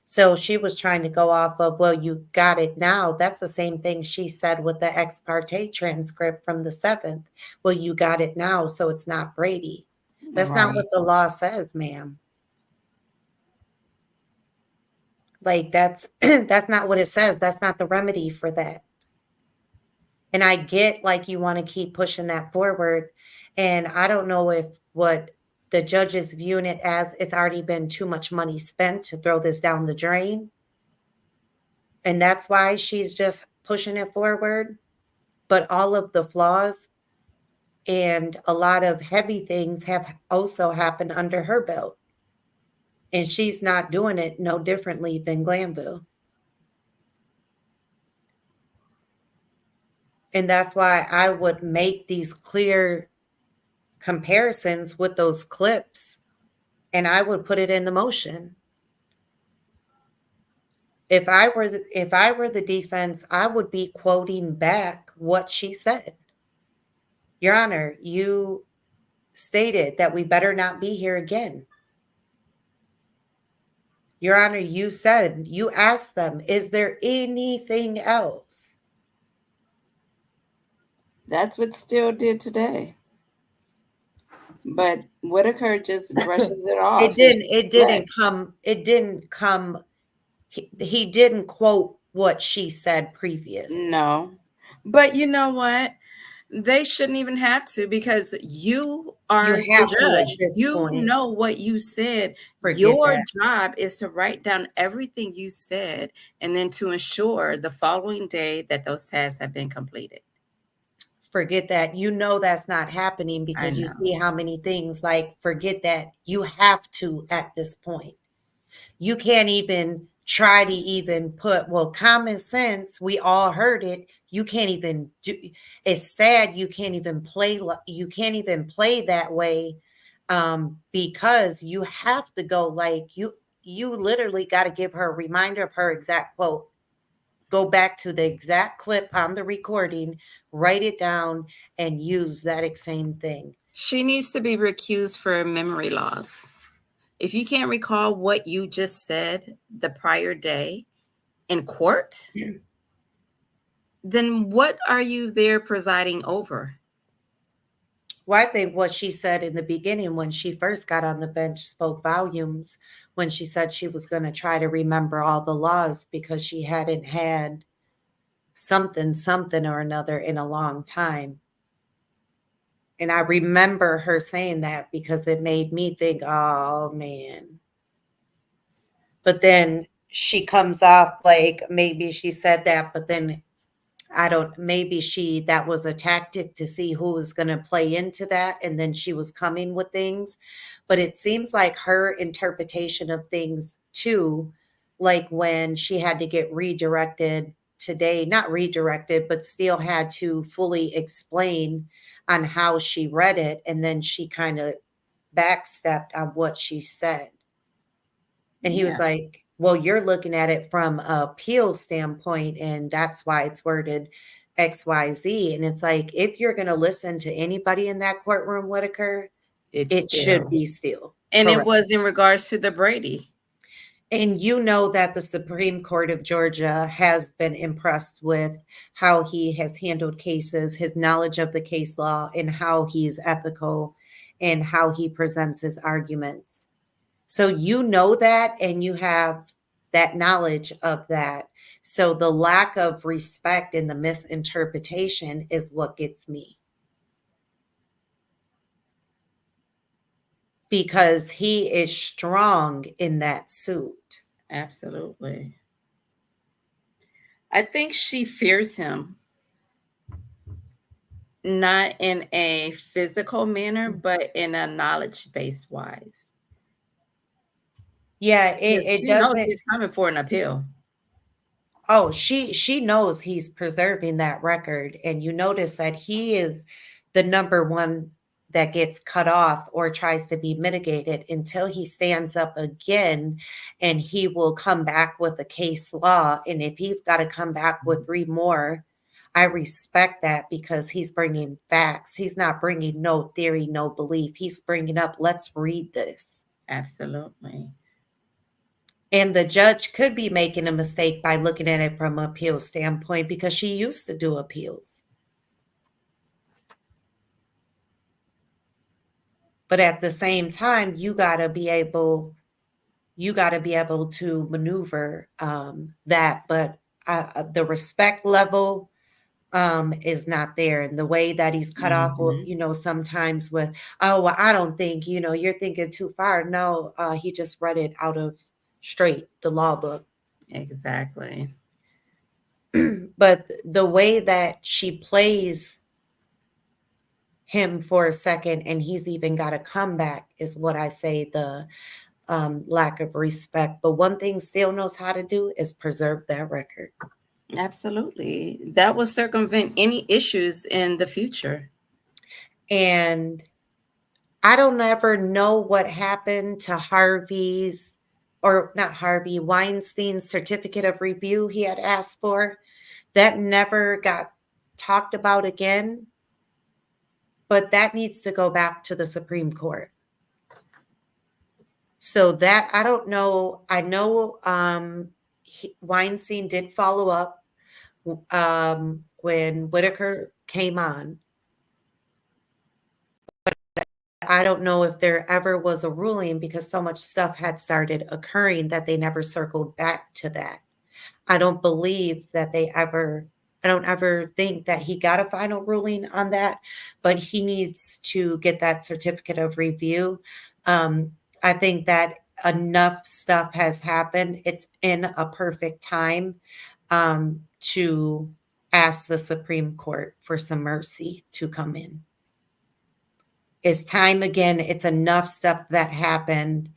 So she was trying to go off of, well, you got it now. That's the same thing she said with the ex parte transcript from the 7th. Well, you got it now, so it's not Brady. That's not Right. what the law says, ma'am. Like that's that's not what it says. That's not the remedy for that. And I get like you want to keep pushing that forward. And I don't know if what the judge is viewing it as it's already been too much money spent to throw this down the drain. And that's why she's just pushing it forward. But all of the flaws and a lot of heavy things have also happened under her belt. And she's not doing it no differently than Glanville. And that's why I would make these clear comparisons with those clips and I would put it in the motion. If I were the defense, I would be quoting back what she said. Your Honor, you stated that we better not be here again. Your Honor, you said, you asked them, is there anything else? That's what Steele did today. But Whitaker just brushes it off. Right. It didn't come, he didn't quote what she said previous. No. But you know what? They shouldn't even have to because you You are the have to at judge. this You point. know what you said. Forget Your that. job is to write down everything you said and then to ensure the following day that those tasks have been completed. Forget that. You know that's not happening I because you know. see how many things like forget that. You have to at this point. You can't even try to even put, well, common sense, we all heard it. You can't even do, it's sad you can't even play, you can't even play that way because you have to go like you literally got to give her a reminder of her exact quote. Go back to the exact clip on the recording, write it down, and use that same thing. She needs to be recused for memory loss. If you can't recall what you just said the prior day in court, then what are you there presiding over? Well, I think what she said in the beginning when she first got on the bench spoke volumes when she said she was going to try to remember all the laws because she hadn't had something or another in a long time. And I remember her saying that because it made me think, oh man. But then she comes off like maybe she said that, but then I don't, maybe that was a tactic to see who was going to play into that. And then she was coming with things. But it seems like her interpretation of things too, like when she had to get redirected today, not redirected, but still had to fully explain on how she read it. And then she kind of backstepped on what she said. And he was Yeah, like, well, you're looking at it from a appeal standpoint, and that's why it's worded XYZ. And it's like, if you're going to listen to anybody in that courtroom, Whitaker, it's it should still. be still And it correct. was in regards to the Brady. And you know that the Supreme Court of Georgia has been impressed with how he has handled cases, his knowledge of the case law, and how he's ethical and how he presents his arguments. So you know that and you have that knowledge of that. So the lack of respect and the misinterpretation is what gets me. Because he is strong in that suit. Absolutely. I think she fears him, not in a physical manner, but in a knowledge base wise. Yeah, Because it she knows doesn't. he's coming for an appeal. Oh, she knows he's preserving that record, and you notice that he is the number one that gets cut off or tries to be mitigated until he stands up again, and he will come back with a case law. And if he's got to come back with three more, I respect that because he's bringing facts. He's not bringing no theory, no belief. He's bringing up, let's read this. Absolutely. And the judge could be making a mistake by looking at it from an appeal standpoint because she used to do appeals. But at the same time, you got to be able to maneuver that. But the respect level is not there. And the way that he's cut off, Mhm. sometimes with, oh, well, I don't think, you're thinking too far. No, he just read it out of straight the law book. Exactly. But the way that she plays him for a second and he's even got a comeback is what I say the lack of respect. But one thing still knows how to do is preserve that record. Absolutely. That will circumvent any issues in the future. And I don't ever know what happened to Harvey's, or not Harvey, Weinstein's certificate of review he had asked for. That never got talked about again. But that needs to go back to the Supreme Court. So that I don't know. I know Weinstein did follow up when Whitaker came on. I don't know if there ever was a ruling because so much stuff had started occurring that they never circled back to that. I don't believe that I don't ever think that he got a final ruling on that, but he needs to get that certificate of review. Um, I think that enough stuff has happened. It's in a perfect time to ask the Supreme Court for some mercy to come in. It's time again. It's enough stuff that happened.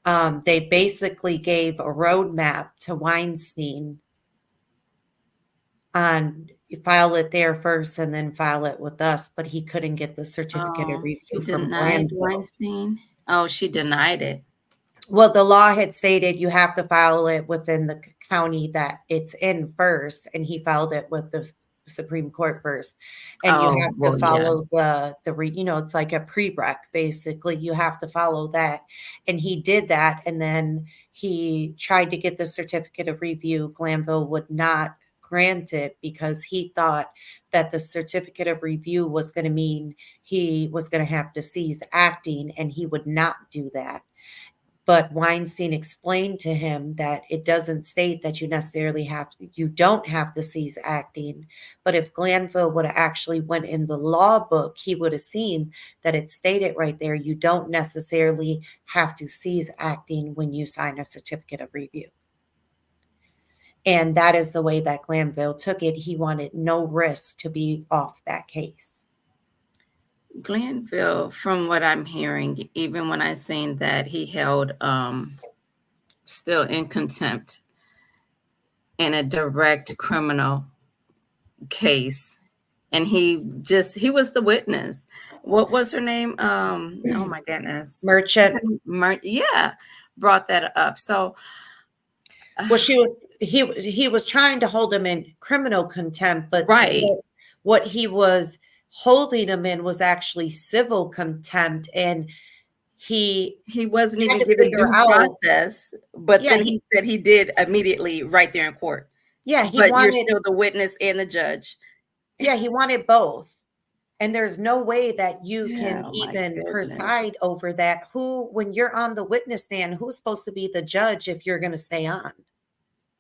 They basically gave a roadmap to Weinstein on file it there first and then file it with us, but he couldn't get the certificate of Oh, she review from denied Glanville. Weinstein. Oh, she denied it. Well, the law had stated you have to file it within the county that it's in first, and he filed it with the Supreme Court first. And you Oh, have to well, yeah. follow it's like a prereq, basically. You have to follow that. And he did that, and then he tried to get the certificate of review. Glanville would not granted because he thought that the certificate of review was going to mean he was going to have to cease acting, and he would not do that. But Weinstein explained to him that it doesn't state that you don't have to cease acting. But if Glanville would have actually went in the law book, he would have seen that it stated right there, you don't necessarily have to cease acting when you sign a certificate of review. And that is the way that Glanville took it. He wanted no risk to be off that case. Glanville, from what I'm hearing, even when I seen that he held still in contempt in a direct criminal case, and he was the witness. What was her name? Oh my goodness. Merchant. Yeah, brought that up. So well, he was trying to hold him in criminal contempt, but right. What he was holding him in was actually civil contempt, and he wasn't had even to given figure due out. process, but Yeah, then he said he did immediately right there in court. Yeah, he but wanted. You're still the witness and the judge. Yeah, he wanted both. And there's no way that you Yeah, can oh my even goodness. preside over that. When you're on the witness stand, who's supposed to be the judge if you're going to stay on?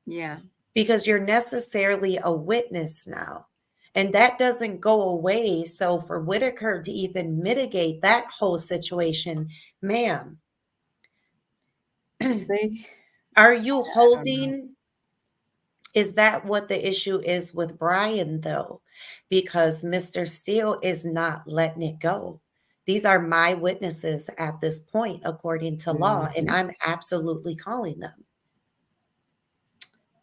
Yeah. Because you're necessarily a witness now. And that doesn't go away. So for Whitaker to even mitigate that whole situation, ma'am, are you holding? Is that what the issue is with Brian, though? Because Mr. Steele is not letting it go. These are my witnesses at this point, according to law, and I'm absolutely calling them.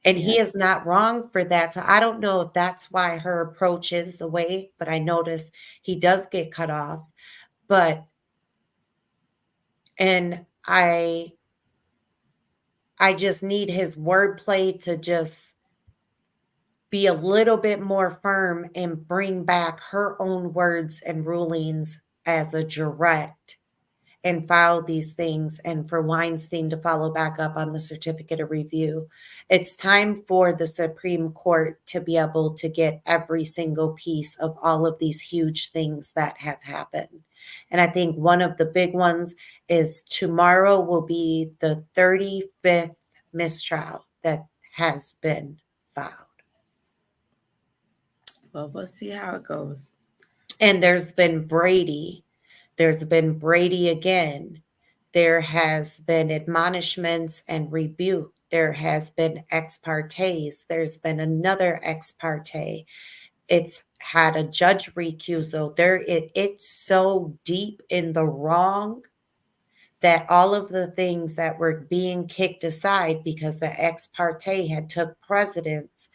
And he is not wrong for that. So I don't know if that's why her approach is the way, but I notice he does get cut off. And I just need his wordplay to just be a little bit more firm and bring back her own words and rulings as the direct and file these things, and for Weinstein to follow back up on the certificate of review. It's time for the Supreme Court to be able to get every single piece of all of these huge things that have happened. And I think one of the big ones is tomorrow will be the 35th mistrial that has been filed. Well, we'll see how it goes. And there's been Brady. There's been Brady again. There has been admonishments and rebuke. There has been ex partes. There's been another ex parte. It's had a judge recusal. It's so deep in the wrong that all of the things that were being kicked aside because the ex parte had took precedence,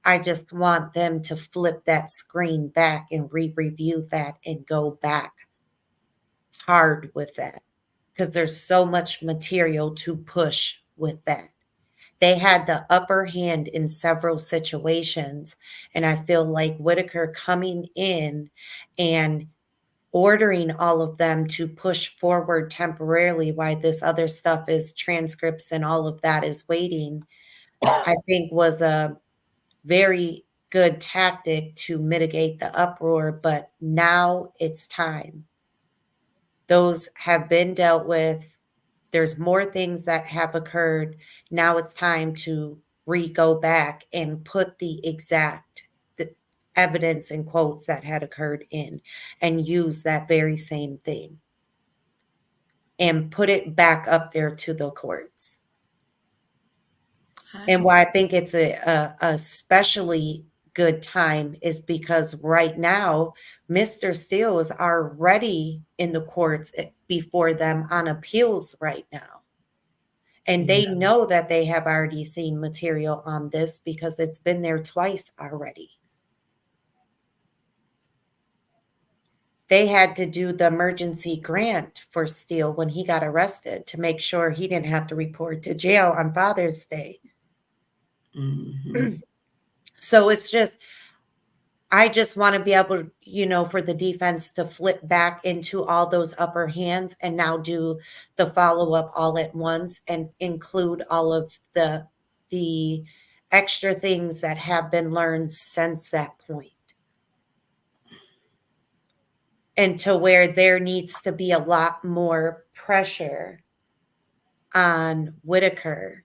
I just want them to flip that screen back and re-review that and go back hard with that, because there's so much material to push with that. They had the upper hand in several situations, and I feel like Whitaker coming in and ordering all of them to push forward temporarily while this other stuff is transcripts and all of that is waiting, I think was a very good tactic to mitigate the uproar. But now it's time. Those have been dealt with. There's more things that have occurred. Now it's time to go back and put the evidence and quotes that had occurred in and use that very same thing and put it back up there to the courts. And why I think it's a especially good time is because right now, Mr. Steele is already in the courts before them on appeals right now. And they know that they have already seen material on this because it's been there twice already. They had to do the emergency grant for Steele when he got arrested to make sure he didn't have to report to jail on Father's Day. Mm-hmm. So it's just, I just want to be able, for the defense to flip back into all those upper hands and now do the follow-up all at once and include all of the extra things that have been learned since that point. And to where there needs to be a lot more pressure on Whitaker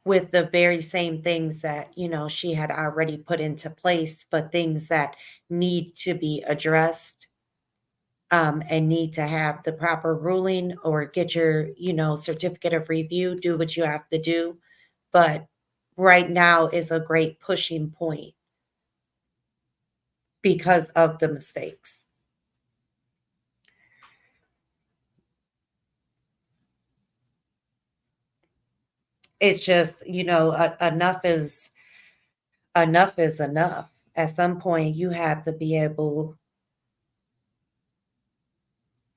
with the very same things that, she had already put into place, but things that need to be addressed, and need to have the proper ruling or get your, certificate of review, do what you have to do. But right now is a great pushing point because of the mistakes. It's just, enough is enough. At some point you got to be able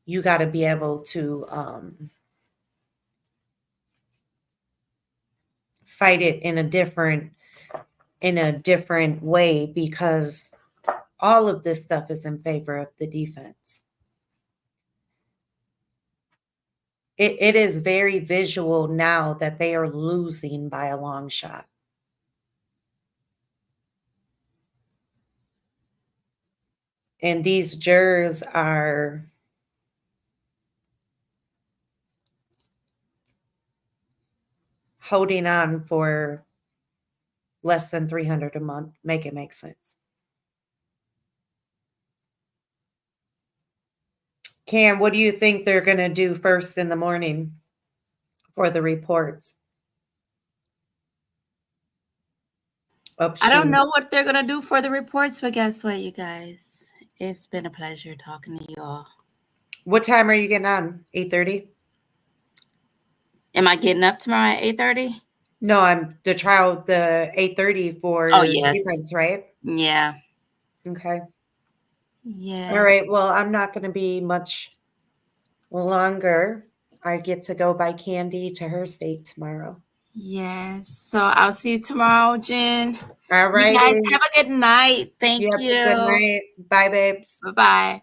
to fight it in a different way, because all of this stuff is in favor of the defense. It is very visual now that they are losing by a long shot. And these jurors are holding on for less than $300 a month. Make it make sense. Cam, what do you think they're going to do first in the morning for the reports? I don't know what they're gonna do for the reports, but guess what, you guys? It's been a pleasure talking to you all. What time are you getting on? 8:30? Am I getting up tomorrow at 8:30? No, I'm the 8:30 for yes. defense, right? Yeah. Okay. Yes. All right. Well, I'm not going to be much longer. I get to go buy candy to her state tomorrow. Yes. So I'll see you tomorrow, Jen. All right. You guys have a good night. Thank you. you. Have a good night. Bye, babes. Bye-bye.